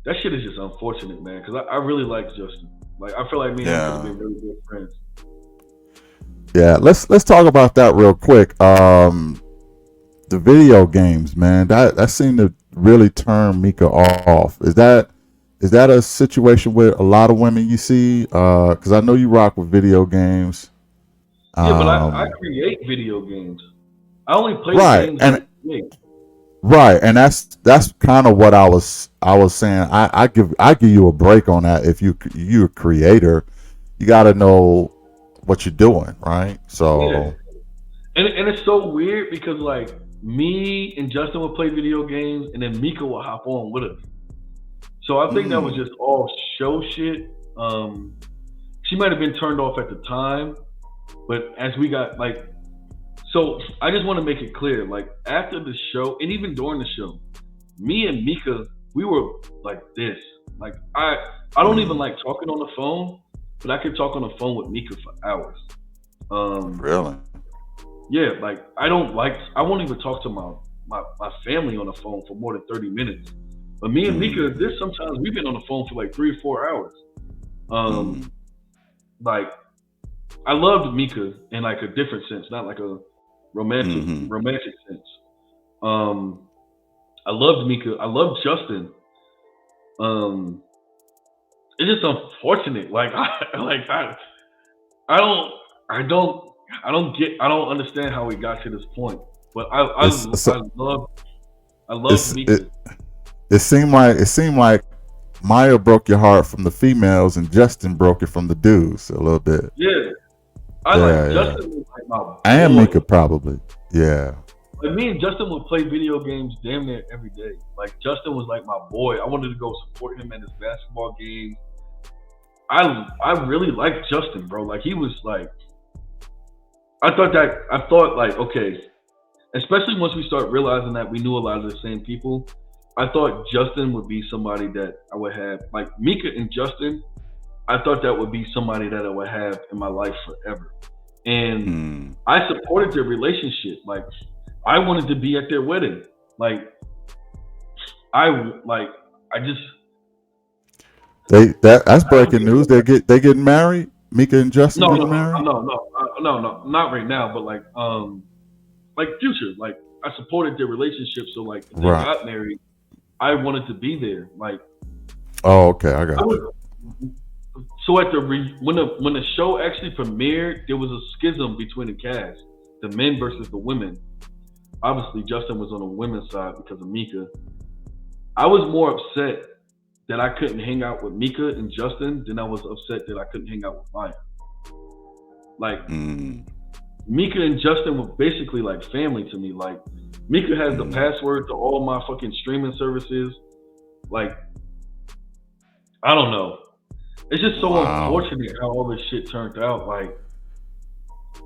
that shit is just unfortunate, man. Because I really like Justin. Like, I feel like me and him could have been really good friends. Yeah, let's talk about that real quick. The video games, man, that seemed to really turn Mika off. Is that a situation with a lot of women you see? Because I know you rock with video games. Yeah, but I create video games. I only play games that I create. Right, and that's kind of what I was saying. I give you a break on that. If you're a creator, you got to know what you're doing, right? So, yeah. And it's so weird because like me and Justin would play video games, and then Mika would hop on with us. So I think that was just all show shit. She might have been turned off at the time, but as we got like. So I just want to make it clear, like after the show and even during the show, me and Mika, we were like this. Like I don't even like talking on the phone, but I could talk on the phone with Mika for hours. Really? Yeah, like I won't even talk to my family on the phone for more than 30 minutes. But me and Mika, there's sometimes we've been on the phone for like 3 or 4 hours. Like I loved Mika in like a different sense, not like a romantic sense. I loved Mika. I loved Justin. It's just unfortunate. Like I don't understand how we got to this point. But I love Mika. It seemed like Maya broke your heart from the females and Justin broke it from the dudes a little bit. Yeah. Justin was like my boy. And Mika probably. Yeah. Like me and Justin would play video games damn near every day. Like Justin was like my boy. I wanted to go support him at his basketball games. I really liked Justin, bro. Like he was like I thought like, okay, especially once we start realizing that we knew a lot of the same people. I thought Justin would be somebody that I would have, like Mika and Justin. I thought that would be somebody that I would have in my life forever. And I supported their relationship. Like, I wanted to be at their wedding. That's breaking news. They getting married. Mika and Justin getting married. No, not right now. But like future. Like, I supported their relationship. So like, if they got married, I wanted to be there. Like, oh, okay, I got you. So at when the show actually premiered, there was a schism between the cast, the men versus the women. Obviously, Justin was on the women's side because of Mika. I was more upset that I couldn't hang out with Mika and Justin than I was upset that I couldn't hang out with Maya. Like, Mika and Justin were basically like family to me. Like, Mika has the password to all my fucking streaming services. Like, I don't know. It's just so unfortunate how all this shit turned out. Like,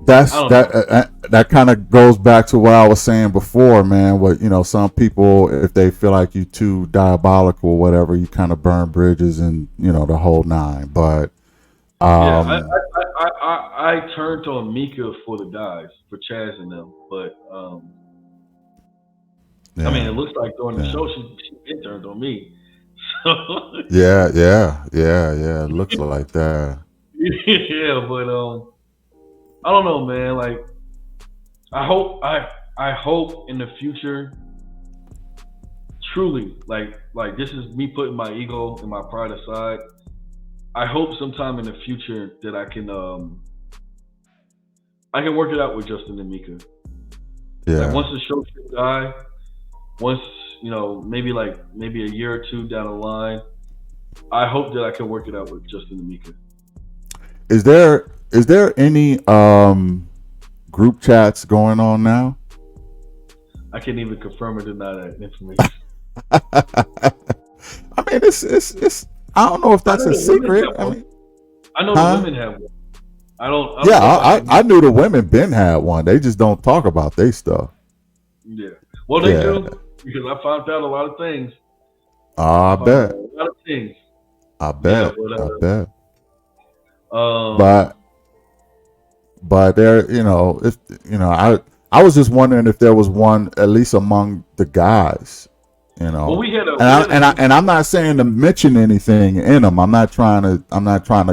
that kind of goes back to what I was saying before, man. What, some people, if they feel like you too diabolical or whatever, you kind of burn bridges and the whole nine. But I turned on Mika for the guys, for Chaz and them. But I mean, it looks like during the show she turned on me. Yeah. It looks like that. Yeah, but I don't know, man. Like, I hope in the future, truly, like this is me putting my ego and my pride aside. I hope sometime in the future that I can work it out with Justin and Mika. Yeah. Like, once the show should die, once maybe a year or two down the line, I hope that I can work it out with Justin and Mika. Is there any group chats going on now? I can't even confirm or deny that information. I mean, it's. I don't know if that's a secret. I know the women have one. I don't I knew the women been had one. They just don't talk about their stuff. Yeah. Well, they do, because I found out a lot of things. I bet. A lot of things. I bet. Yeah, I bet. But there, if I was just wondering if there was one at least among the guys. Well, and I'm not saying to mention anything in them. I'm not trying to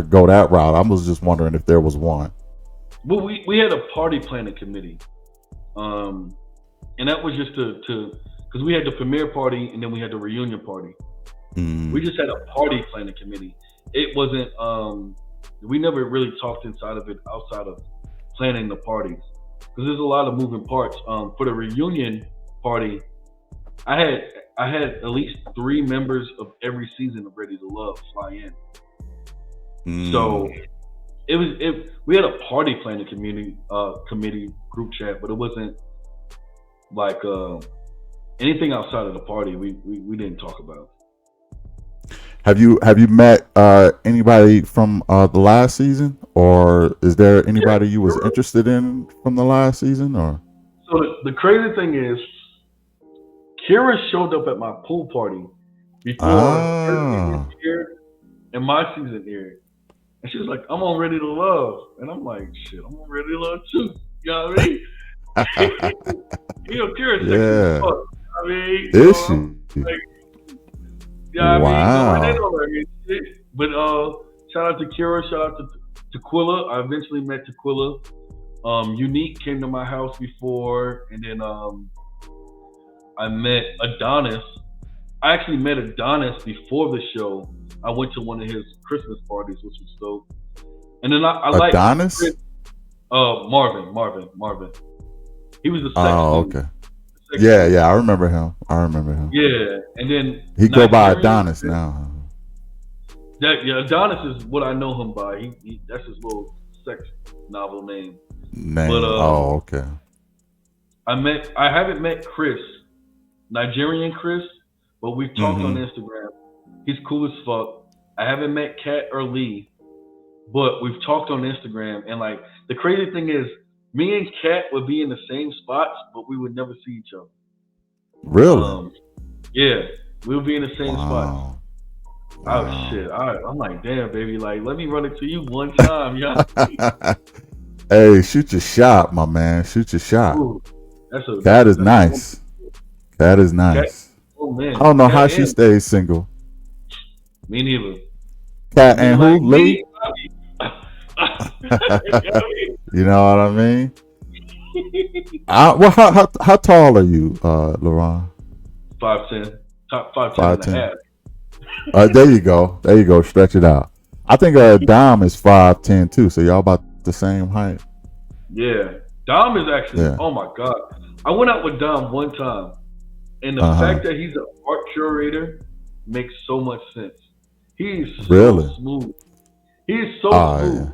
go that route. I was just wondering if there was one. Well, we had a party planning committee, and that was just to because we had the premiere party and then we had the reunion party. We just had a party planning committee. It wasn't. We never really talked inside of it outside of planning the parties, because there's a lot of moving parts. For the reunion party, I had at least 3 members of every season of Ready to Love fly in. So we had a party planning committee group chat, but it wasn't like anything outside of the party. We didn't talk about. Have you met anybody from the last season, or is there anybody you was interested in from the last season? Or so the crazy thing is, Kira showed up at my pool party before her season aired and my season aired, and she was like, "I'm on Ready to Love," and I'm like, "Shit, I'm on Ready to Love too." You know what I mean? Kira's sexy as fuck. I mean, is she? Wow. But shout out to Kira, shout out to Tequila. I eventually met Tequila. Unique came to my house before, and then I met Adonis. I actually met Adonis before the show. I went to one of his Christmas parties, which was dope. And then I like Adonis? Marvin. He was the sex dude. Okay. Yeah, I remember him. Yeah, and then he go by Adonis now. Adonis is what I know him by. He that's his little sex novel name. But, okay. I haven't met Chris, Nigerian Chris, but we've talked on Instagram. He's cool as fuck. I haven't met Kat or Lee, but we've talked on Instagram. And like, the crazy thing is, Me and Kat would be in the same spots, but we would never see each other. Really? Yeah, we would be in the same spots. Wow. Oh Wow. shit! I'm like, damn, baby, like let me run it to you one time, yeah. Hey, shoot your shot, my man. Shoot your shot. Ooh, Cat is that's a woman. nice. Cat is Cat. nice. Oh I man, don't know how Cat she and stays single. me neither. Cat A nigga and who? like Lee? me. I You know what I mean? mean, Well, how tall are you, Laron? 5'10", top 5'10" Five and a ten. half. There you go. There you go. Stretch it out. I think Dom is 5'10" too. So y'all about the same height. Yeah, Dom is actually. Yeah. Oh my god, I went out with Dom one time, and the Uh huh. fact that he's an art curator makes so much sense. He's so Really? smooth. He's so Yeah. smooth.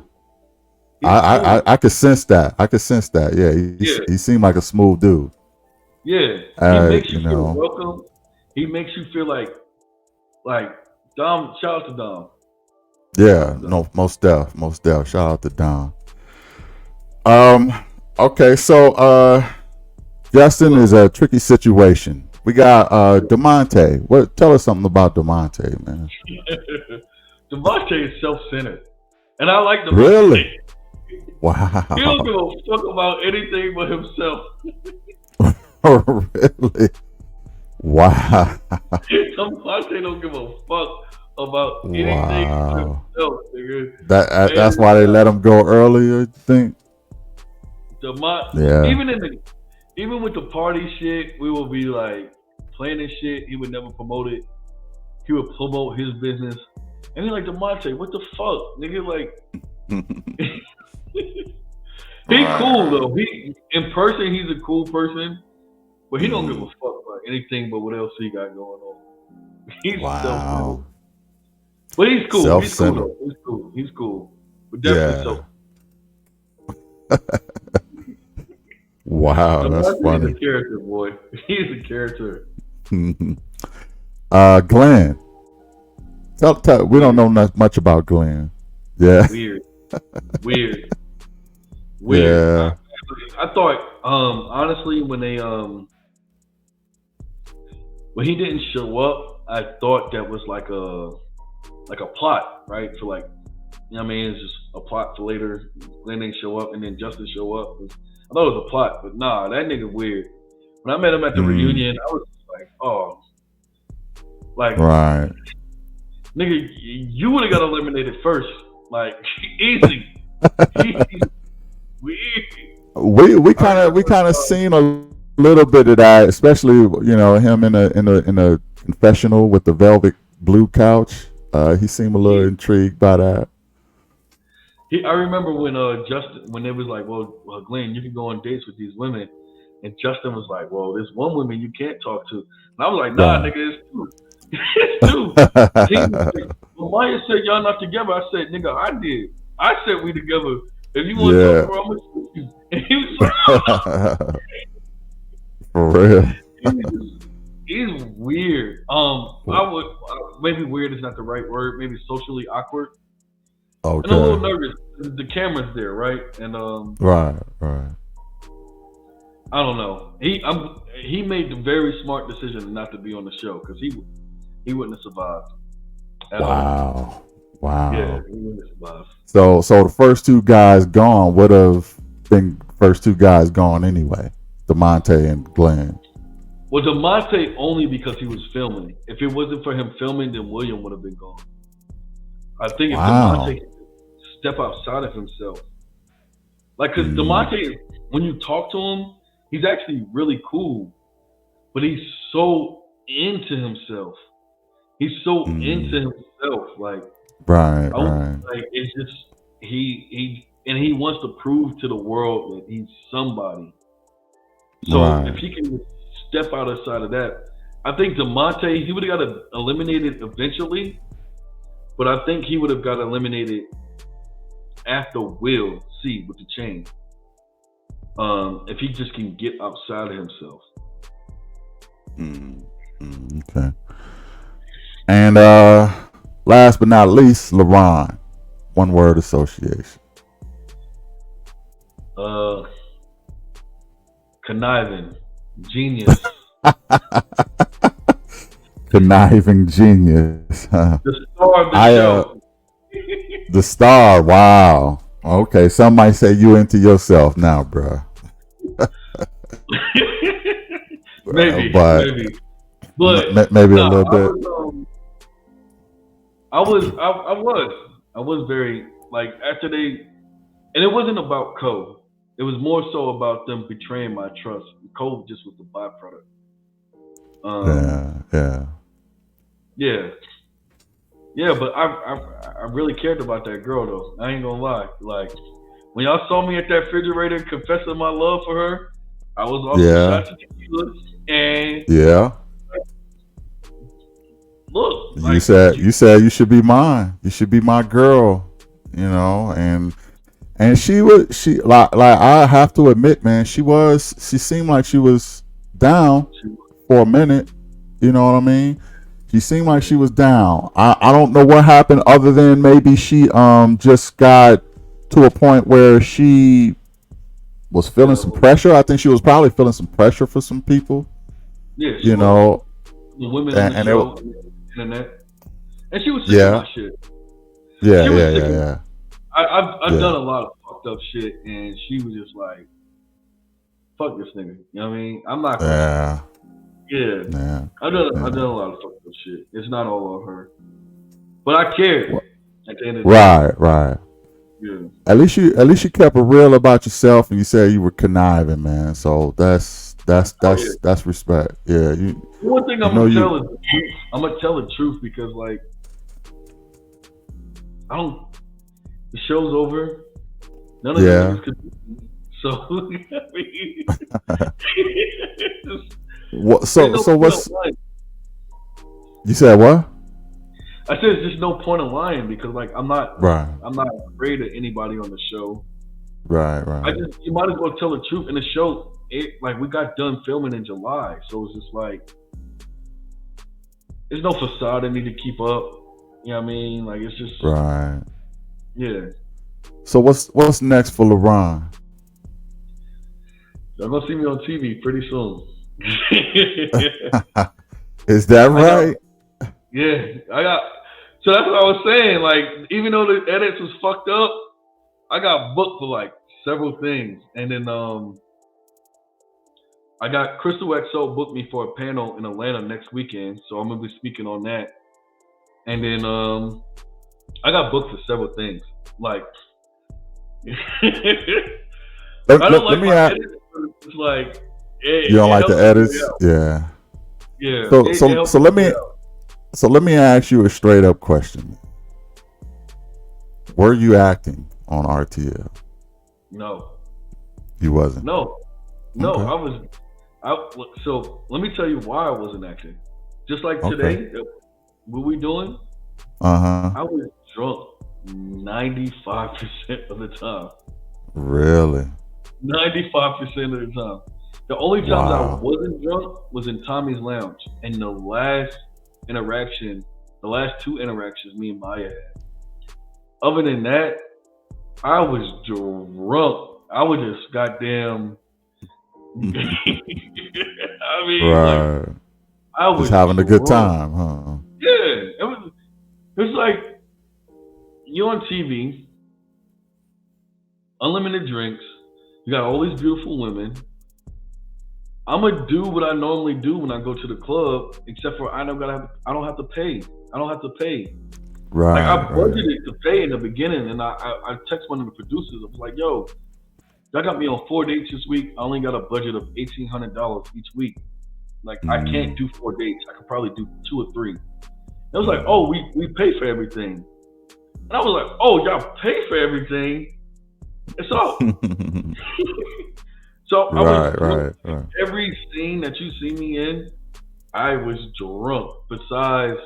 He's I smooth. I could sense that. I could sense that. Yeah. Yeah, He seemed like a smooth dude. yeah. He makes you You feel know. welcome. He makes you feel like Dom. Shout out to Dom. Shout Yeah. out to Dom. No. Most def. Most def. Shout out to Dom. Um. Okay. So Justin Who is else? a tricky situation. We got Demonte. What? Tell us something about Demonte, man. Devontae is self-centered, and I like Really? Devontae. He don't Wow. give a fuck about anything but himself. Really? Wow. Devontae don't give a fuck about anything but Wow. himself, nigga. That's And why they let him go earlier. You think? Demont, Yeah. even in the, even with the party shit, we will be like planning shit. He would never promote it. He would promote his business, and he's like Demonte, what the fuck, nigga? Like, he's cool Right. though. He in person, he's a cool person, but he don't give a Mm. fuck about anything but what else he got going on. He's self-centered, Wow. but he's cool. He's cool Self-centered. though. He's cool. He's cool. But definitely Yeah. self. Wow. That's Demonte is funny. a character, boy. He's a character. Glenn. We don't Weird, know much about Glenn. Yeah. weird, weird, weird. Yeah. I thought, honestly, when he didn't show up, I thought that was like a plot, right? For like, you know what I mean? It's just a plot for later. Glenn didn't show up, and then Justin show up. I thought it was a plot, but nah, that nigga weird. When I met him at the Mm. reunion, I was just like, oh, like Right. nigga, you would have got eliminated first, like easy, easy, We I kind remember, of seen a little bit of that, especially him in a confessional with the velvet blue couch. He seemed a little intrigued by that. I remember when Justin, when they was like, well, Glenn, you can go on dates with these women, and Justin was like, well, there's one woman you can't talk to, and I was like, nah, Right. nigga, it's two, it's two. He was like, well, Maya said y'all not together. I said, nigga, I did. I said we together. If you want to talk Yeah. to her, I'm gonna shoot you. And he was like, For real. he's weird. I would maybe weird is not the right word. Maybe socially awkward and a little Okay. nervous. The camera's there, right? And Right. Right. I don't know. He made the very smart decision not to be on the show because he wouldn't have survived at all. Wow. Yeah, Wow. he wouldn't have survived. So the first two guys gone would have been first two guys gone anyway. Demonte and Glenn. Well, Demonte only because he was filming. If it wasn't for him filming, then William would have been gone. I think if Wow. Demonte could step outside of himself, like, because Mm. Demonte, when you talk to him, he's actually really cool, but he's so into himself. He's so into Mm. himself. Like, Right. I don't, Right. like it's just he wants to prove to the world that he's somebody. So if Right. he can step outside of that, I think Demonte, he would have got eliminated eventually, but I think he would have got eliminated after Will C with the chain. If he just can get outside of himself. Mm. Mm. Okay. And last but not least, Laron. One word association. conniving, genius. Conniving genius. Huh? The star of the show. The star. Wow. Okay. Some might say you into yourself now, bro. maybe. But maybe a little bit. I was very like after they, and it wasn't about Cole. It was more so about them betraying my trust. Cole just was the byproduct. Yeah. But I really cared about that girl though. I ain't gonna lie. Like when y'all saw me at that refrigerator confessing my love for her, I was off some shots of tequila and look. You said you should be mine. You should be my girl. You know, and she like I have to admit, man, she seemed like she was down for a minute. You know what I mean? She seemed like she was down. I don't know what happened other than maybe she just got to a point where she was feeling some pressure. I think she was probably feeling some pressure for some people. Yeah, you know, the women on the show, internet, and she was sick of my shit. Yeah. I've done a lot of fucked up shit, and she was just like, "Fuck this nigga." You know what I mean? I'm not gonna. Yeah. I've done a lot of fucked up shit. It's not all on her, but I cared. At the end of the day. Right. Yeah. At least you kept it real about yourself, and you said you were conniving, man. So that's respect. Yeah. One thing I'm gonna tell the truth because like the show's over. None of them could. So I mean, so what's? You said what? I said there's just no point in lying because like I'm not afraid of anybody on the show. Right. You might as well tell the truth. In the show, like we got done filming in July, so it's just like there's no facade I need to keep up. You know what I mean? Like it's just right. Yeah. So what's next for Laron? Y'all gonna see me on TV pretty soon. Is that right? So that's what I was saying. Like, even though the edits was fucked up, I got booked for like several things. And then I got Crystal XO booked me for a panel in Atlanta next weekend. So I'm gonna be speaking on that. And then I got booked for several things. Like I don't like my edits. It's like you don't like the edits? Yeah. So let me ask you a straight up question. Were you acting on RTL? No. You wasn't? No, okay. So let me tell you why I wasn't acting. Just like today, what we doing? I was drunk 95% of the time. Really? 95% of the time. The only times I wasn't drunk was in Tommy's Lounge. And the last two interactions me and Maya had. Other than that, I was drunk. I was just goddamn. I mean, like, I was just having drunk. A good time, huh? Yeah, it was like you on TV, unlimited drinks. You got all these beautiful women. I'm gonna do what I normally do when I go to the club, except for I don't have to pay. I don't have to pay. Right. Like I budgeted to pay in the beginning, and I text one of the producers. I was like, "Yo, y'all got me on 4 dates this week. I only got a budget of $1,800 each week. Like I can't do 4 dates. I could probably do 2 or 3." It was like, "Oh, we pay for everything," and I was like, "Oh, y'all pay for everything? It's all." So I was drunk. Every scene that you see me in, I was drunk. Besides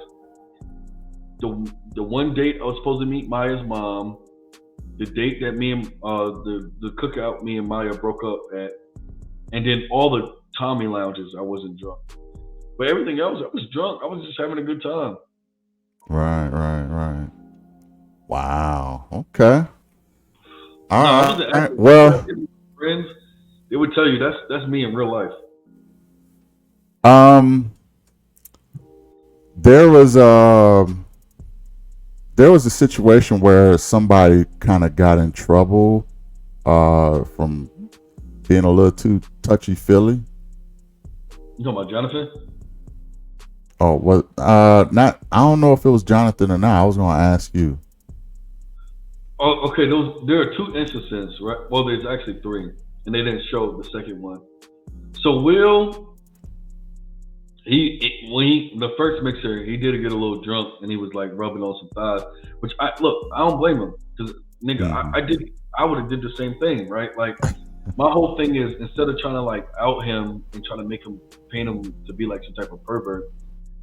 the one date I was supposed to meet Maya's mom, the date that me and the cookout me and Maya broke up at, and then all the Tommy lounges I wasn't drunk. But everything else I was drunk. I was just having a good time. Right. Wow. Okay. All right. Well, friends. They would tell you that's me in real life. Um, there was a situation where somebody kind of got in trouble from being a little too touchy feely. You talking about Jonathan? Oh, what? Not. I don't know if it was Jonathan or not. I was going to ask you. Oh, okay. There are two instances, right? Well, there's actually three, and they didn't show the second one. So Will, the first mixer, he did get a little drunk, and he was like rubbing on some thighs. Which I don't blame him, because nigga, I would have did the same thing, right? Like, my whole thing is, instead of trying to like out him and trying to make him paint him to be like some type of pervert,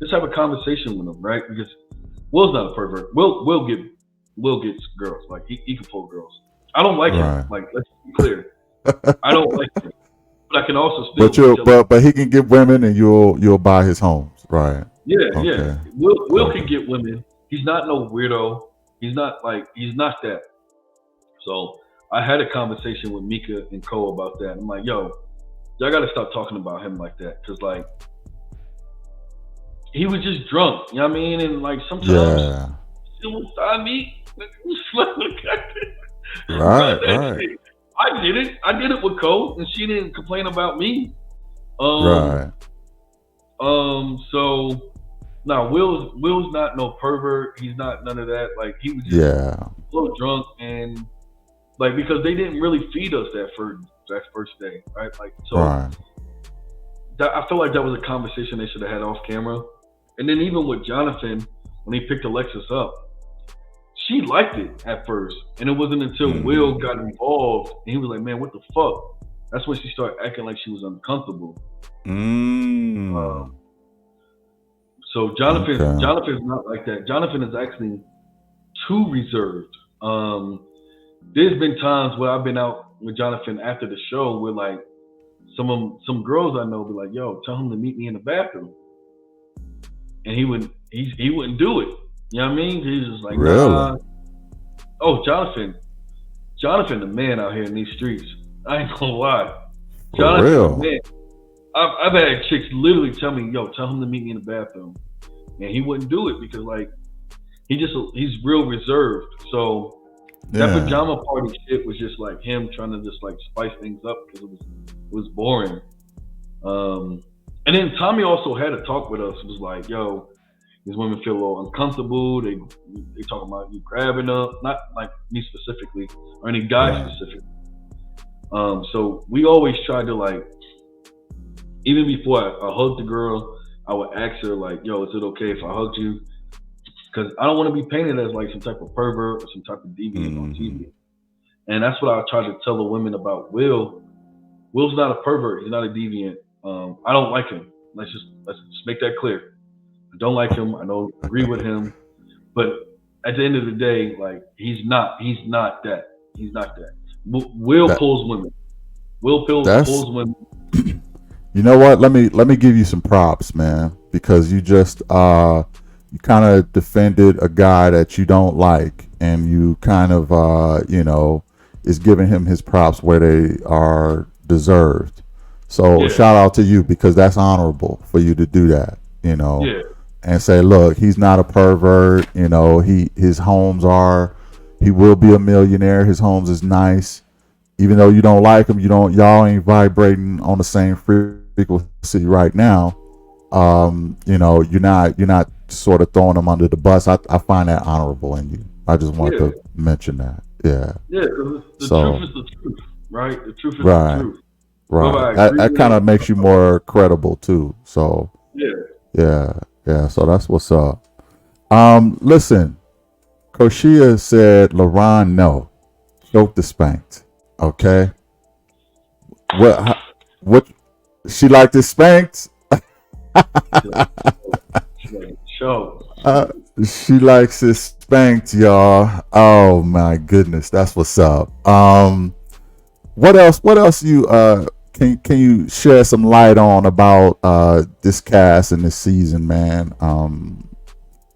just have a conversation with him, right? Because Will's not a pervert. Will gets girls. Like, he can pull girls. I don't like him. Like, let's be clear. I don't like him. But I can also still. But he can get women, and you'll buy his homes, right? Yeah, okay. Yeah. Will can get women. He's not no weirdo. He's not that. So I had a conversation with Mika and Cole about that. I'm like, yo, y'all got to stop talking about him like that, because like, he was just drunk. You know what I mean? And like, sometimes he will style me. Right. I did it with Cole, and she didn't complain about me. Right. So now Will's not no pervert. He's not none of that. Like, he was just a little drunk, and like, because they didn't really feed us that first day, right? Like, so I feel like that was a conversation they should have had off camera. And then even with Jonathan, when he picked Alexis up, she liked it at first, and it wasn't until Will got involved and he was like, "Man, what the fuck?" That's when she started acting like she was uncomfortable. So Jonathan's not like that. Jonathan is actually too reserved. There's been times where I've been out with Jonathan after the show where like some girls I know be like, "Yo, tell him to meet me in the bathroom," and he wouldn't do it. You know what I mean? He's just like, really? Nah. Oh, Jonathan, the man out here in these streets. I ain't gonna lie. Jonathan, the man. I've had chicks literally tell me, "Yo, tell him to meet me in the bathroom," and he wouldn't do it because like he's real reserved. So that pajama party shit was just like him trying to just like spice things up because it was boring. And then Tommy also had a talk with us. It was like, "Yo, these women feel a little uncomfortable. They talking about you grabbing up, not like me specifically or any guy specifically." So we always tried to like, even before I hugged the girl, I would ask her like, "Yo, is it okay if I hugged you?" Because I don't want to be painted as like some type of pervert or some type of deviant on TV. And that's what I try to tell the women about Will. Will's not a pervert. He's not a deviant. I don't like him. Let's just make that clear. I don't like him. I don't agree with him. But at the end of the day, like, he's not that. He's not that. Will pulls women. Will pulls women. You know what? Let me give you some props, man, because you just you kind of defended a guy that you don't like, and you kind of is giving him his props where they are deserved. So shout out to you, because that's honorable for you to do that, and say, look, he's not a pervert. His homes he will be a millionaire. His homes is nice. Even though you don't like him, y'all ain't vibrating on the same frequency right now. You're not sort of throwing him under the bus. I find that honorable in you. I just want to mention that. Yeah. Yeah, because the truth is the truth, right? The truth is the truth. Right. That kind of makes you more credible too. So yeah. So that's what's up. Listen, Koshia said Laron no, choke the spanked. Okay. What she liked it spanked? She likes it spanked, y'all. Oh my goodness, that's what's up. What else you can you share some light on about this cast and this season, man?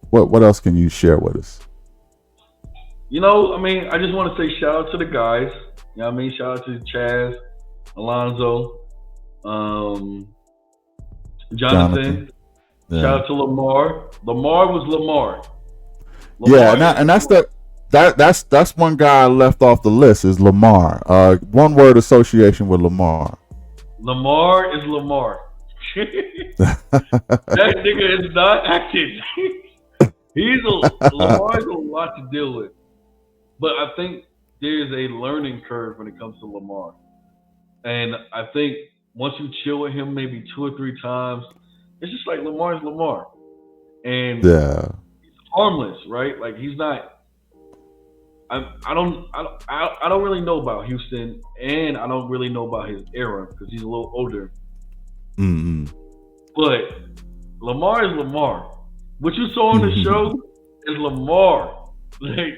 What else can you share with us? I just want to say shout out to the guys. You know what I mean? Shout out to Chaz. Alonzo, um, Jonathan. Jonathan. Yeah. Shout out to Lamar. Lamar was Lamar. Yeah, Lamar is and that's Lamar. that's one guy I left off the list is Lamar. One word association with Lamar. Lamar is Lamar. That nigga is not acting. Lamar's a lot to deal with. But I think there's a learning curve when it comes to Lamar. And I think once you chill with him maybe 2 or 3 times, it's just like Lamar's Lamar. And Yeah. harmless, right? Like he's not. I don't really know about Houston, and I don't really know about his era because he's a little older. Mm-hmm. But Lamar is Lamar. What you saw on the show is Lamar. Like,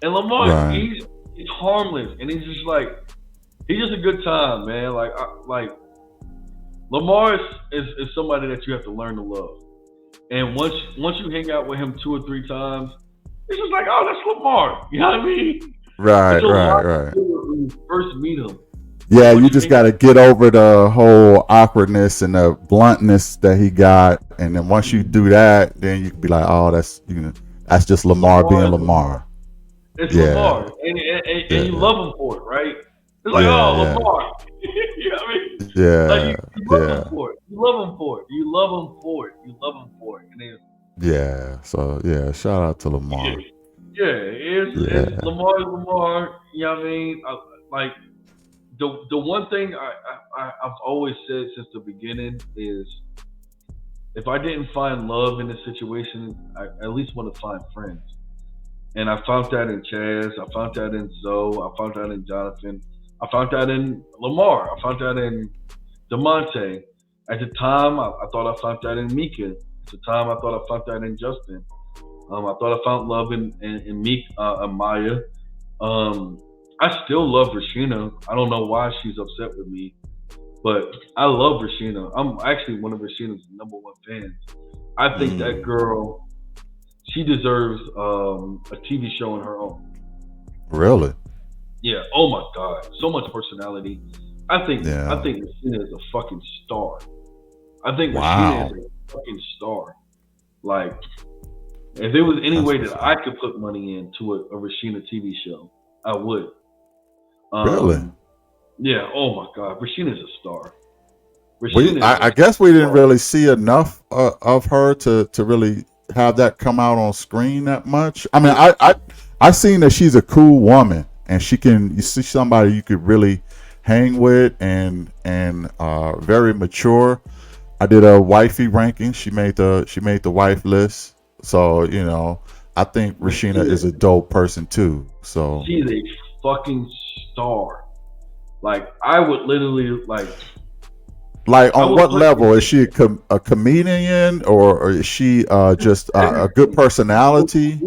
and Lamar, Right. he's harmless, and he's just a good time, man. Like Lamar is somebody that you have to learn to love. And once you hang out with him 2 or 3 times, it's just like, oh, that's Lamar. You know what I mean? Right, It's a lot right. when you first meet him. Yeah, you just got to get over the whole awkwardness and the bluntness that he got, and then once you do that, then you can be like, oh, that's just Lamar being Lamar. It's Lamar, and you love him for it, right? It's like, oh, Lamar. You know what I mean? Yeah, like you love him for it. You love him for it. You love him for it. You love him for it. And then, yeah. So yeah, shout out to Lamar. It's Lamar. You know what I mean? Like the one thing I've always said since the beginning is, if I didn't find love in this situation, I at least want to find friends. And I found that in Chaz. I found that in Zoe. I found that in Jonathan. I found that in Lamar. I found that in DeMonte. At the time, I thought I found that in Mika. At the time, I thought I found that in Justin. I thought I found love in Meek and Maya. I still love Rashina. I don't know why she's upset with me, but I love Rashina. I'm actually one of Rashina's #1 fans. I think that girl, she deserves a TV show on her own. Really? Yeah. Oh my God, so much personality. I think Rashina is a fucking star. I think Rashina is a fucking star. Like, if there was any way that I could put money into a Rashina TV show, I would. Really? Yeah. Oh my God, Rashina's a star. I guess we didn't really see enough of her to really have that come out on screen that much. I mean, I seen that she's a cool woman, and you see somebody you could really hang with, and very mature. I did a wifey ranking. She made the wife list. So I think Rashina is a dope person too. So she's a fucking star. Like, I would literally Like, on what level? Is she a comedian, or is she just a good personality?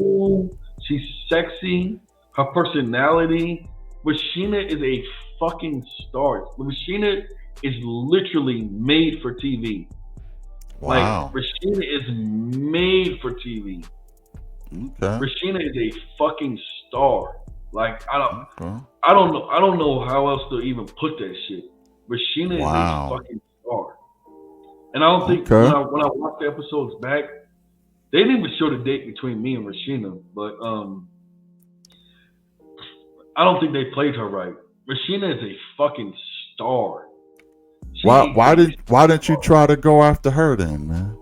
She's sexy. Her personality. Rashina is a fucking star. Rashina is literally made for TV. Wow. Like, Rashina is made for TV. Okay. Rashina is a fucking star. Like, I don't know how else to even put that shit. Rashina is a fucking star. And I don't think when I watched the episodes back, they didn't even show the date between me and Rashina, but I don't think they played her right. Rashina is a fucking star. Why didn't you try to go after her then, man?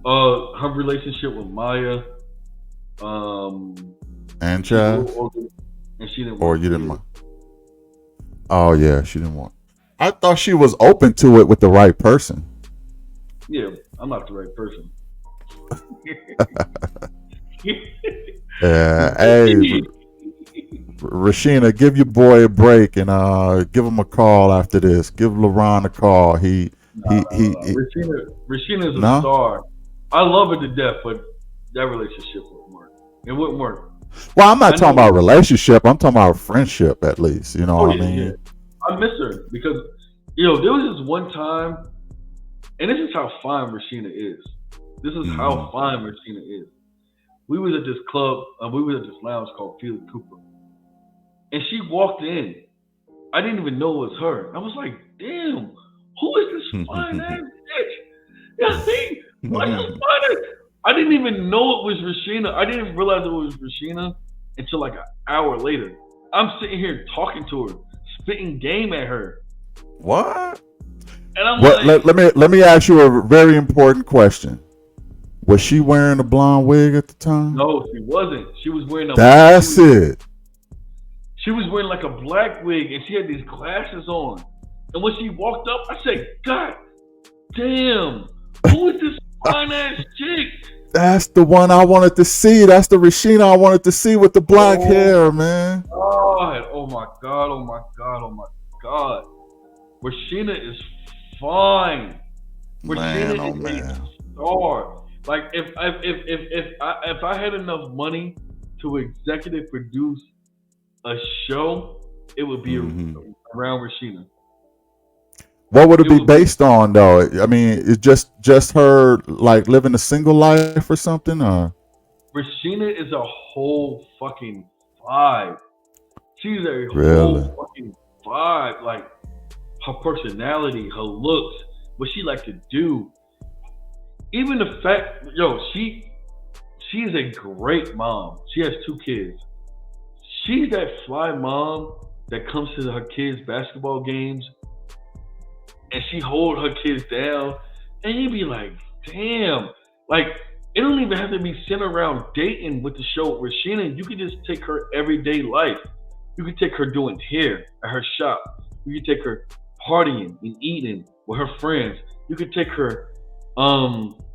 Her relationship with Maya, and Chaz, and she didn't. Or you didn't want? Oh yeah, she didn't want. I thought she was open to it with the right person. Yeah, I'm not the right person. Yeah, hey, Rashina, give your boy a break and give him a call after this. Give Laron a call. Rashina's a star. I love her to death, but that relationship wouldn't work. It wouldn't work. Well, I'm not talking about relationship. I'm talking about friendship, at least. You know what I mean? Yeah. I miss her because, there was this one time, and this is how fine Rashina is. This is how fine Rashina is. We was at this club, we was at this lounge called Felix Cooper, and she walked in. I didn't even know it was her. I was like, damn, who is this fine ass bitch? You know what I mean? Like this fine ass. I didn't even know it was Rashina. I didn't realize it was Rashina until like an hour later. I'm sitting here talking to her, spitting game at her. What? And I'm what? like, Let me ask you a very important question. Was she wearing a blonde wig at the time? no, she wasn't. She was wearing a. That's it. She was wearing like a black wig, and she had these glasses on. And when she walked up, I said, God damn, who is this fine ass chick? That's the one I wanted to see. That's the Rashina I wanted to see with the black hair, man. God. Oh my God. Oh my God. Oh my God. Rashina is fine. Rashina is a star. Like if I had enough money to executive produce a show, it would be around Rashina. What would it be based on, though? I mean, it's just her like living a single life or something, or? Rashina is a whole fucking vibe. She's a whole fucking vibe. Like her personality, her looks, what she like to do. Even the fact, she is a great mom. She has 2 kids. She's that fly mom that comes to her kids' basketball games and she hold her kids down, and you be like, damn, like it don't even have to be centered around dating with the show Rashina. You could just take her everyday life. You could take her doing hair at her shop. You could take her partying and eating with her friends. You could take her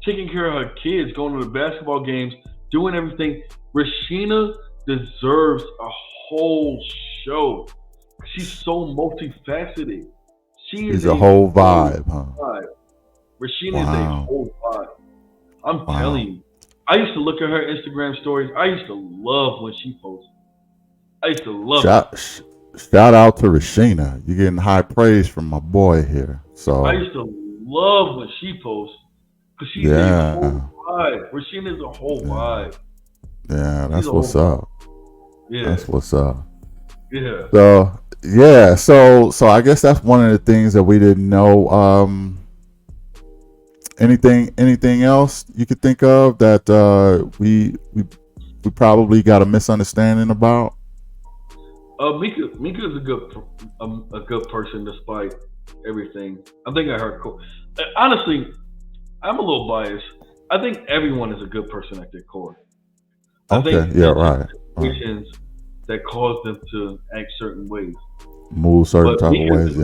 taking care of her kids, going to the basketball games, doing everything. Rashina deserves a whole show. She's so multifaceted. She's a whole vibe, huh? Rashina is a whole vibe. I'm telling you. I used to look at her Instagram stories. I used to love when she posted. I used to love it. Shout out to Rashina. You're getting high praise from my boy here. So I used to love when she posts because she's a whole vibe. Rashina is a whole vibe. Yeah, that's what's up. Yeah, that's what's up. Yeah. So yeah, so I guess that's one of the things that we didn't know. Anything else you could think of that we probably got a misunderstanding about? Mika is a good person despite everything. I think I heard. Honestly, I'm a little biased. I think everyone is a good person at their core. Okay. Right. Situations that cause them to act certain ways, move certain type of ways.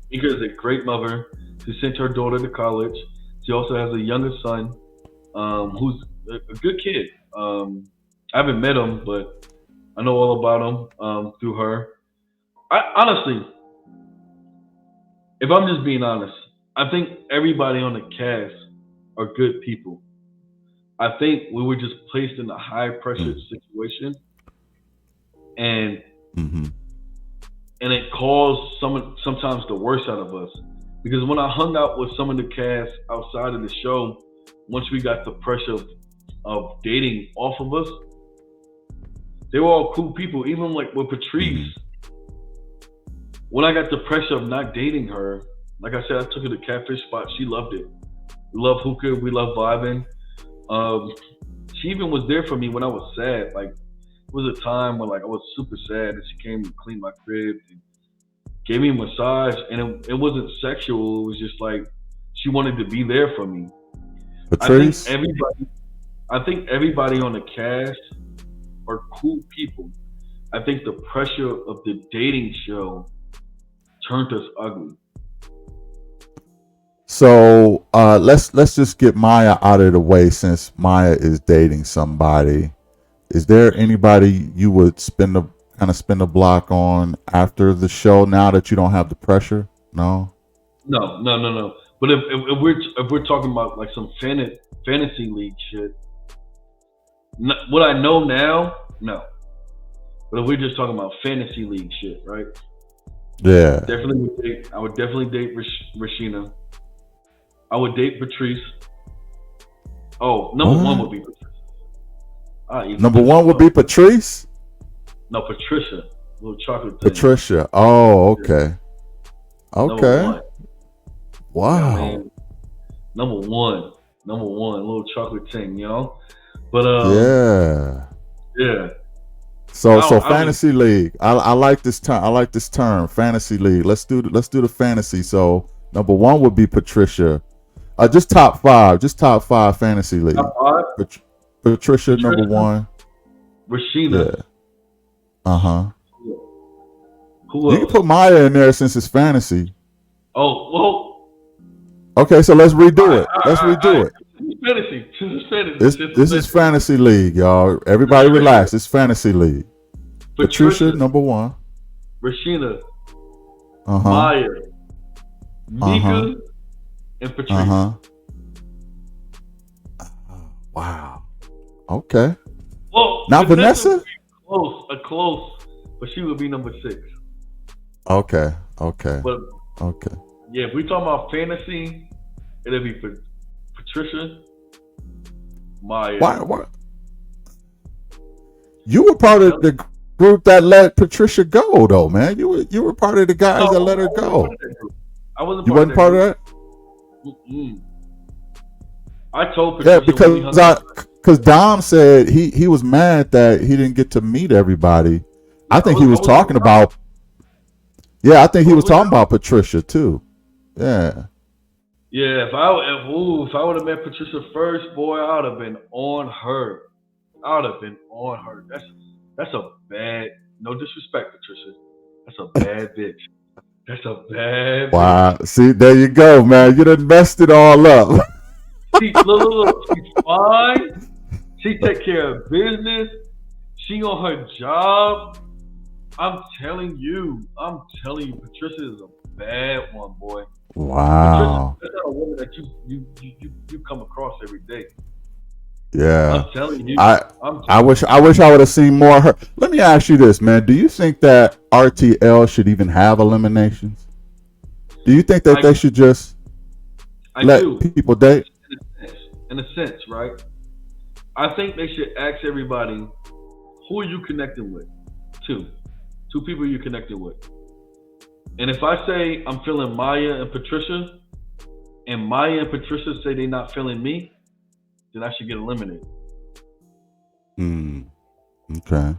Mika is a great mother. She sent her daughter to college. She also has a younger son, who's a good kid. I haven't met him, but I know all about him through her. Honestly, if I'm just being honest, I think everybody on the cast are good people. I think we were just placed in a high pressure situation, and it caused sometimes the worst out of us. Because when I hung out with some of the cast outside of the show, once we got the pressure of dating off of us, they were all cool people. Even like with Patrice, when I got the pressure of not dating her, like I said, I took her to Catfish Spot. She loved it. We love hookah. We love vibing. She even was there for me when I was sad. Like, it was a time when like I was super sad, and she came and cleaned my crib and gave me a massage, and it wasn't sexual. It was just like she wanted to be there for me. Patrice? I think everybody on the cast are cool people. I think the pressure of the dating show turned us ugly. So let's just get Maya out of the way, since Maya is dating somebody. Is there anybody you would spin the block on after the show now that you don't have the pressure? No. But if we're talking about like some fantasy league shit, what I know now, no. But if we're just talking about fantasy league shit, right? Yeah. I would definitely date Rashina. I would date Patrice. Oh, number one would be Patrice. Number one would be Patrice? No, Patricia. Little chocolate thing. Patricia. Oh, okay. Okay. Wow. Yeah, number one, little chocolate thing, you know. But yeah. So fantasy league. I like this term. I like this term, fantasy league. Let's do the fantasy. So number one would be Patricia. Just top five fantasy league. Top five? Patricia number one. Rashina. Yeah. Who else? You can put Maya in there since it's fantasy. Oh, well. Okay, so let's redo it. Let's redo it. Fantasy. This is fantasy league, y'all. Everybody relax. It's fantasy league. Patricia number one. Rashina. Maya. Mika. And Patricia. Wow. Okay. Well, now Vanessa? Close, but she would be number 6. Okay. But okay. Yeah, if we talking about fantasy, it'll be Patricia, Maya. Why? You were part of the group that let Patricia go, though, man. You were part of the guys that let her go. I wasn't. You wasn't part of that. I told Patricia because Dom said he was mad that he didn't get to meet everybody. I think he was talking about. Yeah, I think he was talking about Patricia too. Yeah. Yeah, if I would have met Patricia first, boy, I would have been on her. That's a bad. No disrespect, Patricia. That's a bad bitch. That's a bad. Wow. Bitch. See, there you go, man. You done messed it all up. Look. She's fine. She take care of business. She on her job. I'm telling you, Patricia is a bad one, boy. Wow. Patricia, that's not a woman that you come across every day. Yeah. I'm telling you. I wish I would have seen more of her. Let me ask you this, man. Do you think that RTL should even have eliminations? Do you think that they should just let people date? In a sense, right? I think they should ask everybody, who are you connecting with? Two people you're connected with. And if I say I'm feeling Maya and Patricia, and Maya and Patricia say they're not feeling me, then I should get eliminated. Okay.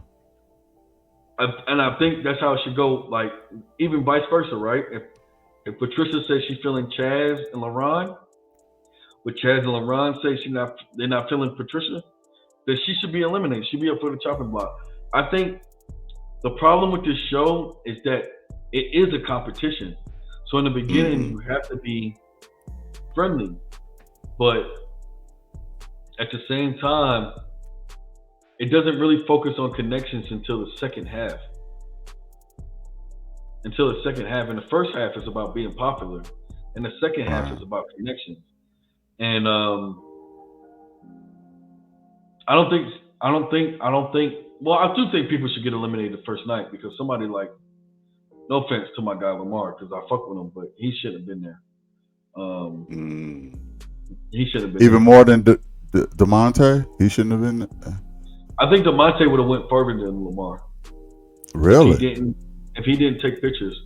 And I think that's how it should go. Like even vice versa, right? If Patricia says she's feeling Chaz and Laron, but Chaz and Laron say they're not feeling Patricia, then she should be eliminated. She'd be up for the chopping block. I think the problem with this show is that it is a competition. So in the beginning, you have to be friendly, but at the same time, it doesn't really focus on connections until the second half. And the first half is about being popular, and the second half is about connections. And I don't think. Well, I do think people should get eliminated the first night because somebody like, no offense to my guy Lamar, because I fuck with him, but he shouldn't have been there. He should have been even there. More than DeMonte. He shouldn't have been there. I think DeMonte would have went further than Lamar. Really? If he didn't take pictures.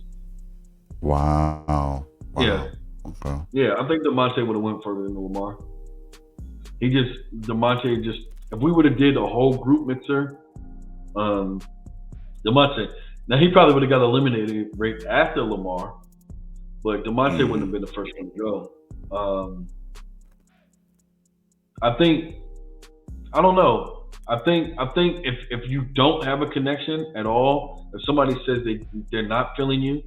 Wow. Yeah. Okay. Yeah, I think DeMonte would have went further than Lamar. DeMonte just, if we would have did a whole group mixer, DeMonte, now he probably would have got eliminated right after Lamar, but DeMonte wouldn't have been the first one to go. I don't know. I think if you don't have a connection at all, if somebody says they're not feeling you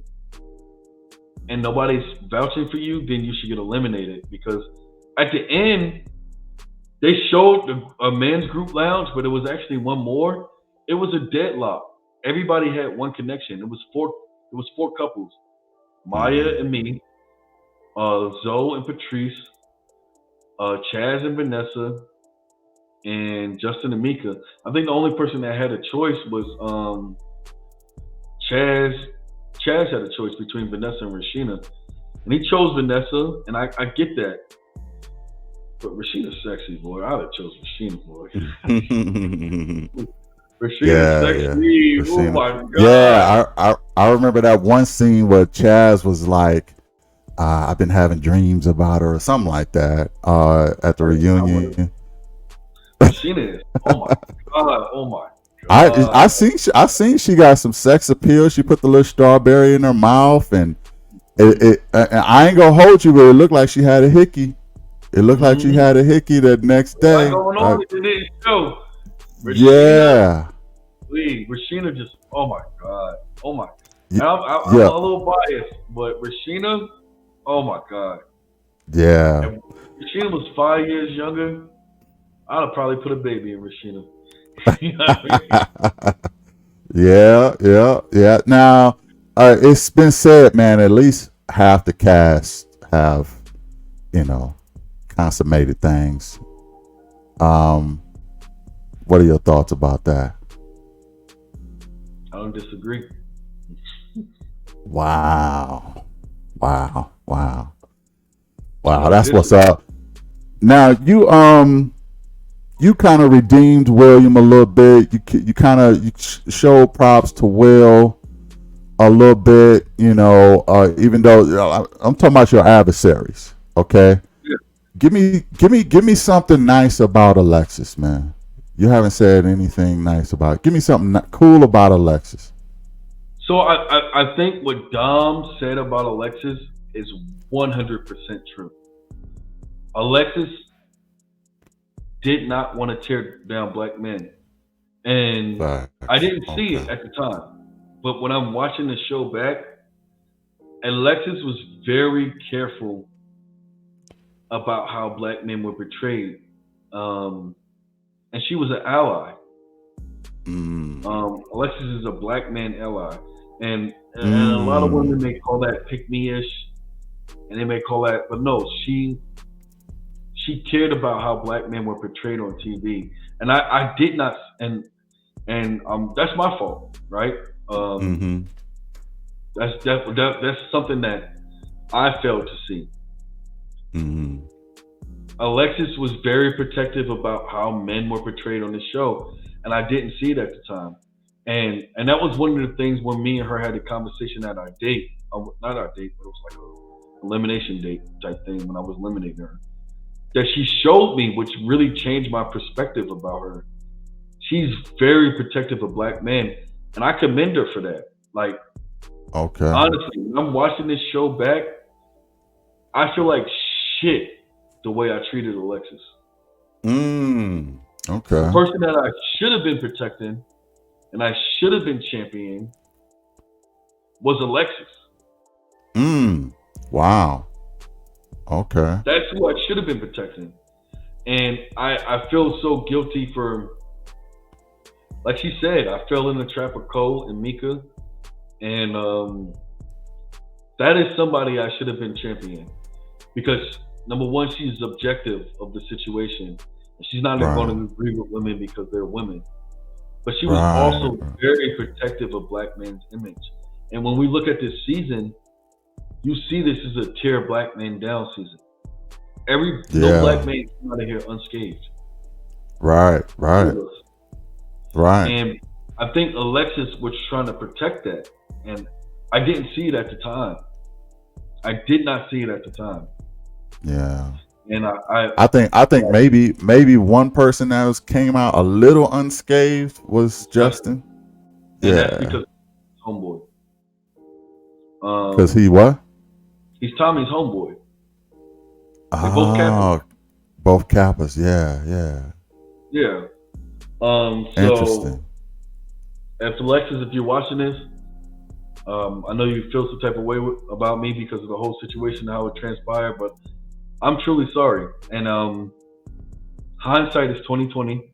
and nobody's vouching for you, then you should get eliminated, because at the end they showed a men's group lounge, but it was actually one more. It was a deadlock. Everybody had one connection. It was four couples: Maya and me, Zoe and Patrice, Chaz and Vanessa, and Justin and Mika. I think the only person that had a choice was Chaz. Chaz had a choice between Vanessa and Rashina, and he chose Vanessa, and I get that. But Rashina's sexy, boy. I'd have chose Rashina, boy. Rashida sexy. Rashida. Oh my god. Yeah, I remember that one scene where Chaz was like, I've been having dreams about her or something like that at the reunion. Rashida is. Oh my god. Oh my god. I seen she got some sex appeal. She put the little strawberry in her mouth, and I ain't gonna hold you, but it looked like she had a hickey. It looked like she had a hickey that next day. What's going on? It didn't show. Yeah. Rashida just. Oh my god. Oh my. I'm a little biased, but Rashida. Oh my god. Yeah. If Rashida was 5 years younger, I'd have probably put a baby in Rashida. You know what I mean? Yeah. Now, it's been said, man, at least half the cast have, consummated things. What are your thoughts about that? I don't disagree. Wow, that's what's up. Now you kind of redeemed William a little bit. You kind of showed props to Will a little bit, even though I'm talking about your adversaries. Okay, yeah. Give me something nice about Alexis, man. You haven't said anything nice about it. Give me something cool about Alexis. So I think what Dom said about Alexis is 100% true. Alexis did not want to tear down black men. And I didn't see it at the time. But when I'm watching the show back, Alexis was very careful about how black men were portrayed. And she was an ally. Alexis is a black man ally. And a lot of women may call that pick-me-ish. And they may call that, but no, she cared about how black men were portrayed on TV. And I did not, and that's my fault, right? That's something that I failed to see. Alexis was very protective about how men were portrayed on the show, and I didn't see it at the time. And that was one of the things when me and her had a conversation at our date. Not our date, but it was like a elimination date type thing when I was eliminating her. That she showed me, which really changed my perspective about her. She's very protective of black men, and I commend her for that. Like, okay, honestly, when I'm watching this show back, I feel like shit the way I treated Alexis. Okay. The person that I should have been protecting and I should have been championing was Alexis. Wow. Okay. That's who I should have been protecting. And I feel so guilty for, like she said, I fell in the trap of Cole and Mika. And that is somebody I should have been championing. Because, number one, she's objective of the situation. And she's not going to agree with women because they're women. But she was also very protective of black men's image. And when we look at this season, you see this is a tear black men down season. No black man came out of here unscathed. Right. And I think Alexis was trying to protect that. And I didn't see it at the time. I did not see it at the time. Yeah. And I think maybe one person that came out a little unscathed was Justin. And that's because he's homeboy. Because he what? He's Tommy's homeboy. They're both Kappas. Both Kappas, yeah. Yeah. So interesting. If Alexis, if you're watching this, I know you feel some type of way about me because of the whole situation, how it transpired, but I'm truly sorry. And hindsight is 2020.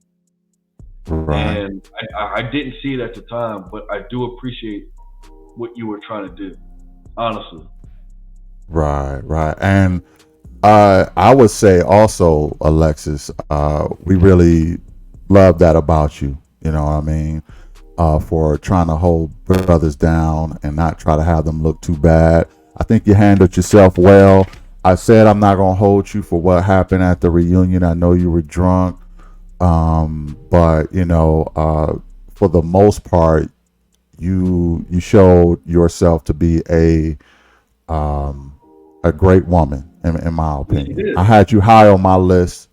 Right. And I didn't see it at the time, but I do appreciate what you were trying to do, honestly. Right. And I would say also, Alexis, we really love that about you. You know what I mean? For trying to hold brothers down and not try to have them look too bad. I think you handled yourself well. I said I'm not going to hold you for what happened at the reunion. I know you were drunk. But, for the most part, you showed yourself to be a great woman, in my opinion. I had you high on my list.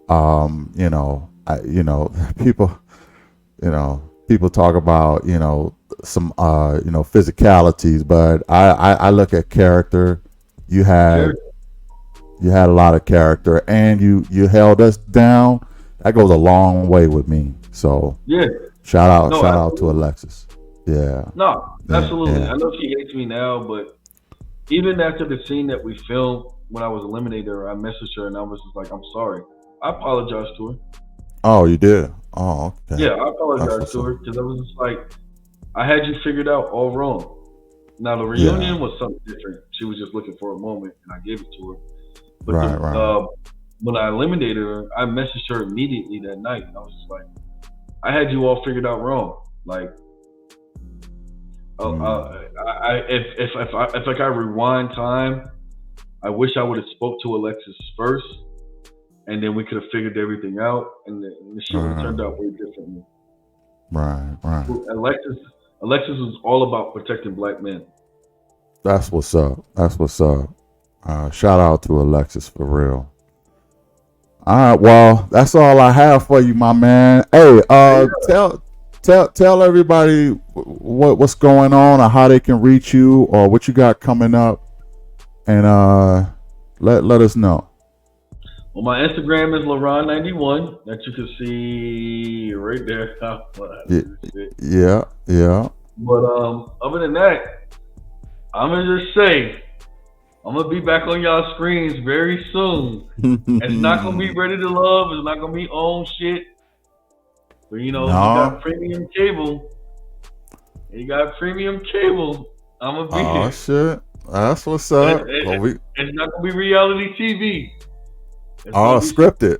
You know, people, people talk about, some, physicalities, but I look at character. You had a lot of character, and you held us down. That goes a long way with me. So yeah, shout out to Alexis. Yeah. No, absolutely. Yeah. I know she hates me now, but even after the scene that we filmed when I was eliminated, I messaged her and I was just like, "I'm sorry." I apologized to her. Oh, you did? Oh, okay. Yeah, I apologized to her because I was just like, I had you figured out all wrong. Now the reunion was something different. She was just looking for a moment, and I gave it to her. But right. When I eliminated her, I messaged her immediately that night, and I was just like, I had you all figured out wrong. Like, if I rewind time, I wish I would have spoke to Alexis first, and then we could have figured everything out, and the shit would have turned out way differently. Right. Alexis was all about protecting black men. That's what's up. Shout out to Alexis for real. All right, well, that's all I have for you, my man. Hey, tell everybody what's going on, or how they can reach you, or what you got coming up, and let us know. Well, my Instagram is Laron91, that you can see right there. Yeah. But other than that, I'm gonna just say, I'm gonna be back on y'all screens very soon. It's not gonna be Ready to Love. It's not gonna be own shit. But you got premium cable. I'm gonna be here. Oh shit, that's what's up. It's not gonna be reality TV. Scripted.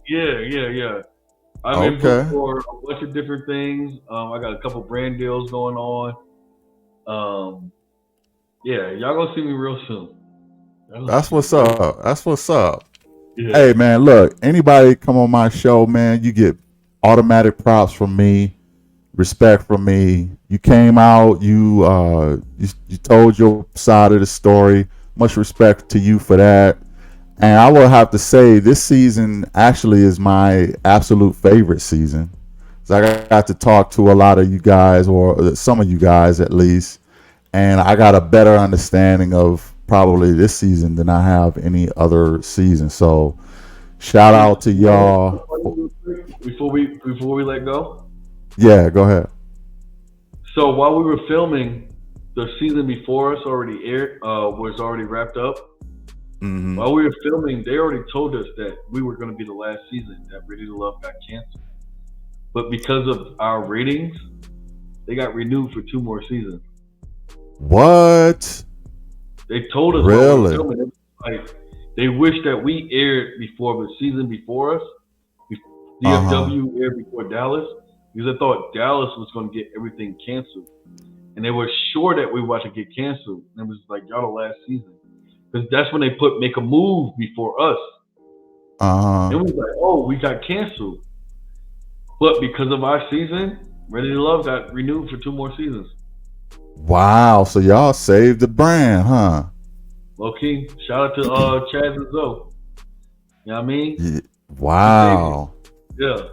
Yeah. I'm in book for a bunch of different things. I got a couple brand deals going on. Yeah, y'all gonna see me real soon. That's what's up. Yeah. Hey man, look, anybody come on my show, man, you get automatic props from me, respect from me. You came out, you told your side of the story. Much respect to you for that. And I will have to say, this season actually is my absolute favorite season. So I got to talk to a lot of you guys, or some of you guys at least, and I got a better understanding of probably this season than I have any other season. So shout out to y'all. Before we let go? Yeah, go ahead. So while we were filming, the season before us already aired, was already wrapped up. Mm-hmm. While we were filming, they already told us that we were going to be the last season, that Ready to Love got canceled. But because of our ratings, they got renewed for 2 more seasons. What? They told us really? While we were filming, it was like they wish that we aired before the season before us. DFW aired before Dallas, because I thought Dallas was going to get everything canceled, and they were sure that we were about to get canceled. And it was like, y'all the last season, because that's when they make a move before us. It was like, oh, we got canceled, but because of our season, Ready to Love got renewed for 2 more seasons. Wow, so y'all saved the brand, huh? Low key, shout out to Chaz and Zoe. You know what I mean? Yeah. Wow. Yeah.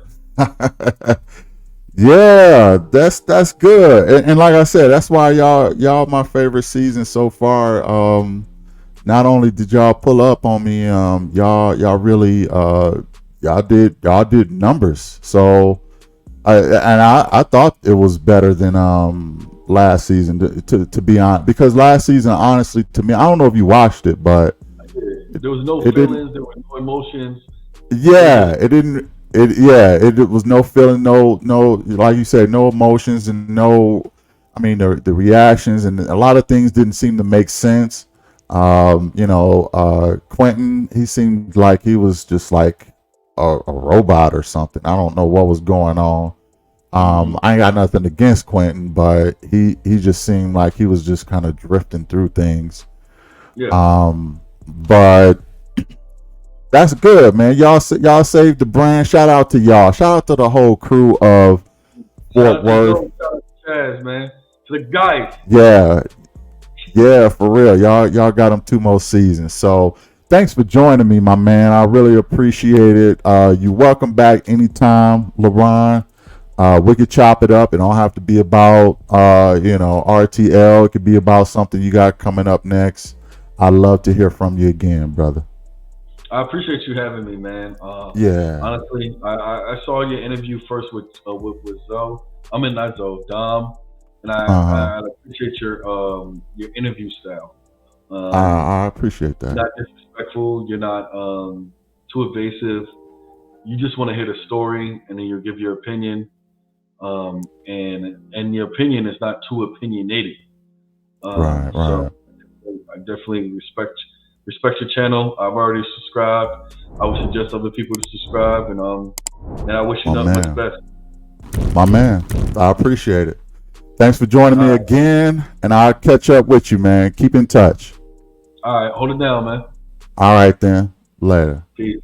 Yeah, that's good. And like I said, that's why y'all my favorite season so far. Not only did y'all pull up on me, y'all really y'all did numbers. So I thought it was better than last season, to be honest, because last season, honestly, to me, I don't know if you watched it, but there was no feelings, there were no emotions. Yeah, it was no feeling, no, like you said, no emotions, and no, I mean, the reactions and a lot of things didn't seem to make sense. Quentin, he seemed like he was just like a robot or something. I don't know what was going on. I ain't got nothing against Quentin, but he just seemed like he was just kind of drifting through things. Yeah. But that's good, man. Y'all saved the brand. Shout out to y'all. Shout out to the whole crew of Fort Worth. Chaz, man. To the guys. Yeah, for real. Y'all got them 2 more seasons. So thanks for joining me, my man. I really appreciate it. You welcome back anytime, Laron. We could chop it up. It don't have to be about RTL. It could be about something you got coming up next. I'd love to hear from you again, brother. I appreciate you having me, man. Honestly, I saw your interview first with Zoe. Not Zoe, Dom, and I appreciate your interview style. I appreciate that. You're not disrespectful. You're not too evasive. You just want to hear the story, and then you give your opinion. And your opinion is not too opinionated. Right. So I definitely respect your channel. I've already subscribed. I would suggest other people to subscribe, and I wish you nothing but the best. My man, I appreciate it. Thanks for joining me again, and I'll catch up with you, man. Keep in touch. All right, hold it down, man. All right then. Later. Peace.